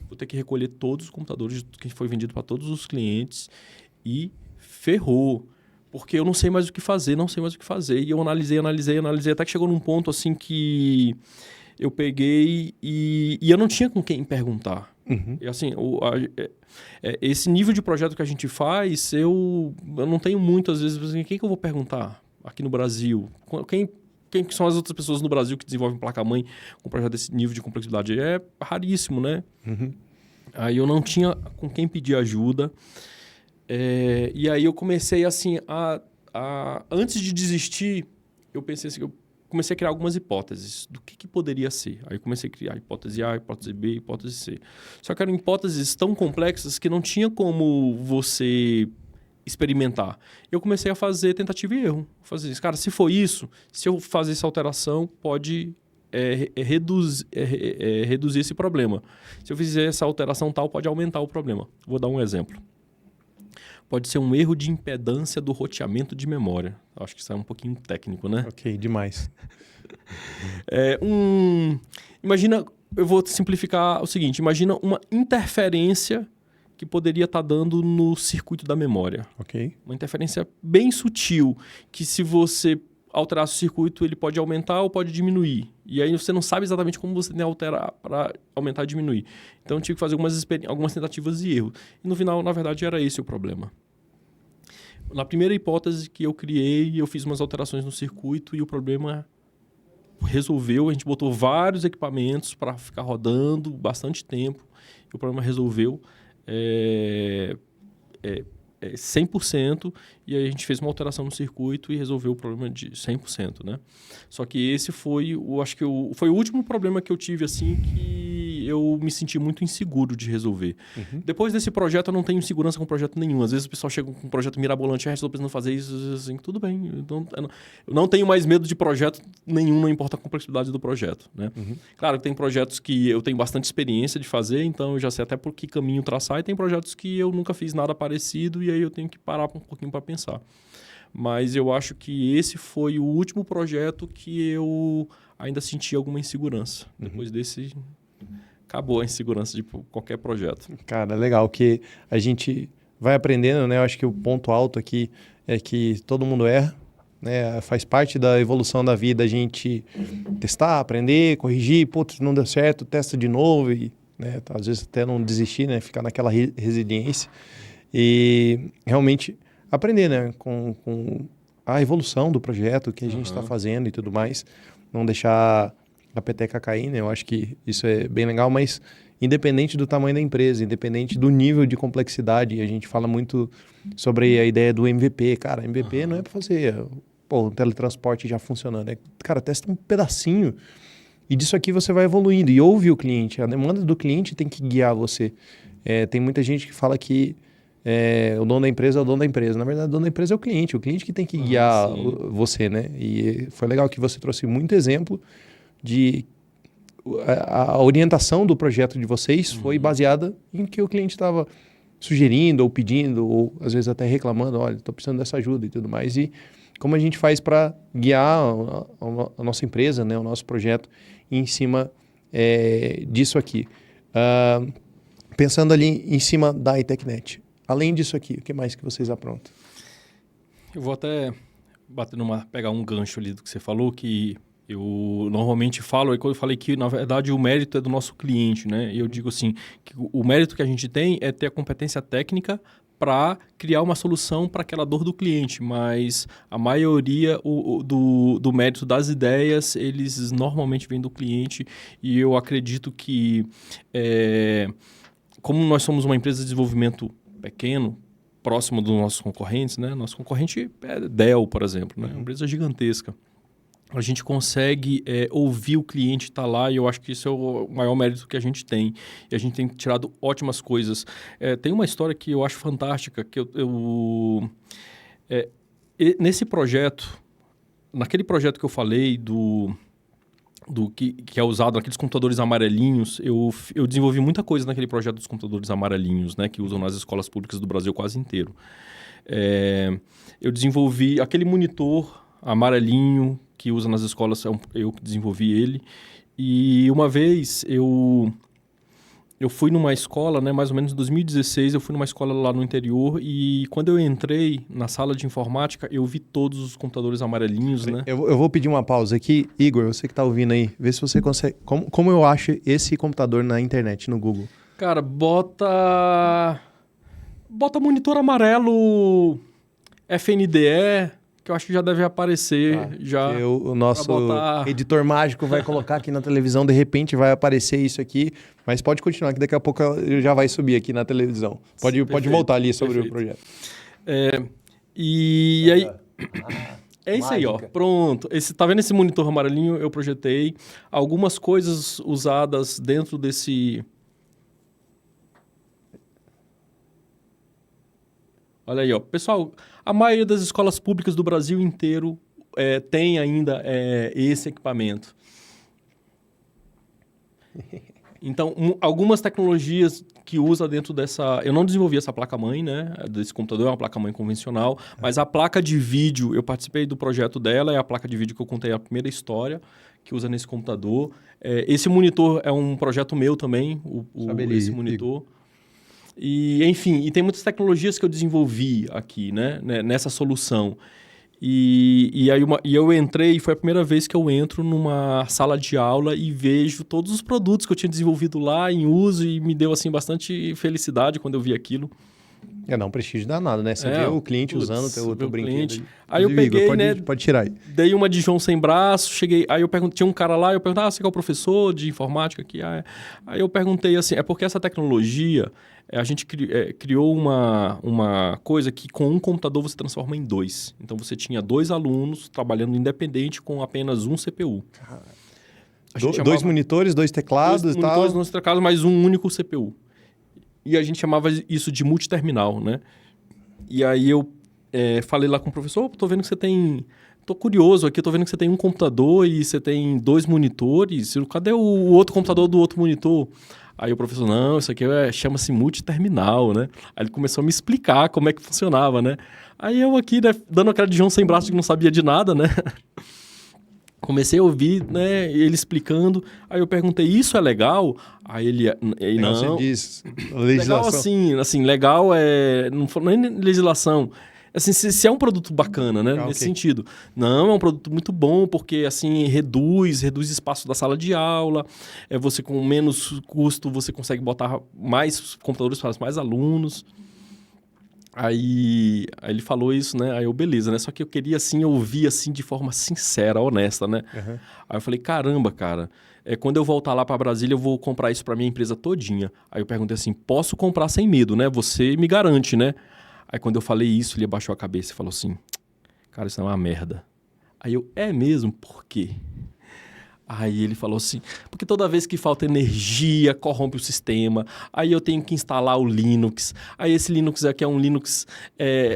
Vou ter que recolher todos os computadores que foi vendido para todos os clientes e ferrou. Porque eu não sei mais o que fazer, E eu analisei, até que chegou num ponto assim que eu peguei e eu não tinha com quem perguntar. Uhum. E assim, esse nível de projeto que a gente faz, eu não tenho muito, às vezes, assim, quem que eu vou perguntar aqui no Brasil? Quem são as outras pessoas no Brasil que desenvolvem placa-mãe com um projeto desse nível de complexidade? É raríssimo, né? Uhum. Aí eu não tinha com quem pedir ajuda. E aí eu comecei assim antes de desistir, eu pensei assim, eu comecei a criar algumas hipóteses do que poderia ser. Aí eu comecei a criar hipótese A, hipótese B, hipótese C. Só que eram hipóteses tão complexas que não tinha como você experimentar. Eu comecei a fazer tentativa e erro. Fazer isso. Cara, se for isso, se eu fazer essa alteração, pode reduzir esse problema. Se eu fizer essa alteração tal, pode aumentar o problema. Vou dar um exemplo. Pode ser um erro de impedância do roteamento de memória. Acho que isso é um pouquinho técnico, né? Ok, demais. Imagina, eu vou simplificar o seguinte. Imagina uma interferência que poderia estar dando no circuito da memória. Ok. Uma interferência bem sutil, que se você alterasse o circuito, ele pode aumentar ou pode diminuir. E aí você não sabe exatamente como você tem que alterar para aumentar e diminuir. Então eu tive que fazer algumas tentativas e erros. E no final, na verdade, era esse o problema. Na primeira hipótese que eu criei, eu fiz umas alterações no circuito e o problema resolveu. A gente botou vários equipamentos para ficar rodando bastante tempo. E o problema resolveu. 100%, e aí a gente fez uma alteração no circuito e resolveu o problema de 100%, né? Só que esse foi foi o último problema que eu tive, assim, que eu me senti muito inseguro de resolver. Uhum. Depois desse projeto, eu não tenho segurança com projeto nenhum. Às vezes o pessoal chega com um projeto mirabolante, estou precisando fazer isso, assim, tudo bem. Eu não tenho mais medo de projeto nenhum, não importa a complexidade do projeto, né? Uhum. Claro que tem projetos que eu tenho bastante experiência de fazer, então eu já sei até por que caminho traçar, e tem projetos que eu nunca fiz nada parecido, e aí eu tenho que parar um pouquinho para pensar. Mas eu acho que esse foi o último projeto que eu ainda senti alguma insegurança. Uhum. Depois desse, acabou a insegurança de qualquer projeto. Cara, legal que a gente vai aprendendo, né? Eu acho que o ponto alto aqui é que todo mundo erra, né? Faz parte da evolução da vida a gente testar, aprender, corrigir, putz, não deu certo, testa de novo e, né, às vezes até não desistir, né? Ficar naquela resiliência e realmente aprender, né? Com a evolução do projeto que a gente está fazendo e tudo mais, não deixar a peteca cair, né? Eu acho que isso é bem legal, mas independente do tamanho da empresa, independente do nível de complexidade, a gente fala muito sobre a ideia do MVP. Cara, MVP não é para fazer o teletransporte já funcionando. Cara, testa um pedacinho e disso aqui você vai evoluindo e ouve o cliente. A demanda do cliente tem que guiar você. Tem muita gente que fala que o dono da empresa é o dono da empresa. Na verdade, o dono da empresa é o cliente que tem que guiar você, né? E foi legal que você trouxe muito exemplo de a orientação do projeto de vocês foi baseada em que o cliente estava sugerindo ou pedindo ou às vezes até reclamando, olha, estou precisando dessa ajuda e tudo mais. E como a gente faz para guiar a nossa empresa, né, o nosso projeto em cima disso aqui. Pensando ali em cima da iTechNet. Além disso aqui, o que mais que vocês aprontam? Eu vou até pegar um gancho ali do que você falou, que eu normalmente falo, quando eu falei que, na verdade, o mérito é do nosso cliente, né? E eu digo assim, que o mérito que a gente tem é ter a competência técnica para criar uma solução para aquela dor do cliente, mas a maioria do mérito das ideias, eles normalmente vêm do cliente e eu acredito que, como nós somos uma empresa de desenvolvimento pequeno, próximo dos nossos concorrentes, né? Nosso concorrente é Dell, por exemplo, né? Uma empresa gigantesca. A gente consegue ouvir o cliente estar lá e eu acho que isso é o maior mérito que a gente tem. E a gente tem tirado ótimas coisas. Tem uma história que eu acho fantástica, que nesse projeto, naquele projeto que eu falei que é usado naqueles computadores amarelinhos, eu desenvolvi muita coisa naquele projeto dos computadores amarelinhos, né, que usam nas escolas públicas do Brasil quase inteiro. Eu desenvolvi aquele monitor amarelinho que usa nas escolas, eu que desenvolvi ele. E uma vez eu fui numa escola, né, mais ou menos em 2016, eu fui numa escola lá no interior e quando eu entrei na sala de informática, eu vi todos os computadores amarelinhos, né? Eu vou pedir uma pausa aqui. Igor, você que está ouvindo aí, vê se você consegue... Como eu acho esse computador na internet, no Google? Cara, bota monitor amarelo FNDE... que eu acho que já deve aparecer. O nosso editor mágico vai colocar aqui na televisão, de repente vai aparecer isso aqui, mas pode continuar, que daqui a pouco já vai subir aqui na televisão. Pode voltar ali sobre o projeto. E aí... É isso aí, ó. Pronto. Tá vendo esse monitor amarelinho? Eu projetei algumas coisas usadas dentro desse... Olha aí, ó. Pessoal, a maioria das escolas públicas do Brasil inteiro tem ainda esse equipamento. Então, algumas tecnologias que usa dentro dessa... Eu não desenvolvi essa placa-mãe, né? Desse computador, é uma placa-mãe convencional. Mas a placa de vídeo, eu participei do projeto dela, é a placa de vídeo que eu contei a primeira história, que usa nesse computador. Esse monitor é um projeto meu também, esse monitor. E, enfim, tem muitas tecnologias que eu desenvolvi aqui, né? Nessa solução. E aí eu entrei, foi a primeira vez que eu entro numa sala de aula e vejo todos os produtos que eu tinha desenvolvido lá em uso e me deu, assim, bastante felicidade quando eu vi aquilo. Não, um prestígio danado, né? Você vê o cliente usando o teu brinquedo. Aí eu peguei, pode tirar aí. Dei uma de João sem braço, cheguei... Aí eu perguntei, tinha um cara lá, eu perguntei, você que é o professor de informática aqui? Aí eu perguntei assim, porque essa tecnologia, a gente criou uma coisa que com um computador você transforma em dois. Então você tinha 2 alunos trabalhando independente com apenas um CPU. Dois monitores, 2 teclados e tal? 2 teclados, mais um único CPU. E a gente chamava isso de multiterminal, né? E aí eu falei lá com o professor, tô vendo que você tem... Tô curioso aqui, tô vendo que você tem um computador e você tem 2 monitores. Cadê o outro computador do outro monitor? Aí o professor, não, isso aqui chama-se multiterminal, né? Aí ele começou a me explicar como é que funcionava, né? Aí eu aqui, né, dando aquela de João sem braço que não sabia de nada, né? Comecei a ouvir, né, ele explicando. Aí eu perguntei, isso é legal? Aí ele não. Você diz legislação. Legal assim, legal não é nem legislação. Assim, se é um produto bacana, né? Nesse sentido. Não, é um produto muito bom, porque assim, reduz espaço da sala de aula. Você com menos custo, você consegue botar mais computadores para mais alunos. Aí ele falou isso, né? Aí eu, beleza, né? Só que eu queria, assim, ouvir, assim, de forma sincera, honesta, né? Uhum. Aí eu falei, caramba, cara, quando eu voltar lá para Brasília, eu vou comprar isso para minha empresa todinha. Aí eu perguntei assim, posso comprar sem medo, né? Você me garante, né? Aí quando eu falei isso, ele abaixou a cabeça e falou assim, cara, isso é uma merda. Aí eu, é mesmo? Por quê? Aí ele falou assim, porque toda vez que falta energia, corrompe o sistema, aí eu tenho que instalar o Linux, aí esse Linux aqui é um Linux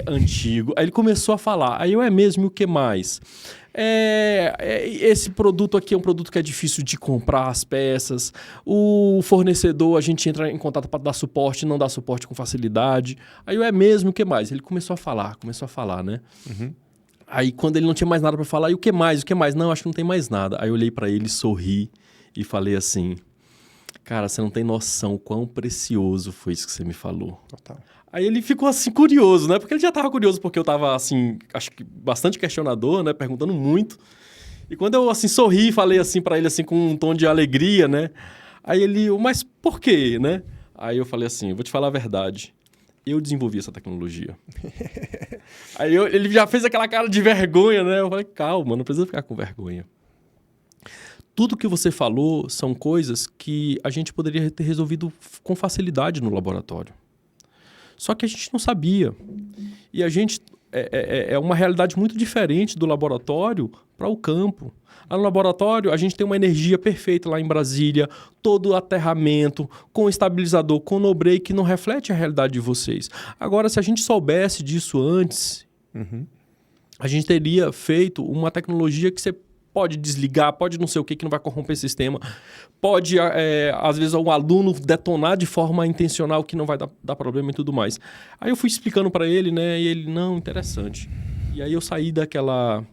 antigo. Aí ele começou a falar, aí eu, é mesmo, e o que mais? Esse produto aqui é um produto que é difícil de comprar as peças, o fornecedor, a gente entra em contato para dar suporte, não dá suporte com facilidade. Aí eu, é mesmo, o que mais? Ele começou a falar, né? Uhum. Aí quando ele não tinha mais nada para falar, e o que mais? O que mais? Não, acho que não tem mais nada. Aí eu olhei para ele, sorri e falei assim, cara, você não tem noção o quão precioso foi isso que você me falou. Total. Aí ele ficou assim curioso, né? Porque ele já estava curioso porque eu estava assim, acho que bastante questionador, né? Perguntando muito. E quando eu assim sorri e falei assim para ele assim com um tom de alegria, né? Aí ele, mas por quê, né? Aí eu falei assim, vou te falar a verdade. Eu desenvolvi essa tecnologia. Aí ele já fez aquela cara de vergonha, né? Eu falei, calma, não precisa ficar com vergonha. Tudo que você falou são coisas que a gente poderia ter resolvido com facilidade no laboratório. Só que a gente não sabia. E a gente... É uma realidade muito diferente do laboratório para o campo. Lá no laboratório, a gente tem uma energia perfeita lá em Brasília, todo o aterramento, com estabilizador, com no-break, que não reflete a realidade de vocês. Agora, se a gente soubesse disso antes, a gente teria feito uma tecnologia que você pode desligar, pode não sei o que não vai corromper o sistema, pode, às vezes, um aluno detonar de forma intencional que não vai dar problema e tudo mais. Aí eu fui explicando para ele, né? E ele, não, interessante. E aí eu saí daquela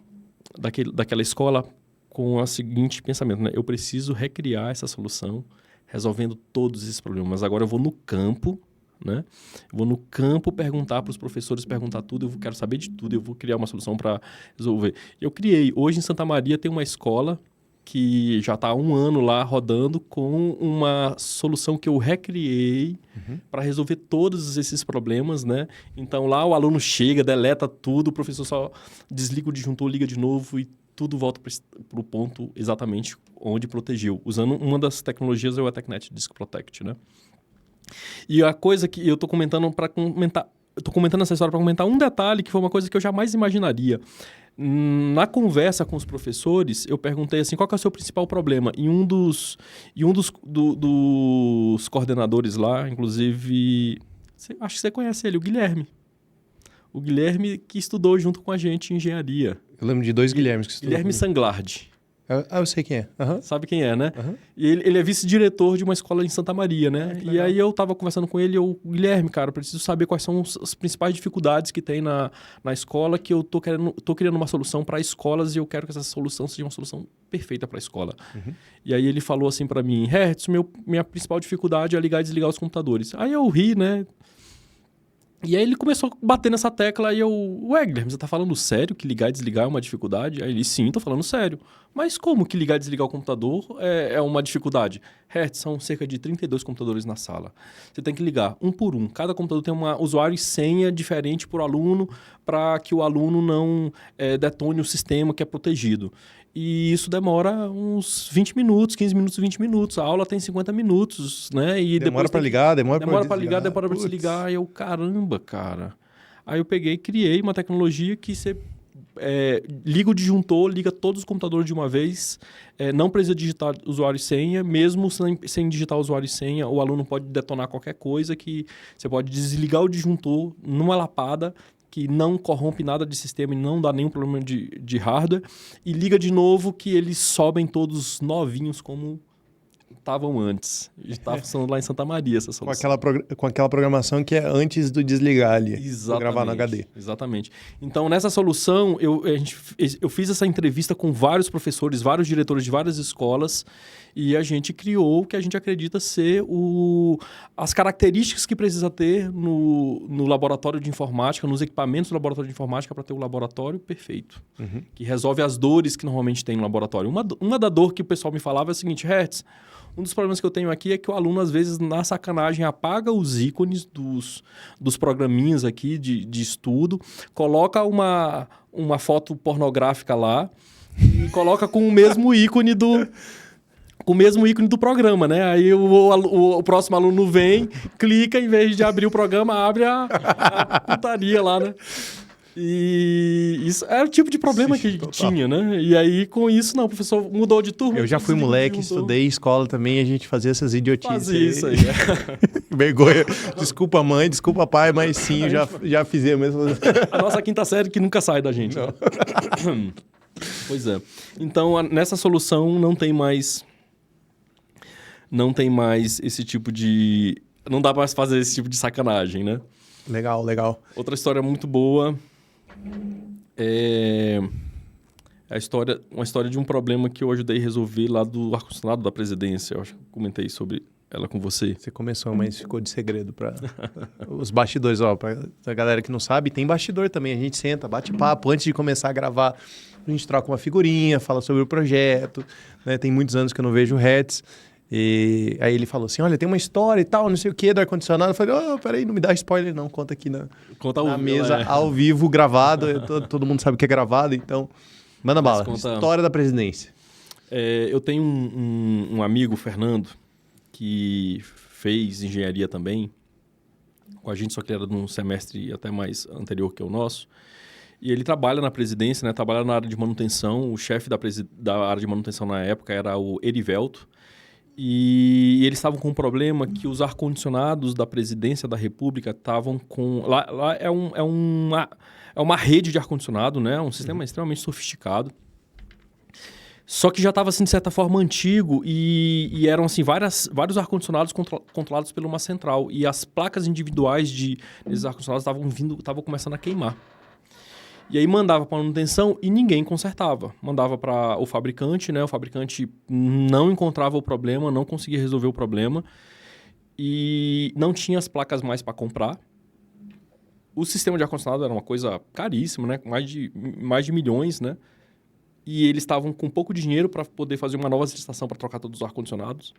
escola com o seguinte pensamento, né? Eu preciso recriar essa solução, resolvendo todos esses problemas. Mas agora eu vou no campo, né? Eu vou no campo perguntar para os professores, perguntar tudo, eu quero saber de tudo, eu vou criar uma solução para resolver. Eu criei. Hoje em Santa Maria tem uma escola que já está há 1 ano lá rodando com uma solução que eu recriei para resolver todos esses problemas, né? Então lá o aluno chega, deleta tudo, o professor só desliga o disjuntor, liga de novo e tudo volta para o ponto exatamente onde protegeu. Usando uma das tecnologias é o Ethernet Disk Protect, né? E a coisa que eu estou comentando estou comentando essa história para comentar um detalhe que foi uma coisa que eu jamais imaginaria. Na conversa com os professores, eu perguntei assim, qual que é o seu principal problema? E um dos coordenadores lá, inclusive, acho que você conhece ele, o Guilherme. O Guilherme que estudou junto com a gente em engenharia. Eu lembro de 2 Guilhermes que estudaram. Guilherme Sanglard. Eu sei quem é. Sabe quem é, né? E ele é vice-diretor de uma escola em Santa Maria, né? E aí eu tava conversando com ele, Guilherme, cara, eu preciso saber quais são as principais dificuldades que tem na escola, que eu tô criando uma solução para escolas e eu quero que essa solução seja uma solução perfeita para a escola. E aí ele falou assim para mim, Hertz, minha principal dificuldade é ligar e desligar os computadores. Aí eu ri, né? E aí ele começou a bater nessa tecla e eu... Ué, Guilherme, você tá falando sério que ligar e desligar é uma dificuldade? Aí ele, sim, tô falando sério. Mas como que ligar e desligar o computador é uma dificuldade? Hertz, são cerca de 32 computadores na sala. Você tem que ligar um por um. Cada computador tem um usuário e senha diferente por aluno para que o aluno não detone o sistema que é protegido. E isso demora uns 20 minutos, 15 minutos, 20 minutos. A aula tem 50 minutos, né? E demora para ligar, demora para ligar, demora para desligar. E eu, caramba, cara. Aí eu peguei e criei uma tecnologia que você liga o disjuntor, liga todos os computadores de uma vez, não precisa digitar usuário e senha, mesmo sem digitar usuário e senha, o aluno pode detonar qualquer coisa, que você pode desligar o disjuntor numa lapada, que não corrompe nada de sistema e não dá nenhum problema de hardware, e liga de novo que eles sobem todos novinhos como estavam antes. Estava funcionando lá em Santa Maria essa solução. Com aquela programação que é antes do desligar ali. Exatamente. Gravar no HD. Exatamente. Então, nessa solução, eu fiz essa entrevista com vários professores, vários diretores de várias escolas, e a gente criou o que a gente acredita ser as características que precisa ter no laboratório de informática, nos equipamentos do laboratório de informática para ter o laboratório perfeito, que resolve as dores que normalmente tem no laboratório. Uma da dor que o pessoal me falava é a seguinte: Hertz, um dos problemas que eu tenho aqui é que o aluno, às vezes, na sacanagem, apaga os ícones dos programinhas aqui de estudo, coloca uma foto pornográfica lá e coloca com o mesmo ícone do programa, né? Aí o próximo aluno vem, clica, em vez de abrir o programa, abre a putaria lá, né? E isso era o tipo de problema que tinha, né? E aí, com isso, não, o professor mudou de turma. Eu já fui moleque, estudei escola também, a gente fazia essas idiotices. Fazia isso aí. Vergonha. Desculpa mãe, desculpa pai, mas sim, já fizia mesmo. A nossa quinta série que nunca sai da gente. Né? Pois é. Então, nessa solução não tem mais esse tipo de... Não dá mais fazer esse tipo de sacanagem, né? Legal, legal. Outra história muito boa é uma história de um problema que eu ajudei a resolver lá do ar-condicionado da presidência. Eu acho que eu comentei sobre ela com você. Você começou, mas ficou de segredo para os bastidores. Ó, para a galera que não sabe, tem bastidor também. A gente senta, bate papo antes de começar a gravar. A gente troca uma figurinha, fala sobre o projeto. Né? Tem muitos anos que eu não vejo o Hertz. E aí ele falou assim, olha, tem uma história e tal, não sei o que, do ar-condicionado. Eu falei, peraí, não me dá spoiler não, conta aqui na mesa, ao vivo, gravado. Todo mundo sabe que é gravado, então manda bala. História da presidência. Eu tenho um amigo, Fernando, que fez engenharia também, com a gente, só que ele era de um semestre até mais anterior que o nosso. E ele trabalha na presidência, né? Trabalha na área de manutenção. O chefe da área de manutenção na época era o Erivelto. E eles estavam com um problema que os ar-condicionados da presidência da República estavam com... Lá é uma rede de ar-condicionado, né? Um sistema extremamente sofisticado. Só que já estava, assim, de certa forma, antigo e eram, assim, vários ar-condicionados controlados por uma central. E as placas individuais desses ar-condicionados estavam começando a queimar. E aí mandava para manutenção e ninguém consertava. Mandava para o fabricante, né? O fabricante não encontrava o problema, não conseguia resolver o problema. E não tinha as placas mais para comprar. O sistema de ar-condicionado era uma coisa caríssima, né? Mais de milhões, né? E eles estavam com pouco dinheiro para poder fazer uma nova licitação para trocar todos os ar-condicionados.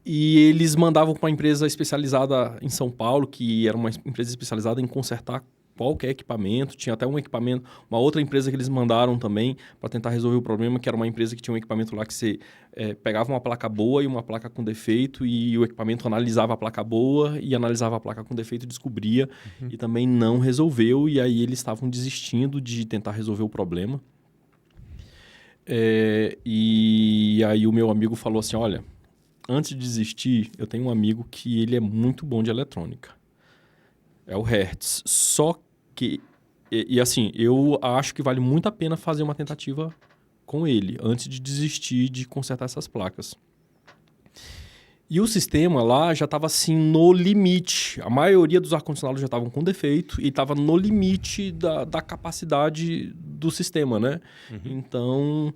E eles mandavam para uma empresa especializada em São Paulo, que era uma empresa especializada em consertar qualquer equipamento. Tinha até uma outra empresa que eles mandaram também para tentar resolver o problema, que era uma empresa que tinha um equipamento lá que você pegava uma placa boa e uma placa com defeito e o equipamento analisava a placa boa e analisava a placa com defeito e descobria e também não resolveu. E aí eles estavam desistindo de tentar resolver o problema. E aí o meu amigo falou assim, olha, antes de desistir, eu tenho um amigo que ele é muito bom de eletrônica. É o Hertz. Só que... E assim, eu acho que vale muito a pena fazer uma tentativa com ele, antes de desistir de consertar essas placas. E o sistema lá já estava assim no limite. A maioria dos ar-condicionados já estavam com defeito e estava no limite da capacidade do sistema, né? Então...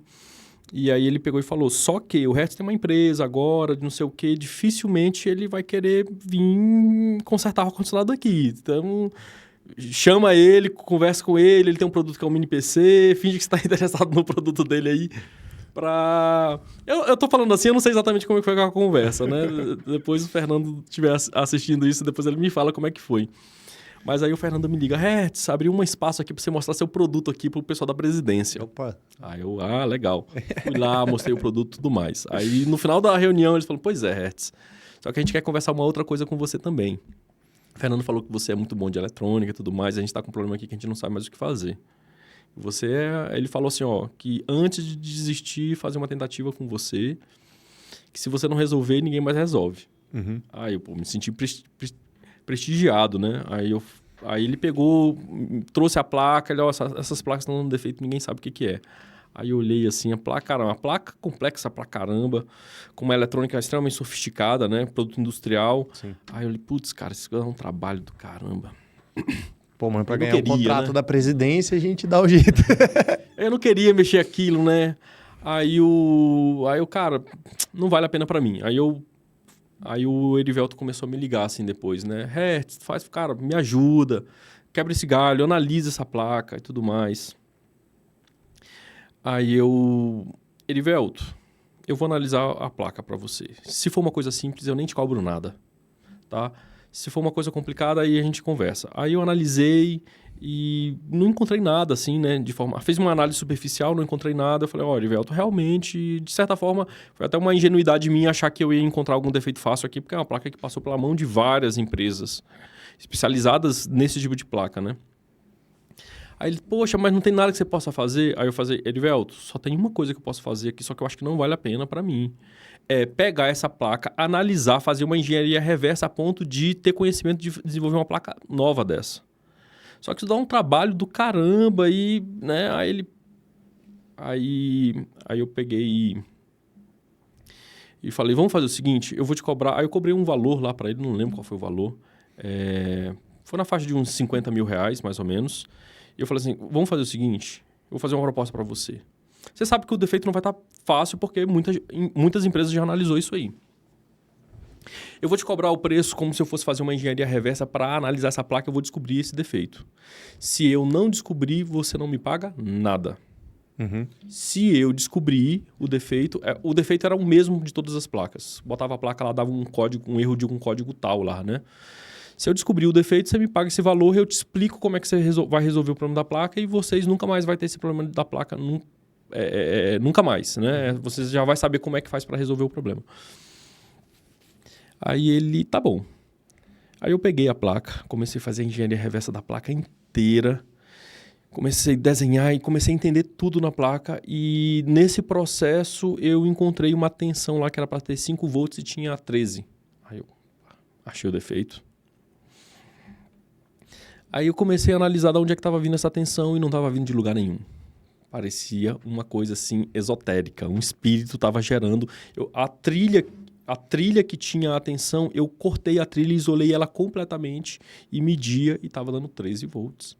E aí ele pegou e falou, só que o Hertz tem uma empresa agora, de não sei o quê, dificilmente ele vai querer vir consertar o ar-condicionado aqui. Então, chama ele, conversa com ele tem um produto que é um mini PC, finge que você está interessado no produto dele aí. Eu tô falando assim, eu não sei exatamente como é que foi aquela conversa, né? Depois o Fernando estiver assistindo isso, depois ele me fala como é que foi. Mas aí o Fernando me liga, Hertz, abriu um espaço aqui para você mostrar seu produto aqui pro pessoal da presidência. Opa! Aí eu, legal. Fui lá, mostrei o produto e tudo mais. Aí no final da reunião eles falaram, pois é, Hertz, só que a gente quer conversar uma outra coisa com você também. O Fernando falou que você é muito bom de eletrônica e tudo mais, a gente tá com um problema aqui que a gente não sabe mais o que fazer. Ele falou assim, ó, que antes de desistir, fazer uma tentativa com você, que se você não resolver, ninguém mais resolve. Aí eu me senti prestigiado, né? Aí ele pegou, trouxe a placa, ele, essas placas estão dando defeito, ninguém sabe o que é. Aí eu olhei assim, a placa, cara, uma placa complexa pra caramba, com uma eletrônica extremamente sofisticada, né? Produto industrial. Sim. Aí eu olhei, putz, cara, isso é um trabalho do caramba. Pô, mas pra Eu não ganhar um queria, contrato né? da presidência, a gente dá o jeito. Eu não queria mexer aquilo, né? Aí o cara, não vale a pena pra mim. Aí o Erivelto começou a me ligar assim depois, né? Faz, cara, me ajuda, quebra esse galho, analisa essa placa e tudo mais. Aí Erivelto, eu vou analisar a placa pra você. Se for uma coisa simples, eu nem te cobro nada, tá? Se for uma coisa complicada, aí a gente conversa. Aí eu analisei e não encontrei nada, assim, né? Fez uma análise superficial, não encontrei nada. Eu falei, olha, Erivelto, realmente, de certa forma, foi até uma ingenuidade minha achar que eu ia encontrar algum defeito fácil aqui, porque é uma placa que passou pela mão de várias empresas especializadas nesse tipo de placa, né? Aí ele, poxa, mas não tem nada que você possa fazer? Aí eu falei, Erivelto, só tem uma coisa que eu posso fazer aqui, só que eu acho que não vale a pena para mim. É pegar essa placa, analisar, fazer uma engenharia reversa a ponto de ter conhecimento de desenvolver uma placa nova dessa. Só que isso dá um trabalho do caramba e, né, aí eu peguei e falei, vamos fazer o seguinte, eu vou te cobrar. Aí eu cobrei um valor lá para ele, não lembro qual foi o valor. Foi na faixa de uns 50 mil reais, mais ou menos. E eu falei assim, vamos fazer o seguinte, eu vou fazer uma proposta para você. Você sabe que o defeito não vai estar fácil porque muitas empresas já analisou isso aí. Eu vou te cobrar o preço como se eu fosse fazer uma engenharia reversa para analisar essa placa, eu vou descobrir esse defeito. Se eu não descobrir, você não me paga nada. Uhum. Se eu descobrir o defeito era o mesmo de todas as placas. Botava a placa lá, dava um erro de um código tal lá, né? Se eu descobrir o defeito, você me paga esse valor, eu te explico como é que você vai resolver o problema da placa e vocês nunca mais vai ter esse problema da placa, nunca mais, né? Você já vai saber como é que faz para resolver o problema. Aí ele, tá bom. Aí eu peguei a placa, comecei a fazer a engenharia reversa da placa inteira, comecei a desenhar e comecei a entender tudo na placa e nesse processo eu encontrei uma tensão lá que era para ter 5 volts e tinha 13. Aí eu achei o defeito. Aí eu comecei a analisar de onde é que estava vindo essa tensão e não estava vindo de lugar nenhum. Parecia uma coisa assim esotérica, um espírito estava gerando. A trilha que tinha a tensão, eu cortei a trilha, isolei ela completamente e media e estava dando 13 volts.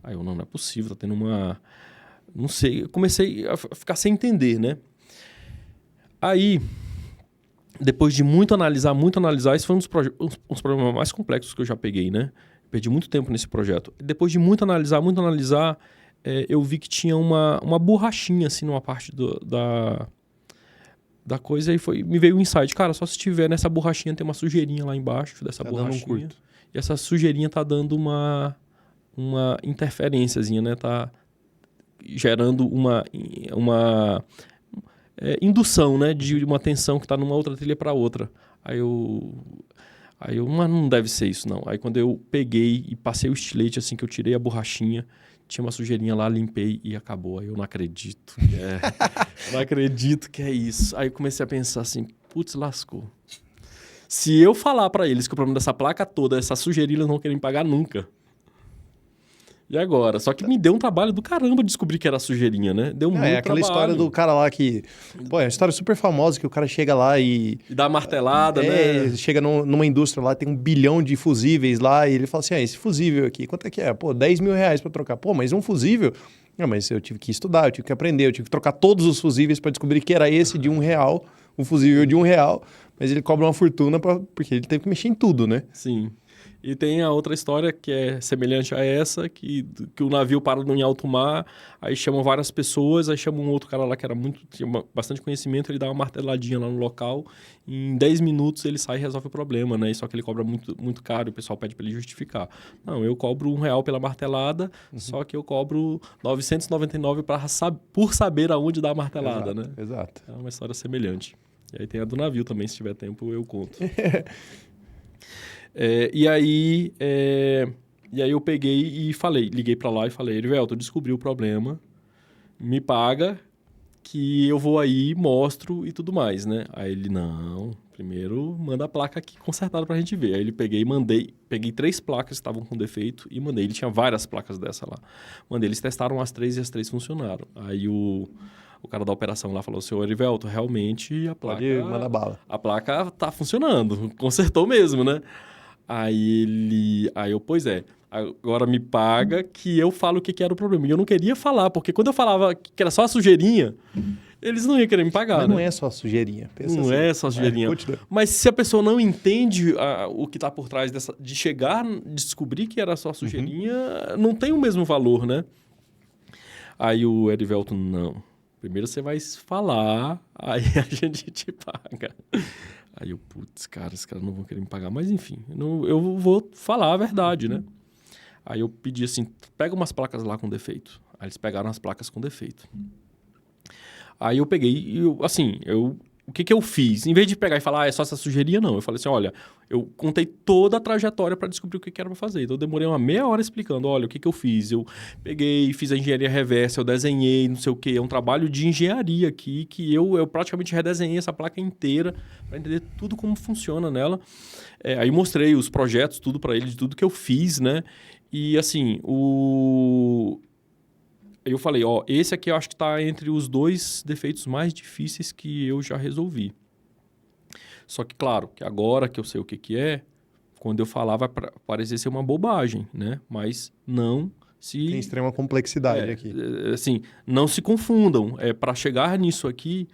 Aí eu, não é possível, tá tendo uma... Não sei, eu comecei a ficar sem entender, né? Aí, depois de muito analisar, esse foi um dos problemas mais complexos que eu já peguei, né? Perdi muito tempo nesse projeto. Depois de muito analisar, eu vi que tinha uma borrachinha assim numa parte da coisa e me veio o insight. Cara, só se tiver nessa borrachinha, tem uma sujeirinha lá embaixo dessa borrachinha. Dando um curto. E essa sujeirinha tá dando uma interferênciazinha, né? Tá gerando uma indução, né? De uma tensão que tá numa outra trilha para outra. Aí eu, mas não deve ser isso, não. Aí quando eu peguei e passei o estilete, assim que eu tirei a borrachinha, tinha uma sujeirinha lá, limpei e acabou. Aí eu não acredito. Não acredito que é isso. Aí eu comecei a pensar assim, putz, lascou. Se eu falar para eles que o problema dessa placa toda, essa sujeirinha, eles não vão querer me pagar nunca. E agora? Só que me deu um trabalho do caramba descobrir que era sujeirinha, né? Deu muito trabalho. É aquela história do cara lá que... Pô, é uma história super famosa que o cara chega lá e... E dá uma martelada, né? Chega numa indústria lá, tem 1 bilhão de fusíveis lá e ele fala assim, esse fusível aqui, quanto é que é? Pô, 10 mil reais pra trocar. Pô, mas um fusível... Não, mas eu tive que estudar, eu tive que aprender, eu tive que trocar todos os fusíveis para descobrir que era esse de R$1, um fusível de R$1, mas ele cobra uma fortuna porque ele teve que mexer em tudo, né? Sim. E tem a outra história que é semelhante a essa, que o navio para em alto mar, aí chamam várias pessoas, aí chamam um outro cara lá que tinha bastante conhecimento, ele dá uma marteladinha lá no local, e em 10 minutos ele sai e resolve o problema, né? Só que ele cobra muito, muito caro, o pessoal pede para ele justificar. Não, eu cobro R$1 pela martelada, só que eu cobro 999 por saber aonde dá a martelada, Exato, né? Exato. É uma história semelhante. E aí tem a do navio também, se tiver tempo eu conto. E aí eu peguei e liguei pra lá e falei, Erivelto, eu descobri o problema, me paga, que eu vou aí, mostro e tudo mais, né? Aí ele, não, primeiro manda a placa aqui consertada pra gente ver. Aí ele peguei 3 placas que estavam com defeito e mandei. Ele tinha várias placas dessa lá. Mandei, eles testaram as 3 e as 3 funcionaram. Aí o cara da operação lá falou, senhor Erivelto, realmente a placa... Pode mandar bala. A placa tá funcionando, consertou mesmo, né? Aí eu, pois é, agora me paga que eu falo o que era o problema. E eu não queria falar, porque quando eu falava que era só a sujeirinha, eles não iam querer me pagar, Mas né? não é só sujeirinha. Pensa Não assim. é só sujeirinha. Mas se a pessoa não entende o que está por trás de chegar, descobrir que era só sujeirinha, não tem o mesmo valor, né? Aí o Erivelto, não. Primeiro você vai falar, aí a gente te paga. Aí eu, putz, cara, esses caras não vão querer me pagar. Mas enfim, eu vou falar a verdade, né? Aí eu pedi assim, pega umas placas lá com defeito. Aí eles pegaram as placas com defeito. Aí eu peguei e, o que eu fiz? Em vez de pegar e falar, é só essa sujeirinha, não. Eu falei assim, olha, eu contei toda a trajetória para descobrir o que era para fazer. Então eu demorei uma meia hora explicando, olha, o que eu fiz. Eu peguei, fiz a engenharia reversa, eu desenhei, não sei o quê. É um trabalho de engenharia aqui, que eu praticamente redesenhei essa placa inteira para entender tudo como funciona nela. Aí mostrei os projetos, tudo para eles, tudo que eu fiz, né? E assim, eu falei, esse aqui eu acho que está entre os 2 defeitos mais difíceis que eu já resolvi. Só que, claro, que agora que eu sei o que é, quando eu falar vai parecer ser uma bobagem, né? Mas não se... Tem extrema complexidade aqui. Assim, não se confundam. Para chegar nisso aqui,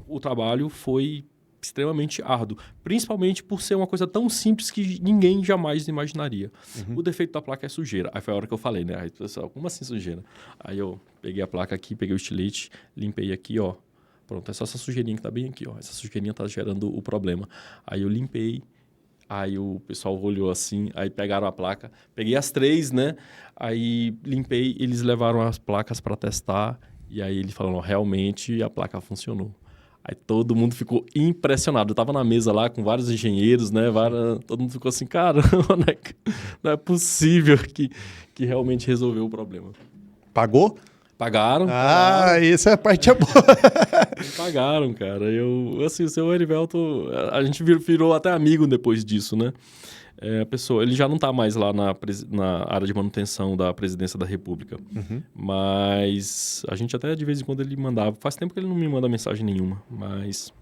o trabalho foi extremamente árduo. Principalmente por ser uma coisa tão simples que ninguém jamais imaginaria. O defeito da placa é sujeira. Aí foi a hora que eu falei, né? Aí, pessoal, como assim sujeira? Aí eu peguei a placa aqui, peguei o estilete, limpei aqui, ó. Pronto, é só essa sujeirinha que tá bem aqui, ó. Essa sujeirinha tá gerando o problema. Aí eu limpei, aí o pessoal olhou assim, aí pegaram a placa. Peguei as 3, né? Aí limpei, eles levaram as placas para testar. E aí eles falaram, realmente a placa funcionou. Aí todo mundo ficou impressionado. Eu tava na mesa lá com vários engenheiros, né? Todo mundo ficou assim, cara, não é possível que realmente resolveu o problema. Pagou? Pagaram. Essa é a parte boa. Pagaram, cara. O seu Erivelto, a gente virou até amigo depois disso, né? A pessoa, ele já não está mais lá na área de manutenção da Presidência da República. Mas a gente até de vez em quando ele mandava. Faz tempo que ele não me manda mensagem nenhuma, mas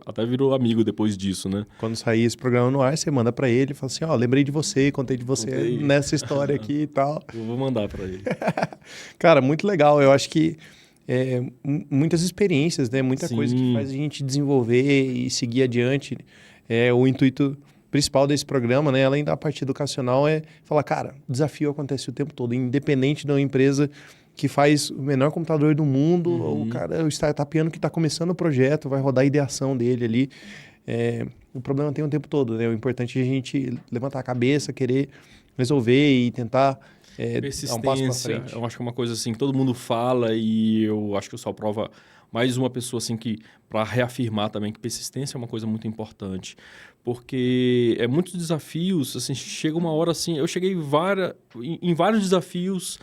até virou amigo depois disso, né? Quando sair esse programa no ar, você manda para ele e fala assim, lembrei de você, contei de você nessa história aqui e tal. Eu vou mandar para ele. Cara, muito legal. Eu acho que muitas experiências, né? Muita Sim. coisa que faz a gente desenvolver e seguir adiante. O intuito principal desse programa, né, além da parte educacional, é falar, cara, o desafio acontece o tempo todo, independente de uma empresa que faz o menor computador do mundo, ou o cara, o startupiano que está começando o projeto, vai rodar a ideação dele ali. O problema tem o tempo todo, né? O importante é a gente levantar a cabeça, querer resolver e tentar dar um passo para frente. Eu acho que é uma coisa assim que todo mundo fala e eu acho que eu só prova mais uma pessoa assim que para reafirmar também que persistência é uma coisa muito importante, porque muitos desafios, assim, chega uma hora assim, eu cheguei em vários desafios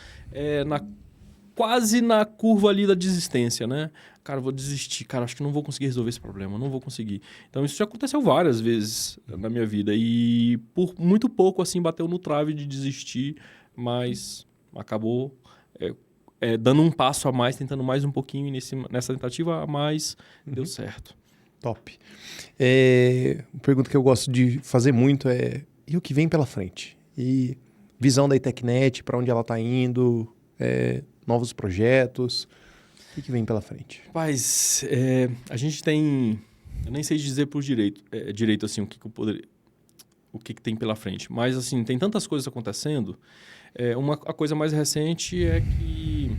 quase na curva ali da desistência, né? Cara, eu vou desistir, cara, acho que não vou conseguir resolver esse problema, não vou conseguir. Então isso já aconteceu várias vezes na minha vida e por muito pouco assim bateu no trave de desistir, mas acabou dando um passo a mais, tentando mais um pouquinho nessa tentativa a mais, deu certo. Top. Uma pergunta que eu gosto de fazer muito e o que vem pela frente? E visão da Itecnet, para onde ela está indo, novos projetos, o que vem pela frente? Rapaz, a gente tem, eu nem sei dizer por direito assim, o que tem pela frente, mas assim, tem tantas coisas acontecendo. A coisa mais recente é que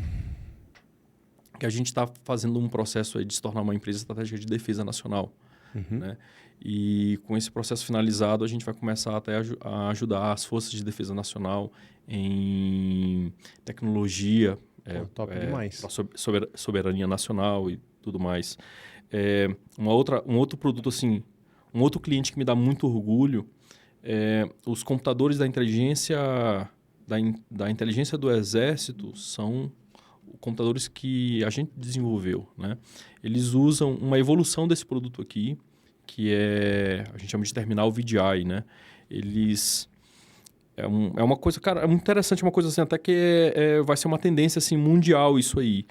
a gente está fazendo um processo aí de se tornar uma empresa estratégica de defesa nacional. Né? E com esse processo finalizado, a gente vai começar até a ajudar as forças de defesa nacional em tecnologia, top demais. para soberania nacional e tudo mais. Um outro produto, assim, um outro cliente que me dá muito orgulho os computadores da inteligência do Exército são computadores que a gente desenvolveu, né? Eles usam uma evolução desse produto aqui, que a gente chama de terminal VDI, né? Eles... É uma coisa, cara, é muito interessante, uma coisa assim, até que vai ser uma tendência assim, mundial isso aí.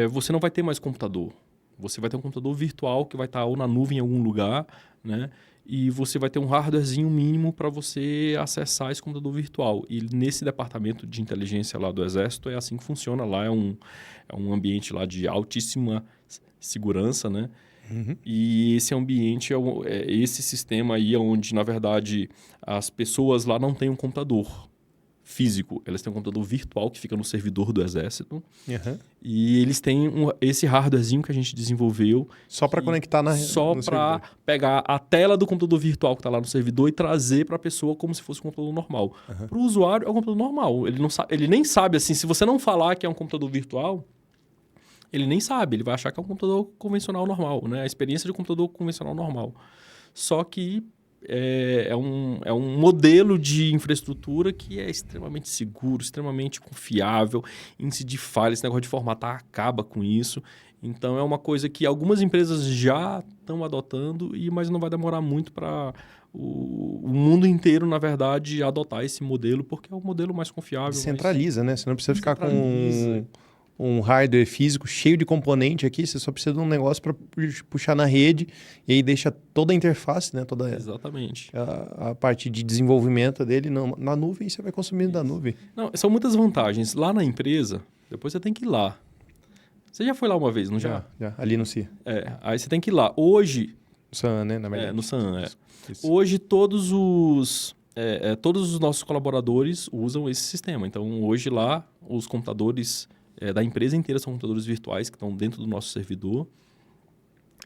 Você não vai ter mais computador. Você vai ter um computador virtual que vai estar ou na nuvem em algum lugar, né? E você vai ter um hardwarezinho mínimo para você acessar esse computador virtual. E nesse departamento de inteligência lá do Exército é assim que funciona. Lá é um ambiente lá de altíssima segurança, né? Uhum. E esse ambiente esse sistema aí onde, na verdade, as pessoas lá não têm um computador físico. Elas têm um computador virtual que fica no servidor do Exército. Uhum. E eles têm esse hardwarezinho que a gente desenvolveu. Só para conectar Só no para servidor. pegar a tela do computador virtual que está lá no servidor e trazer para a pessoa como se fosse um computador normal. Para o usuário, é um computador normal. Ele nem sabe, assim, se você não falar que é um computador virtual, ele nem sabe. Ele vai achar que é um computador convencional normal, né? A experiência de um computador convencional normal. Só que é um modelo de infraestrutura que é extremamente seguro, extremamente confiável, índice de falha, esse negócio de formatar acaba com isso. Então, é uma coisa que algumas empresas já estão adotando, mas não vai demorar muito para o mundo inteiro, na verdade, adotar esse modelo, porque é o modelo mais confiável. Descentraliza, né? Você não precisa ficar com Descentraliza. um hardware físico cheio de componente aqui, você só precisa de um negócio para puxar na rede e aí deixa toda a interface, né? Toda Exatamente. a parte de desenvolvimento dele na nuvem e você vai consumindo da nuvem. Não, são muitas vantagens. Lá na empresa, depois você tem que ir lá. Você já foi lá uma vez, não já? Já, ali no CIA. Aí você tem que ir lá. Hoje... No SAN, né? Na verdade. No SAN, Isso. Hoje todos os nossos colaboradores usam esse sistema. Então, hoje lá, os computadores da empresa inteira são computadores virtuais que estão dentro do nosso servidor.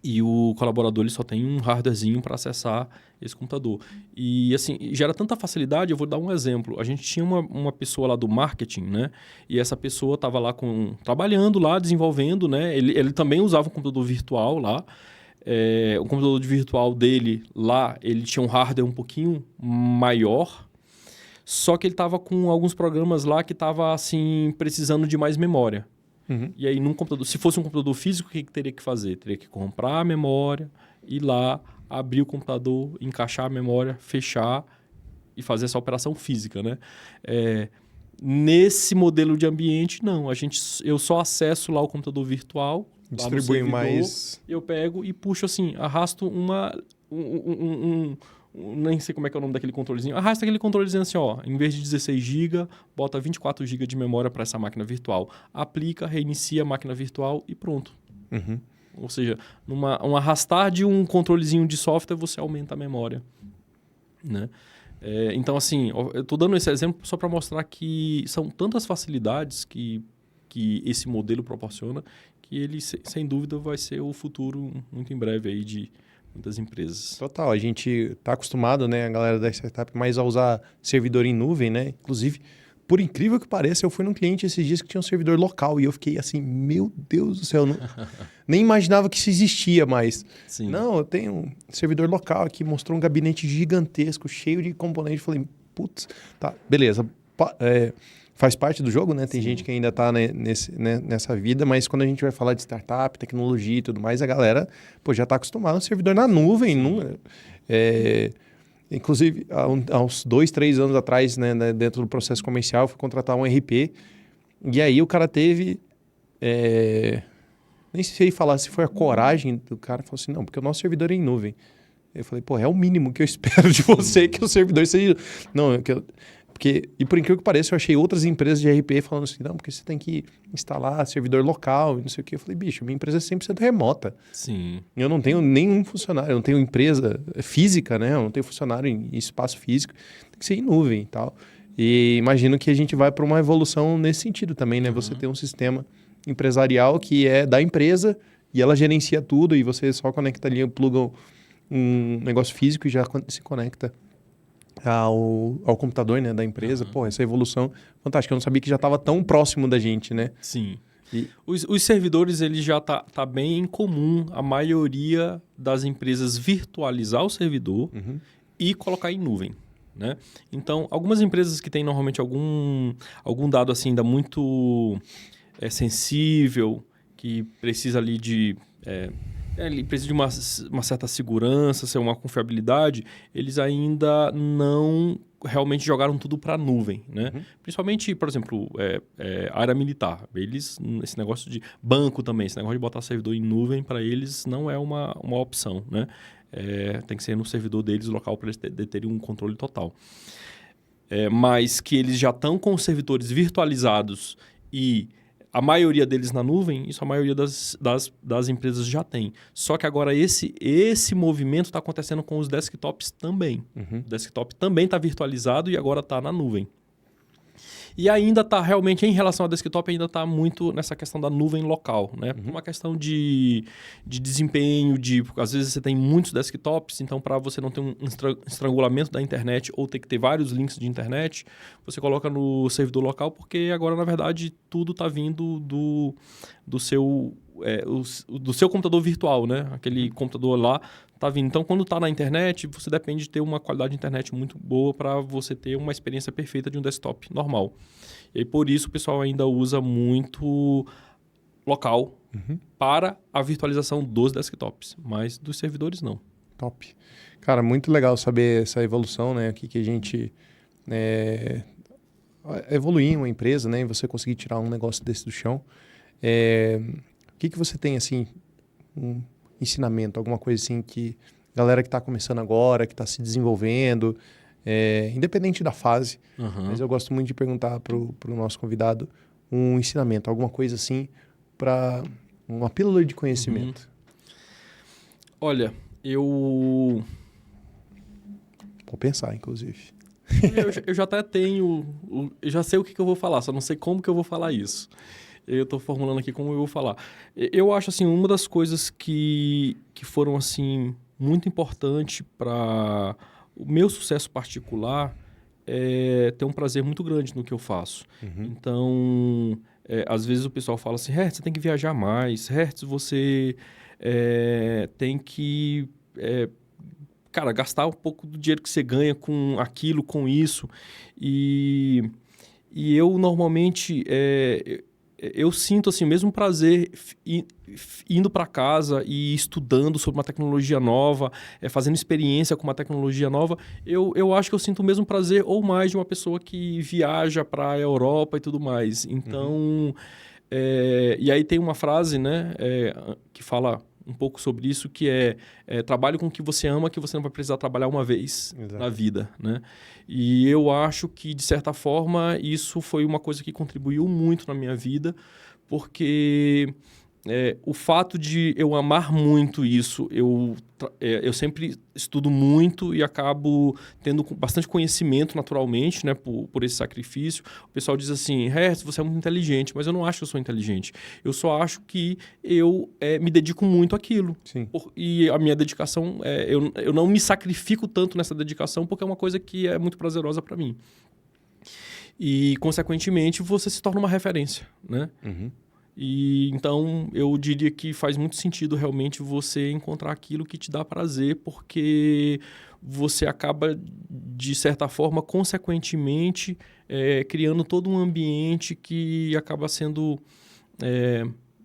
E o colaborador ele só tem um hardwarezinho para acessar esse computador. E assim, gera tanta facilidade, eu vou dar um exemplo. A gente tinha uma pessoa lá do marketing, né? E essa pessoa estava lá trabalhando lá, desenvolvendo, né? Ele também usava um computador virtual lá. O computador virtual dele lá, ele tinha um hardware um pouquinho maior, só que ele estava com alguns programas lá que estava assim, precisando de mais memória. Uhum. E aí, num computador, se fosse um computador físico, o que teria que fazer? Teria que comprar a memória, ir lá, abrir o computador, encaixar a memória, fechar e fazer essa operação física, né? Nesse modelo de ambiente, não. Eu só acesso lá o computador virtual, Distribui mais. eu pego e puxo assim, arrasto nem sei como é que é o nome daquele controlezinho. Arrasta aquele controlezinho assim, ó, em vez de 16 GB, bota 24 GB de memória para essa máquina virtual. Aplica, reinicia a máquina virtual e pronto. Uhum. Ou seja, um arrastar de um controlezinho de software, você aumenta a memória, né? Então, assim, eu estou dando esse exemplo só para mostrar que são tantas facilidades que esse modelo proporciona que ele, sem dúvida, vai ser o futuro muito em breve aí de muitas empresas. Total, a gente está acostumado, né, a galera da startup, mais a usar servidor em nuvem, né? Inclusive, por incrível que pareça, eu fui num cliente esses dias que tinha um servidor local e eu fiquei assim, meu Deus do céu, nem imaginava que isso existia mais. Sim. Não, eu tenho um servidor local aqui, mostrou um gabinete gigantesco, cheio de componentes. Falei, putz, tá, beleza. Faz parte do jogo, né? Tem gente que ainda está nessa vida, mas quando a gente vai falar de startup, tecnologia e tudo mais, a galera já está acostumada a um servidor na nuvem. Inclusive, há uns 2, 3 anos atrás, né, dentro do processo comercial, eu fui contratar um RP. E aí o cara teve... nem sei falar se foi a coragem do cara. Falou assim, não, porque o nosso servidor é em nuvem. Eu falei, pô, é o mínimo que eu espero de você, que o servidor seja... Não, e por incrível que pareça, eu achei outras empresas de RP falando assim, não, porque você tem que instalar servidor local e não sei o quê. Eu falei, bicho, minha empresa é 100% remota. Sim. Eu não tenho nenhum funcionário, eu não tenho empresa física, né? Eu não tenho funcionário em espaço físico, tem que ser em nuvem e tal. E imagino que a gente vai para uma evolução nesse sentido também, né? Você tem um sistema empresarial que é da empresa e ela gerencia tudo e você só conecta ali, pluga um negócio físico e já se conecta ao computador, né, da empresa. Pô, essa evolução fantástica. Eu não sabia que já estava tão próximo da gente, né? Sim. Os servidores, ele já tá bem em comum a maioria das empresas virtualizar o servidor e colocar em nuvem, né? Então, algumas empresas que têm normalmente algum dado assim ainda muito sensível, que precisa ali de Ele precisa de uma certa segurança, uma confiabilidade. Eles ainda não realmente jogaram tudo para a nuvem, né? Principalmente, por exemplo, área militar. Esse negócio de banco também, esse negócio de botar servidor em nuvem, para eles não é uma opção, né? Tem que ser no servidor deles, local, para eles terem um controle total. Mas que eles já estão com os servidores virtualizados e a maioria deles na nuvem, isso a maioria das empresas já tem. Só que agora esse movimento está acontecendo com os desktops também. O desktop também está virtualizado e agora está na nuvem. E ainda está realmente, em relação ao desktop, ainda está muito nessa questão da nuvem local, né? Uma questão de desempenho, às vezes você tem muitos desktops, então para você não ter um estrangulamento da internet ou ter que ter vários links de internet, você coloca no servidor local, porque agora, na verdade, tudo está vindo do seu computador virtual, né? Aquele computador lá está vindo. Então, quando está na internet, você depende de ter uma qualidade de internet muito boa para você ter uma experiência perfeita de um desktop normal. E aí, por isso, o pessoal ainda usa muito local para a virtualização dos desktops, mas dos servidores não. Top. Cara, muito legal saber essa evolução, né? Aqui que a gente evoluir em uma empresa, né? E você conseguir tirar um negócio desse do chão. O que você tem, assim, um ensinamento, alguma coisa assim que galera que está começando agora, que está se desenvolvendo, independente da fase, mas eu gosto muito de perguntar para o nosso convidado um ensinamento, alguma coisa assim, para uma pílula de conhecimento. Olha, eu... Vou pensar, inclusive. eu já até tenho... Eu já sei o que eu vou falar, só não sei como que eu vou falar isso. Eu estou formulando aqui como eu vou falar. Eu acho, assim, uma das coisas que foram, assim, muito importante para o meu sucesso particular é ter um prazer muito grande no que eu faço. Então, às vezes o pessoal fala assim, Hertz, você tem que viajar mais. Hertz, você tem que, cara, gastar um pouco do dinheiro que você ganha com aquilo, com isso. E eu, normalmente... eu sinto assim, o mesmo prazer indo para casa e estudando sobre uma tecnologia nova, fazendo experiência com uma tecnologia nova. Eu acho que eu sinto o mesmo prazer ou mais de uma pessoa que viaja para a Europa e tudo mais. Então, e aí tem uma frase, né, que fala um pouco sobre isso, que trabalhe com o que você ama, que você não vai precisar trabalhar uma vez na vida, né? E eu acho que, de certa forma, isso foi uma coisa que contribuiu muito na minha vida, porque o fato de eu amar muito isso, eu sempre estudo muito e acabo tendo bastante conhecimento naturalmente, né, por esse sacrifício. O pessoal diz assim, Hertz, você é muito inteligente, mas eu não acho que eu sou inteligente. Eu só acho que eu me dedico muito àquilo. Sim. E a minha dedicação, eu não me sacrifico tanto nessa dedicação porque é uma coisa que é muito prazerosa para mim. E, consequentemente, você se torna uma referência, né? E então eu diria que faz muito sentido realmente você encontrar aquilo que te dá prazer, porque você acaba, de certa forma, consequentemente, criando todo um ambiente que acaba sendo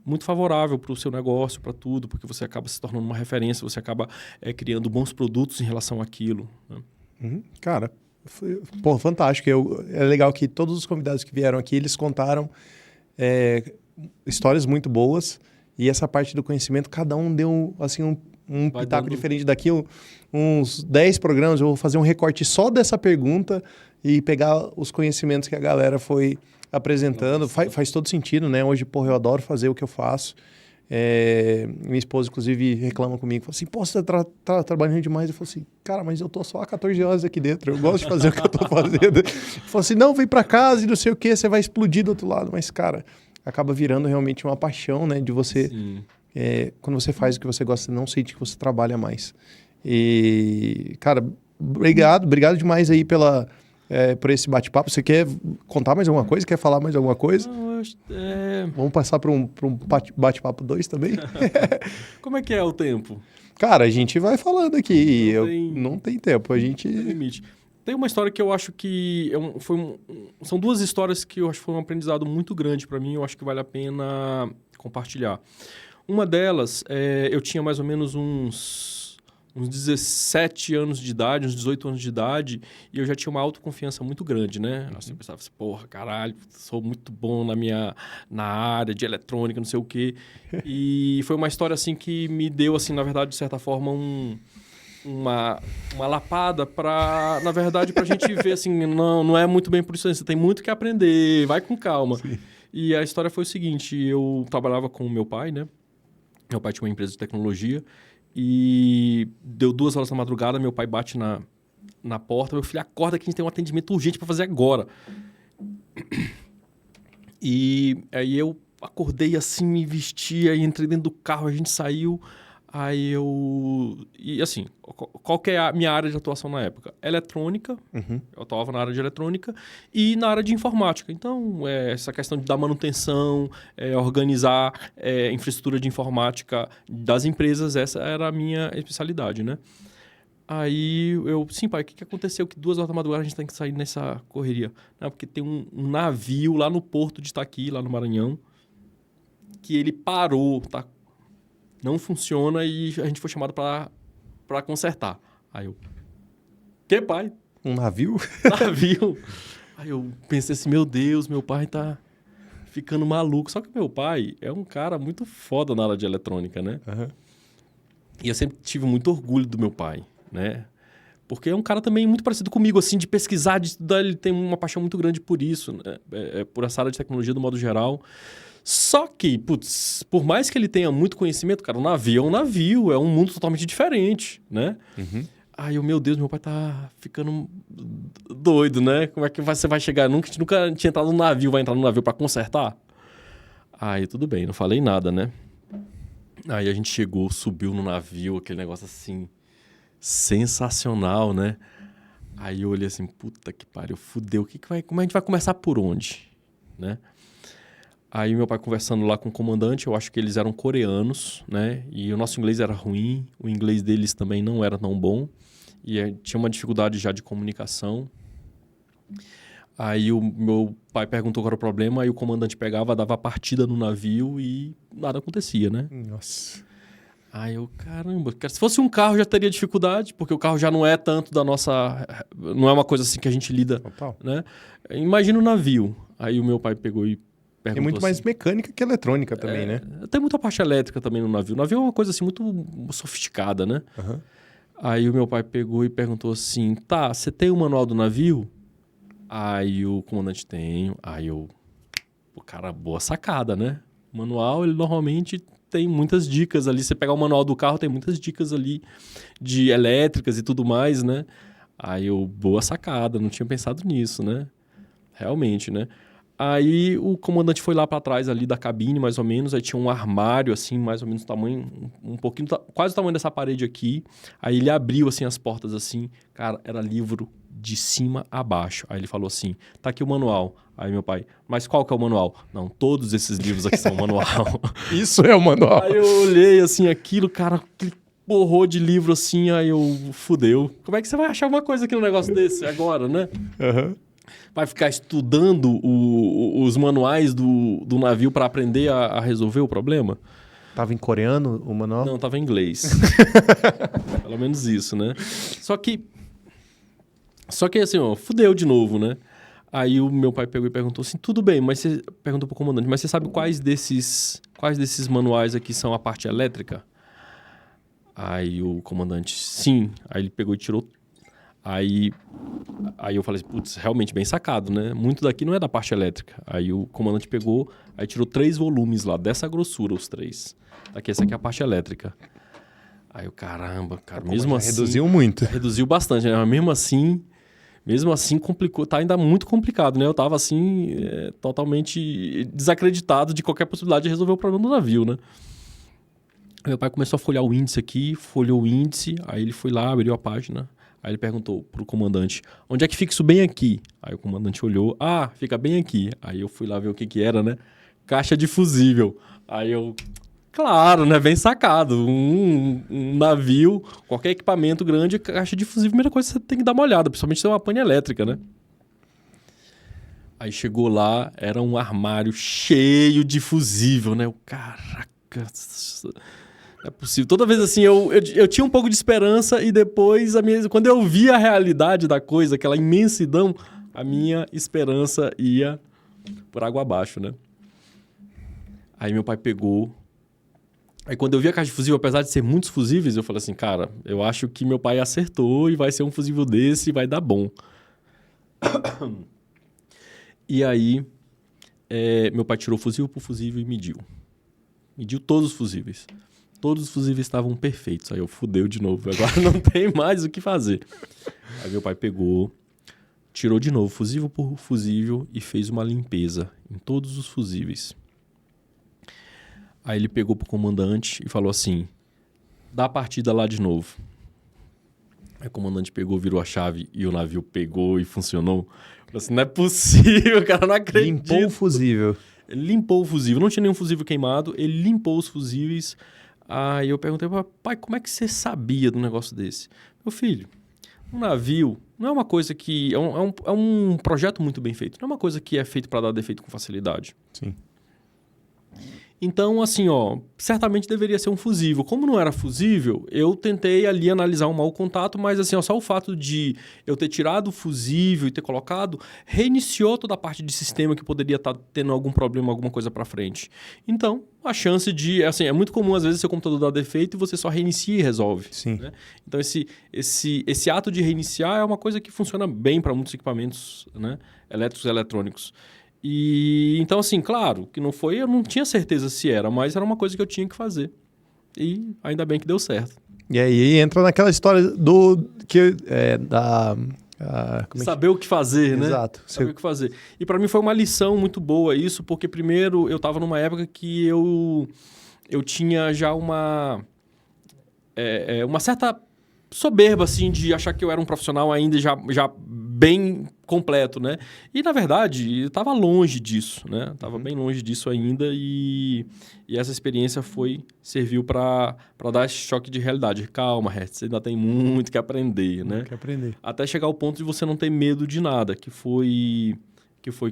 muito favorável para o seu negócio, para tudo, porque você acaba se tornando uma referência, você acaba criando bons produtos em relação àquilo, né? Cara, foi fantástico. É legal que todos os convidados que vieram aqui, eles contaram histórias muito boas, e essa parte do conhecimento, cada um deu assim, um pitaco diferente. Daqui uns 10 programas eu vou fazer um recorte só dessa pergunta e pegar os conhecimentos que a galera foi apresentando. Faz todo sentido, né? Hoje, eu adoro fazer o que eu faço. Minha esposa, inclusive, reclama comigo, fala assim, pô, você tá trabalhando demais. Eu falo assim, cara, mas eu tô só há 14 horas aqui dentro, eu gosto de fazer o que eu tô fazendo. Eu falo assim, não, vem pra casa e não sei o que, você vai explodir do outro lado. Mas, cara, acaba virando realmente uma paixão, né, de você, quando você faz o que você gosta, não sente que você trabalha mais. E, cara, obrigado demais aí por esse bate-papo. Você quer contar mais alguma coisa? Quer falar mais alguma coisa? Não, eu acho, Vamos passar para um bate-papo 2 também? Como é que é o tempo? Cara, a gente vai falando aqui. Não tem tempo, a gente... Não tem limite. Tem uma história que eu acho que... são duas histórias que eu acho que foi um aprendizado muito grande para mim, eu acho que vale a pena compartilhar. Uma delas, eu tinha mais ou menos uns 17 anos de idade, uns 18 anos de idade, e eu já tinha uma autoconfiança muito grande, né? Assim, eu pensava assim, porra, caralho, sou muito bom na área de eletrônica, não sei o quê. E foi uma história, assim, que me deu, assim, na verdade, de certa forma, uma lapada na verdade, pra gente ver, assim, não é muito bem por isso, você tem muito que aprender, vai com calma. Sim. E a história foi o seguinte, eu trabalhava com o meu pai, né? Meu pai tinha uma empresa de tecnologia e deu 2 horas da madrugada, meu pai bate na porta, meu filho, acorda que a gente tem um atendimento urgente para fazer agora. E aí eu acordei assim, me vesti, aí entrei dentro do carro, a gente saiu. Aí E assim, qual que é a minha área de atuação na época? Eletrônica, eu atuava na área de eletrônica e na área de informática. Então, essa questão de dar manutenção, organizar infraestrutura de informática das empresas, essa era a minha especialidade, né? Aí sim, pai, o que aconteceu? Que 2 horas da madrugada a gente tem que sair nessa correria. Não, porque tem um navio lá no porto de Itaqui, lá no Maranhão, que ele parou, tá? Não funciona e a gente foi chamado para consertar. Aí eu... Que, pai? Um navio? Navio. Aí eu pensei assim, meu Deus, meu pai tá ficando maluco. Só que meu pai é um cara muito foda na área de eletrônica, né? Uhum. E eu sempre tive muito orgulho do meu pai, né? Porque é um cara também muito parecido comigo, assim, de pesquisar, de estudar. Ele tem uma paixão muito grande por isso, né? Por essa área de tecnologia do modo geral. Só que, putz, por mais que ele tenha muito conhecimento, cara, o navio é um navio, é um mundo totalmente diferente, né? Uhum. Aí meu Deus, meu pai tá ficando doido, né? Como é que você vai chegar? Nunca tinha entrado no navio, vai entrar no navio para consertar? Aí tudo bem, não falei nada, né? Aí a gente chegou, subiu no navio, aquele negócio assim, sensacional, né? Aí eu olhei assim, puta que pariu, fudeu, como a gente vai começar por onde, né? Aí meu pai conversando lá com o comandante, eu acho que eles eram coreanos, né? E o nosso inglês era ruim, o inglês deles também não era tão bom. E tinha uma dificuldade já de comunicação. Aí o meu pai perguntou qual era o problema, aí o comandante pegava, dava a partida no navio e nada acontecia, né? Nossa. Aí eu, caramba, se fosse um carro já teria dificuldade, porque o carro já não é tanto da nossa... Não é uma coisa assim que a gente lida, Total. né? Imagina o navio. Aí o meu pai pegou e Tem muito mais mecânica que eletrônica também, né? Tem muita parte elétrica também no navio. O navio é uma coisa assim muito sofisticada, né? Uhum. Aí o meu pai pegou e perguntou assim, tá, você tem o manual do navio? Aí o comandante tem. Aí eu... Pô, cara, boa sacada, né? O manual, ele normalmente tem muitas dicas ali. Você pegar o manual do carro, tem muitas dicas ali de elétricas e tudo mais, né? Aí eu, boa sacada, não tinha pensado nisso, né? Realmente, né? Aí o comandante foi lá para trás ali da cabine, mais ou menos. Aí tinha um armário, assim, mais ou menos o tamanho, um pouquinho, quase o tamanho dessa parede aqui. Aí ele abriu, assim, as portas, assim. Cara, era livro de cima a baixo. Aí ele falou assim, tá aqui o manual. Aí meu pai, mas qual que é o manual? Não, todos esses livros aqui são o manual. Isso é o manual. Aí eu olhei, assim, aquilo, cara, aquele porrô de livro, assim. Aí eu, fudeu. Como é que você vai achar uma coisa aqui no negócio desse agora, né? Uhum. Vai ficar estudando os manuais do navio para aprender a resolver o problema? Tava em coreano o manual? Não, tava em inglês. Pelo menos isso, né? Só que assim, ó, fudeu de novo, né? Aí o meu pai pegou e perguntou assim, tudo bem, mas você perguntou pro comandante, mas você sabe quais desses manuais aqui são a parte elétrica? Aí o comandante, sim. Aí ele pegou e tirou. Aí eu falei assim, putz, realmente bem sacado, né? Muito daqui não é da parte elétrica. Aí o comandante pegou, aí tirou 3 volumes lá, dessa grossura os 3. Aqui, essa aqui é a parte elétrica. Aí eu, caramba, cara, mesmo assim... Reduziu muito. Reduziu bastante, né? Mas mesmo assim complicou, tá ainda muito complicado, né? Eu tava assim, totalmente desacreditado de qualquer possibilidade de resolver o problema do navio, né? Meu pai começou a folhear o índice aqui, folheou o índice, aí ele foi lá, abriu a página... Aí ele perguntou pro comandante, onde é que fica isso bem aqui? Aí o comandante olhou, fica bem aqui. Aí eu fui lá ver o que era, né? Caixa de fusível. Aí eu, claro, né? Bem sacado. Um navio, qualquer equipamento grande, caixa de fusível, a primeira coisa que você tem que dar uma olhada, principalmente se tem uma pane elétrica, né? Aí chegou lá, era um armário cheio de fusível, né? O caraca, cara, não é possível. Toda vez assim, eu tinha um pouco de esperança e depois, quando eu vi a realidade da coisa, aquela imensidão, a minha esperança ia por água abaixo, né? Aí meu pai pegou. Aí quando eu vi a caixa de fusível, apesar de ser muitos fusíveis, eu falei assim, cara, eu acho que meu pai acertou e vai ser um fusível desse e vai dar bom. E aí, meu pai tirou fusível por fusível e mediu. Mediu todos os fusíveis. Todos os fusíveis estavam perfeitos. Aí eu fudeu de novo. Agora não tem mais o que fazer. Aí meu pai pegou, tirou de novo fusível por fusível e fez uma limpeza em todos os fusíveis. Aí ele pegou pro comandante e falou assim, dá a partida lá de novo. Aí o comandante pegou, virou a chave e o navio pegou e funcionou. Falei assim, não é possível, cara, não acredito. Limpou o fusível. Ele limpou o fusível, não tinha nenhum fusível queimado, ele limpou os fusíveis. Aí eu perguntei, pai, como é que você sabia de um negócio desse? Meu filho, um navio não é uma coisa que... É um projeto muito bem feito, não é uma coisa que é feito para dar defeito com facilidade. Sim. Então, assim, certamente deveria ser um fusível. Como não era fusível, eu tentei ali analisar um mau contato, mas assim, só o fato de eu ter tirado o fusível e ter colocado, reiniciou toda a parte de sistema que poderia estar tendo algum problema, alguma coisa para frente. Então, a chance de... Assim, é muito comum, às vezes, seu computador dar defeito e você só reinicia e resolve. Sim. Né? Então, esse ato de reiniciar é uma coisa que funciona bem para muitos equipamentos, né? Elétricos e eletrônicos. E então, assim, claro, que não foi, eu não tinha certeza se era, mas era uma coisa que eu tinha que fazer. E ainda bem que deu certo. E aí entra naquela história do que Saber o que fazer, né? Exato. Saber o que fazer. E para mim foi uma lição muito boa isso, porque primeiro eu estava numa época que eu tinha já uma certa soberba, assim, de achar que eu era um profissional ainda já bem completo, né? E, na verdade, eu estava longe disso, né? Estava bem longe disso ainda e essa experiência serviu para dar esse choque de realidade. Calma, Hertz, você ainda tem muito que aprender, né? Que aprender. Até chegar ao ponto de você não ter medo de nada, que foi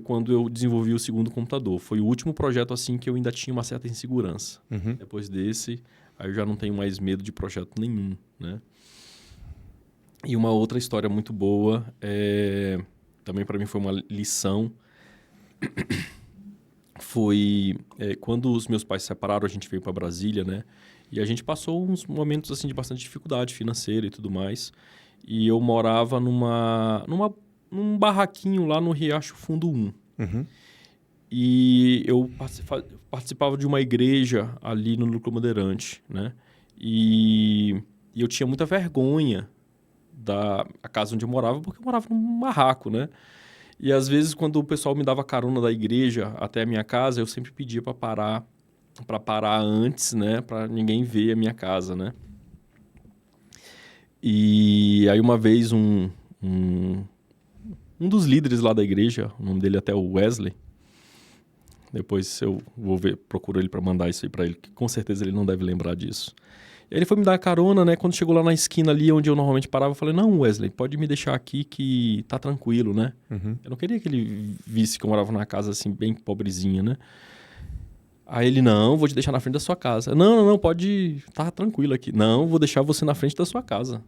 quando eu desenvolvi o segundo computador. Foi o último projeto, assim, que eu ainda tinha uma certa insegurança. Uhum. Depois desse, aí eu já não tenho mais medo de projeto nenhum, né? E uma outra história muito boa, também para mim foi uma lição, foi quando os meus pais se separaram, a gente veio para Brasília, né? E a gente passou uns momentos assim de bastante dificuldade financeira e tudo mais. E eu morava num barraquinho lá no Riacho Fundo 1. Uhum. E eu participava de uma igreja ali no Núcleo Bandeirante, né? E eu tinha muita vergonha da casa onde eu morava, porque eu morava num barraco, né? E às vezes, quando o pessoal me dava carona da igreja até a minha casa, eu sempre pedia para parar antes, né? Para ninguém ver a minha casa, né? E aí uma vez um dos líderes lá da igreja, o nome dele até o Wesley, depois eu vou procuro ele para mandar isso aí para ele, que com certeza ele não deve lembrar disso. Ele foi me dar carona, né? Quando chegou lá na esquina ali onde eu normalmente parava, eu falei, não, Wesley, pode me deixar aqui que tá tranquilo, né? Uhum. Eu não queria que ele visse que eu morava numa casa assim, bem pobrezinha, né? Aí ele, não, vou te deixar na frente da sua casa. Não, pode, tá tranquilo aqui. Não, vou deixar você na frente da sua casa.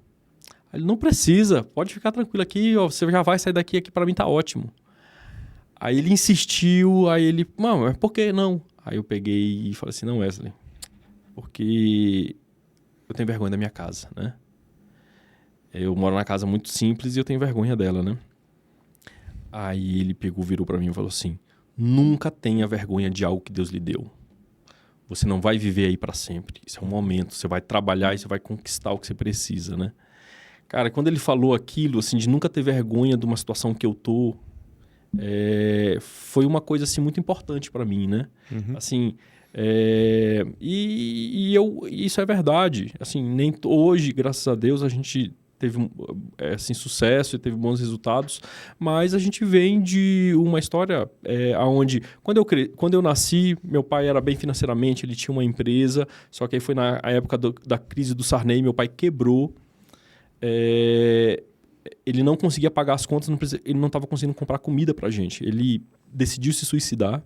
Aí ele, não precisa, pode ficar tranquilo aqui, ó, você já vai sair daqui, aqui pra mim tá ótimo. Aí ele insistiu, aí ele, não, mas por que não? Aí eu peguei e falei assim, não, Wesley, porque... eu tenho vergonha da minha casa, né? Eu moro numa casa muito simples e eu tenho vergonha dela, né? Aí ele virou pra mim e falou assim, nunca tenha vergonha de algo que Deus lhe deu. Você não vai viver aí pra sempre. Isso é um momento, você vai trabalhar e você vai conquistar o que você precisa, né? Cara, quando ele falou aquilo, assim, de nunca ter vergonha de uma situação que eu tô, foi uma coisa, assim, muito importante pra mim, né? Uhum. Assim... isso é verdade. Assim, nem hoje, graças a Deus, a gente teve assim, sucesso e teve bons resultados, mas a gente vem de uma história onde, quando eu nasci, meu pai era bem financeiramente, ele tinha uma empresa, só que aí foi na época da crise do Sarney, meu pai quebrou, ele não conseguia pagar as contas, ele não estava conseguindo comprar comida pra gente, ele decidiu se suicidar.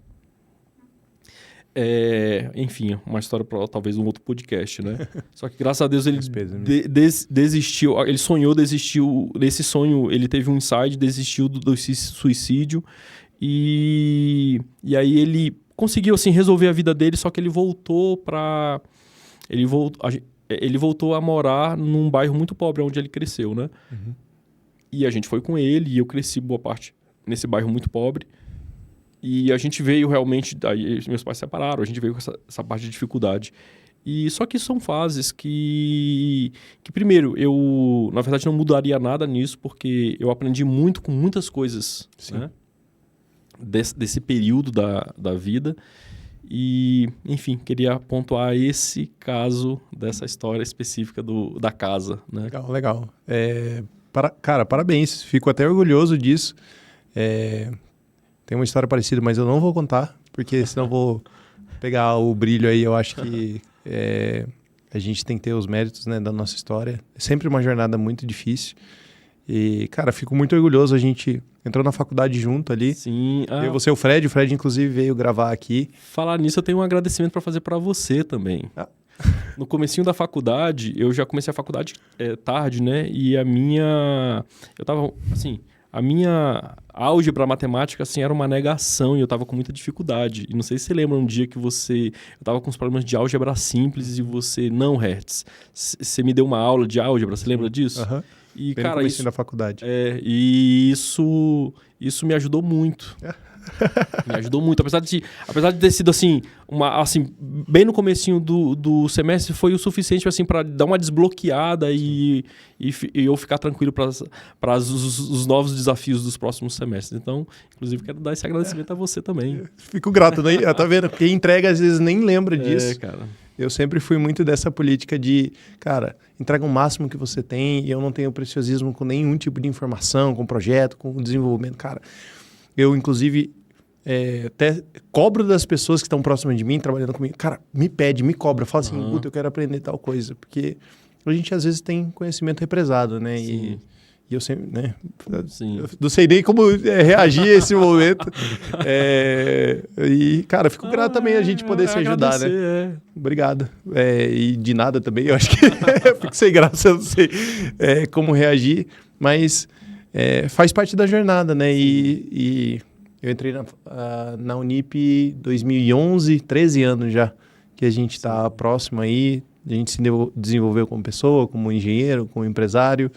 Enfim, uma história para talvez um outro podcast, né? Só que graças a Deus ele desistiu, ele sonhou, desistiu. Nesse sonho ele teve um insight, desistiu do suicídio e aí ele conseguiu assim resolver a vida dele, só que ele voltou ele voltou a morar num bairro muito pobre onde ele cresceu, né? Uhum. E a gente foi com ele e eu cresci boa parte nesse bairro muito pobre. E a gente veio realmente... Aí meus pais se separaram, a gente veio com essa parte de dificuldade. E só que são fases que primeiro, eu, na verdade, não mudaria nada nisso, porque eu aprendi muito com muitas coisas, né? Desse período da vida. E, enfim, queria pontuar esse caso dessa história específica da casa, né? Legal, legal. Cara, parabéns. Fico até orgulhoso disso. Tem uma história parecida, mas eu não vou contar, porque senão eu vou pegar o brilho aí. Eu acho que a gente tem que ter os méritos, né, da nossa história. É sempre uma jornada muito difícil. E, cara, fico muito orgulhoso. A gente entrou na faculdade junto ali. Sim. Eu, você e o Fred, inclusive, veio gravar aqui. Falar nisso, eu tenho um agradecimento para fazer para você também. No comecinho da faculdade, eu já comecei a faculdade tarde, né? E eu tava, assim... A minha álgebra matemática, assim, era uma negação e eu tava com muita dificuldade. E não sei se você lembra um dia que eu tava com uns problemas de álgebra simples e você, não, Hertz, você me deu uma aula de álgebra, você lembra disso? Aham. E, bem cara, no comecinho da faculdade. E isso me ajudou muito. Me ajudou muito. Apesar de ter sido assim, bem no comecinho do semestre, foi o suficiente assim, para dar uma desbloqueada e eu ficar tranquilo para os novos desafios dos próximos semestres. Então, inclusive, quero dar esse agradecimento a você também. Fico grato, né? Tá vendo? Quem entrega às vezes nem lembra disso. Cara. Eu sempre fui muito dessa política de, cara, entrega o máximo que você tem e eu não tenho preciosismo com nenhum tipo de informação, com projeto, com desenvolvimento. Cara, eu, inclusive, até cobro das pessoas que estão próximas de mim, trabalhando comigo. Cara, me pede, me cobra. Fala assim, Guto, eu quero aprender tal coisa. Porque a gente, às vezes, tem conhecimento represado, né? E eu sempre, né? Sim. Eu não sei nem como reagir a esse momento. E, cara, fico grato também a gente poder se ajudar, né? Obrigado. E de nada também, eu acho que eu fico sem graça, eu não sei como reagir. Mas faz parte da jornada, né? E eu entrei na Unip em 2011, 13 anos já, que a gente está próximo aí. A gente se desenvolveu como pessoa, como engenheiro, como empresário.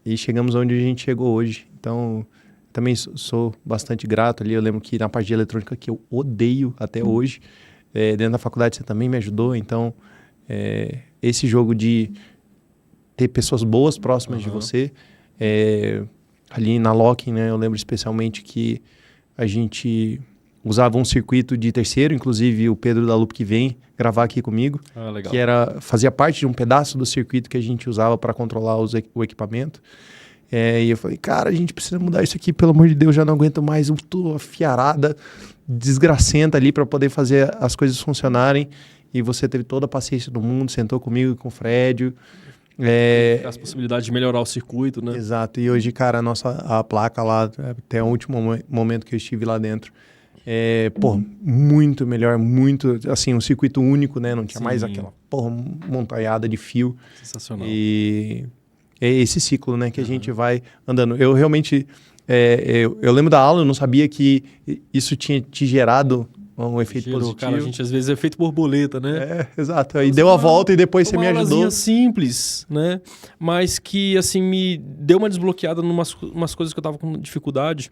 E chegamos onde a gente chegou hoje. Então, também sou bastante grato ali. Eu lembro que na parte de eletrônica, que eu odeio até hoje, dentro da faculdade você também me ajudou. Então, esse jogo de ter pessoas boas próximas de você... ali na Locking, né, eu lembro especialmente que a gente usava um circuito de terceiro, inclusive o Pedro da Loop que vem gravar aqui comigo, legal. Que fazia parte de um pedaço do circuito que a gente usava para controlar o equipamento. E eu falei, cara, a gente precisa mudar isso aqui, pelo amor de Deus, já não aguento mais uma fiarada desgracenta ali para poder fazer as coisas funcionarem. E você teve toda a paciência do mundo, sentou comigo e com o Fred. As possibilidades de melhorar o circuito, né? Exato. E hoje, cara, a placa lá, até o último momento que eu estive lá dentro, muito melhor, muito, assim, um circuito único, né? Não tinha mais aquela, montanhada de fio. Sensacional. E é esse ciclo, né, que a gente vai andando. Eu realmente, eu lembro da aula, eu não sabia que isso tinha te gerado um efeito positivo. Cara, a gente às vezes é efeito borboleta, né? Exato. Aí deu a volta e depois você me ajudou. Uma simples, né? Mas que, assim, me deu uma desbloqueada umas coisas que eu tava com dificuldade.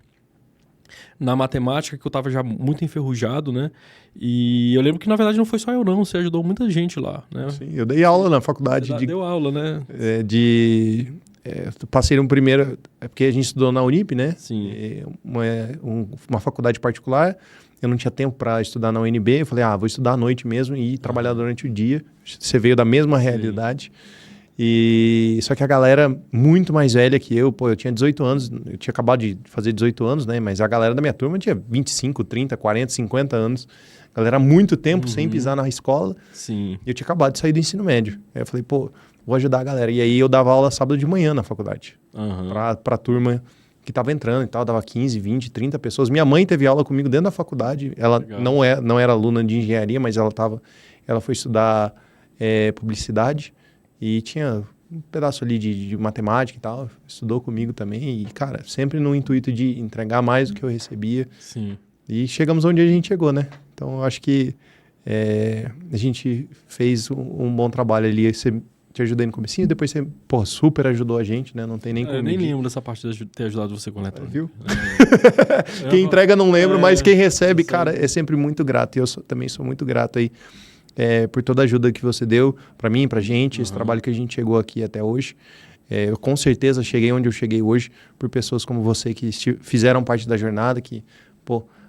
Na matemática, que eu tava já muito enferrujado, né? E eu lembro que, na verdade, não foi só eu, não. Você ajudou muita gente lá, né? Sim, eu dei aula na faculdade. Deu aula, né? Passei no primeiro... porque a gente estudou na Unip, né? Sim. Uma faculdade particular. Eu não tinha tempo para estudar na UNB. Eu falei, vou estudar à noite mesmo e trabalhar durante o dia. Você veio da mesma realidade. E só que a galera muito mais velha que eu, eu tinha 18 anos, eu tinha acabado de fazer 18 anos, né? Mas a galera da minha turma tinha 25, 30, 40, 50 anos. A galera há muito tempo sem pisar na escola. Sim. E eu tinha acabado de sair do ensino médio. Aí eu falei, vou ajudar a galera. E aí eu dava aula sábado de manhã na faculdade. Pra turma que estava entrando e tal, dava 15, 20, 30 pessoas. Minha mãe teve aula comigo dentro da faculdade. Ela não era aluna de engenharia, mas ela foi estudar publicidade e tinha um pedaço ali de matemática e tal. Estudou comigo também e, cara, sempre no intuito de entregar mais do que eu recebia. Sim. E chegamos onde a gente chegou, né? Então, eu acho que a gente fez um bom trabalho ali. Você te ajudei no comecinho, depois você, super ajudou a gente, né? Não tem nem como Eu nem medir. lembro dessa parte de ter ajudado você com a eletrônica. Viu? Quem entrega não lembra, mas quem recebe, cara, é sempre muito grato. E eu também sou muito grato aí por toda a ajuda que você deu pra mim, pra gente, esse trabalho que a gente chegou aqui até hoje. Eu com certeza cheguei onde eu cheguei hoje por pessoas como você que fizeram parte da jornada, que,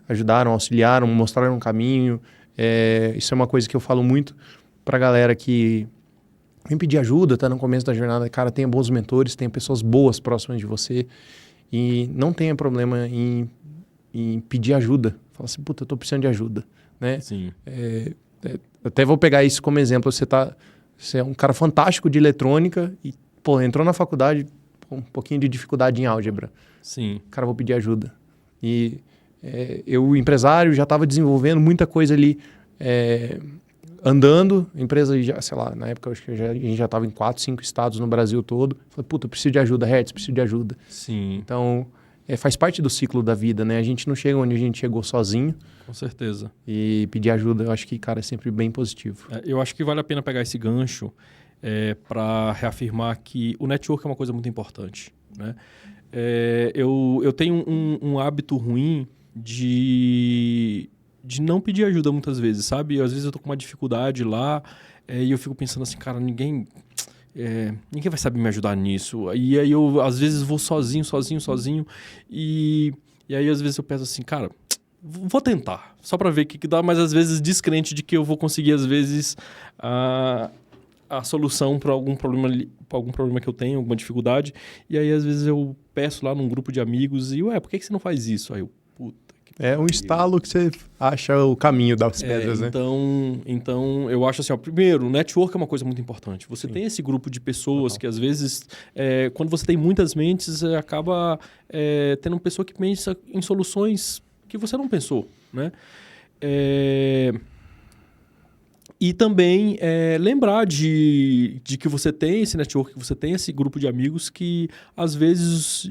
ajudaram, auxiliaram, mostraram um caminho. Isso é uma coisa que eu falo muito pra galera que vem pedir ajuda, tá no começo da jornada. Cara, tenha bons mentores, tenha pessoas boas próximas de você e não tenha problema em pedir ajuda. Fala assim, eu tô precisando de ajuda, né? Sim. Até vou pegar isso como exemplo. Você é um cara fantástico de eletrônica e, entrou na faculdade com um pouquinho de dificuldade em álgebra. Sim. Cara, vou pedir ajuda. E eu, empresário, já estava desenvolvendo muita coisa ali, andando, a empresa já, sei lá, na época acho que a gente já estava em 4, 5 estados no Brasil todo. Falei, eu preciso de ajuda, Hertz, preciso de ajuda. Sim. Então, faz parte do ciclo da vida, né? A gente não chega onde a gente chegou sozinho. Com certeza. E pedir ajuda, eu acho que, cara, é sempre bem positivo. Eu acho que vale a pena pegar esse gancho para reafirmar que o network é uma coisa muito importante, né? Eu tenho um hábito ruim de não pedir ajuda muitas vezes, sabe? Às vezes eu tô com uma dificuldade lá e eu fico pensando assim, cara, ninguém vai saber me ajudar nisso. E aí eu, às vezes, vou sozinho. E aí, às vezes, eu penso assim, cara, vou tentar, só para ver o que dá, mas às vezes descrente de que eu vou conseguir, às vezes, a solução para algum problema que eu tenho, alguma dificuldade. E aí, às vezes, eu peço lá num grupo de amigos e, por que você não faz isso? Aí eu, é um estalo que você acha o caminho das pedras, né? Então, eu acho assim, primeiro, o network é uma coisa muito importante. Você tem esse grupo de pessoas que, às vezes, quando você tem muitas mentes, acaba tendo uma pessoa que pensa em soluções que você não pensou, né? E também lembrar de que você tem esse network, que você tem esse grupo de amigos que, às vezes,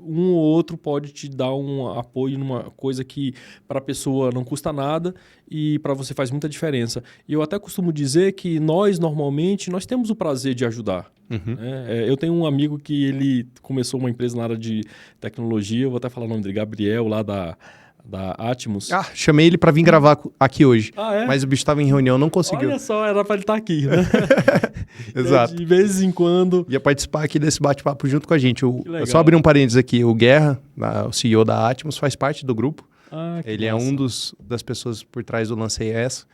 um ou outro pode te dar um apoio numa coisa que para a pessoa não custa nada e para você faz muita diferença. E eu até costumo dizer que normalmente, nós temos o prazer de ajudar. Uhum. Eu tenho um amigo que ele começou uma empresa na área de tecnologia, eu vou até falar o nome dele, Gabriel, lá da Atmos. Chamei ele para vir gravar aqui hoje. É? Mas o bicho estava em reunião, não conseguiu. Olha só, era para ele estar aqui, né? Exato. De vez em quando. Ia participar aqui desse bate-papo junto com a gente. Eu só abrir um parênteses aqui. O Guerra, o CEO da Atmos, faz parte do grupo. Ele é um das pessoas por trás do Lancei Essa.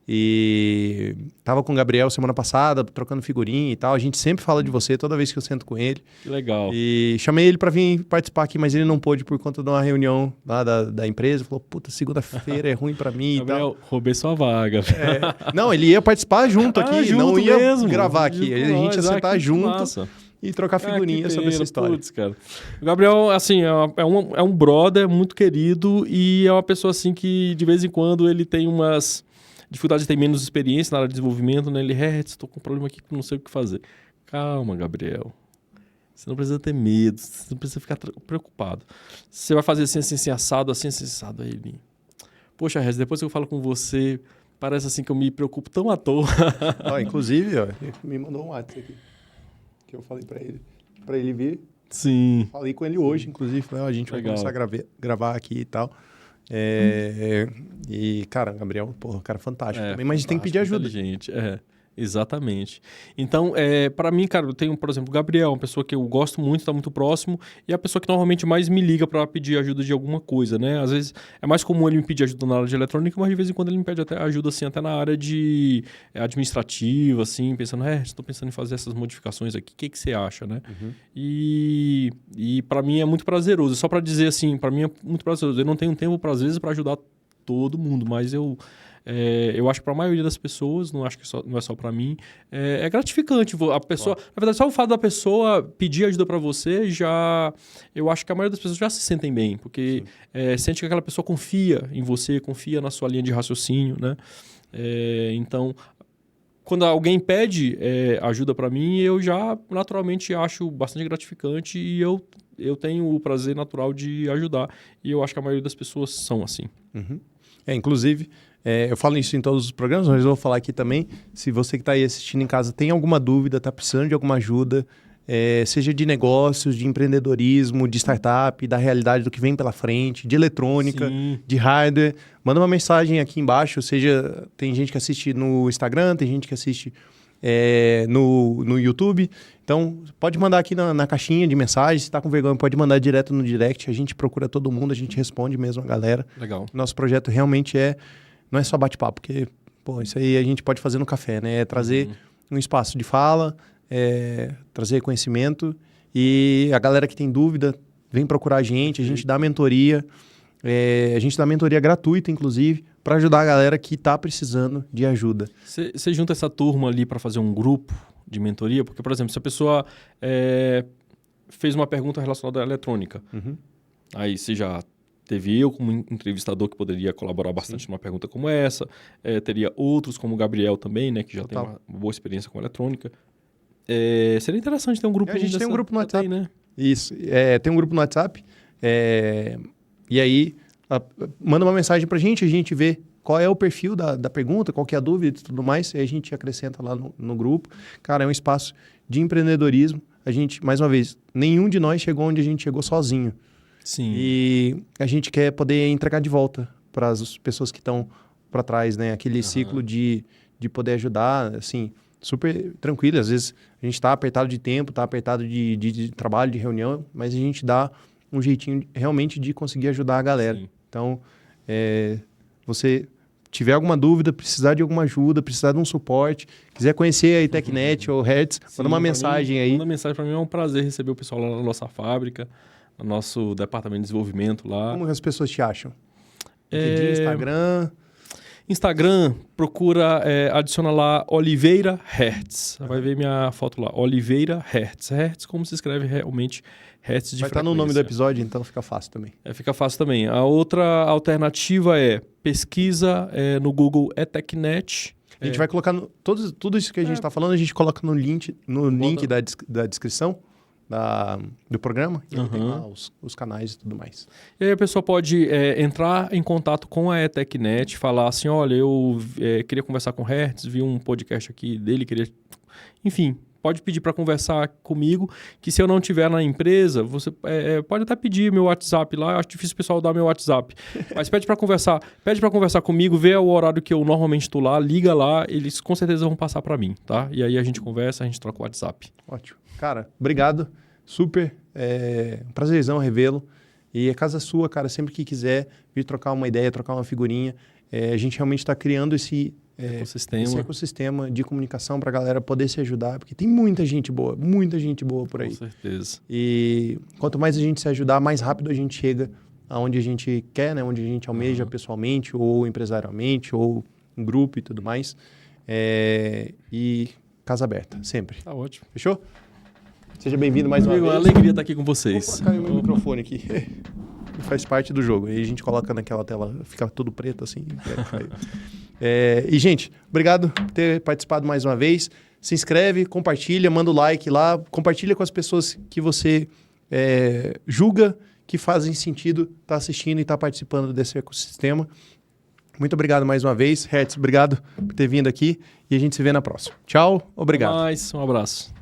E tava com o Gabriel semana passada, trocando figurinha e tal. A gente sempre fala de você toda vez que eu sento com ele. Que legal. E chamei ele para vir participar aqui, mas ele não pôde por conta de uma reunião lá da empresa. Falou, segunda-feira é ruim para mim Gabriel, e tal. roubei sua vaga. Não, ele ia participar junto aqui, junto não ia mesmo. gravar aqui. A gente ia sentar junto massa. E trocar figurinha sobre essa história. Putz, cara. O Gabriel, assim, é um brother muito querido e é uma pessoa, assim, que de vez em quando ele tem umas dificuldades, tem menos experiência na área de desenvolvimento, né? Ele, estou com um problema aqui que não sei o que fazer. Calma, Gabriel. Você não precisa ter medo, você não precisa ficar preocupado. Você vai fazer assim, assado, assim, assado. Aí ele, poxa, Rez, depois que eu falo com você, parece assim que eu me preocupo tão à toa. Inclusive, ele me mandou um WhatsApp aqui, que eu falei para ele vir. Sim. Falei com ele hoje, inclusive, falei, a gente vai começar a gravar aqui e tal. E, cara, Gabriel, cara fantástico também, mas a gente tem que pedir ajuda. Gente, exatamente. Então, para mim, cara, eu tenho, por exemplo, o Gabriel, uma pessoa que eu gosto muito, está muito próximo, e é a pessoa que normalmente mais me liga para pedir ajuda de alguma coisa, né? Às vezes é mais comum ele me pedir ajuda na área de eletrônica, mas de vez em quando ele me pede até ajuda, assim, até na área de administrativa, assim, pensando, estou pensando em fazer essas modificações aqui, o que você acha, né? Uhum. E para mim é muito prazeroso, só para dizer assim, para mim é muito prazeroso. Eu não tenho tempo, às vezes, para ajudar todo mundo, mas eu Eu acho que para a maioria das pessoas, não acho que não é só para mim, é gratificante. A pessoa, na verdade, só o fato da pessoa pedir ajuda para você, eu acho que a maioria das pessoas já se sentem bem, porque sente que aquela pessoa confia em você, confia na sua linha de raciocínio, né? Então, quando alguém pede ajuda para mim, eu já naturalmente acho bastante gratificante e eu tenho o prazer natural de ajudar. E eu acho que a maioria das pessoas são assim. Uhum. Inclusive, eu falo isso em todos os programas, mas eu vou falar aqui também. Se você que está aí assistindo em casa tem alguma dúvida, está precisando de alguma ajuda, seja de negócios, de empreendedorismo, de startup, da realidade do que vem pela frente, de eletrônica, Sim. de hardware, manda uma mensagem aqui embaixo. Seja, tem gente que assiste no Instagram, tem gente que assiste no YouTube. Então, pode mandar aqui na caixinha de mensagens. Se está com vergonha, pode mandar direto no direct. A gente procura todo mundo, a gente responde mesmo a galera. Legal. Nosso projeto realmente não é só bate-papo, porque isso aí a gente pode fazer no café, né? É trazer um espaço de fala, trazer conhecimento, e a galera que tem dúvida vem procurar a gente dá mentoria, a gente dá mentoria gratuita, inclusive, para ajudar a galera que está precisando de ajuda. Você junta essa turma ali para fazer um grupo de mentoria? Porque, por exemplo, se a pessoa fez uma pergunta relacionada à eletrônica, aí você já teve eu como entrevistador que poderia colaborar bastante numa pergunta como essa, teria outros como o Gabriel também, né, que já tem uma boa experiência com eletrônica. Seria interessante ter um grupo. A gente tem um grupo no WhatsApp. Né? Isso, tem um grupo no WhatsApp, e aí manda uma mensagem pra gente, a gente vê qual é o perfil da pergunta, qual que é a dúvida e tudo mais, e a gente acrescenta lá no grupo. Cara, é um espaço de empreendedorismo. A gente, mais uma vez, nenhum de nós chegou onde a gente chegou sozinho. Sim. E a gente quer poder entregar de volta para as pessoas que estão para trás, né? Aquele ciclo de poder ajudar, assim, super tranquilo. Às vezes a gente está apertado de tempo, está apertado de trabalho, de reunião, mas a gente dá um jeitinho realmente de conseguir ajudar a galera. Sim. Então, você tiver alguma dúvida, precisar de alguma ajuda, precisar de um suporte, quiser conhecer a TechNet ou Hertz, manda uma mensagem aí. Manda mensagem para mim, é um prazer receber o pessoal lá na nossa fábrica, no nosso departamento de desenvolvimento lá. Como as pessoas te acham? LinkedIn, Instagram... Instagram, procura, adiciona lá Oliveira Hertz. Vai ver minha foto lá, Oliveira Hertz. Hertz, como se escreve realmente Hertz de frequência. Vai estar no nome do episódio, então fica fácil também. Fica fácil também. A outra alternativa pesquisa no Google TechNet. A gente vai colocar tudo isso que a gente está falando, a gente coloca no link da descrição do programa, e tem lá os canais e tudo mais. E aí a pessoa pode entrar em contato com a TechNet, falar assim, olha, eu queria conversar com o Hertz, vi um podcast aqui dele, enfim, pode pedir para conversar comigo, que se eu não estiver na empresa, você pode até pedir meu WhatsApp lá, eu acho difícil o pessoal dar meu WhatsApp, mas pede para conversar comigo, vê o horário que eu normalmente estou lá, liga lá, eles com certeza vão passar para mim, tá? E aí a gente conversa, a gente troca o WhatsApp. Ótimo. Cara, obrigado. Super. Um prazerzão revê-lo. E a casa sua, cara, sempre que quiser vir trocar uma ideia, trocar uma figurinha. A gente realmente está criando esse ecossistema de comunicação para a galera poder se ajudar, porque tem muita gente boa por aí. Com certeza. E quanto mais a gente se ajudar, mais rápido a gente chega aonde a gente quer, né? Onde a gente almeja pessoalmente, ou empresarialmente, ou em grupo e tudo mais. E casa aberta, sempre. Tá ótimo. Fechou? Seja bem-vindo mais uma vez. Uma alegria estar aqui com vocês. Vou colocar o meu microfone aqui. Faz parte do jogo. Aí a gente coloca naquela tela, fica tudo preto assim. E, gente, obrigado por ter participado mais uma vez. Se inscreve, compartilha, manda o like lá. Compartilha com as pessoas que você julga que fazem sentido estar assistindo e estar participando desse ecossistema. Muito obrigado mais uma vez. Hertz, obrigado por ter vindo aqui. E a gente se vê na próxima. Tchau, obrigado. Até mais, um abraço.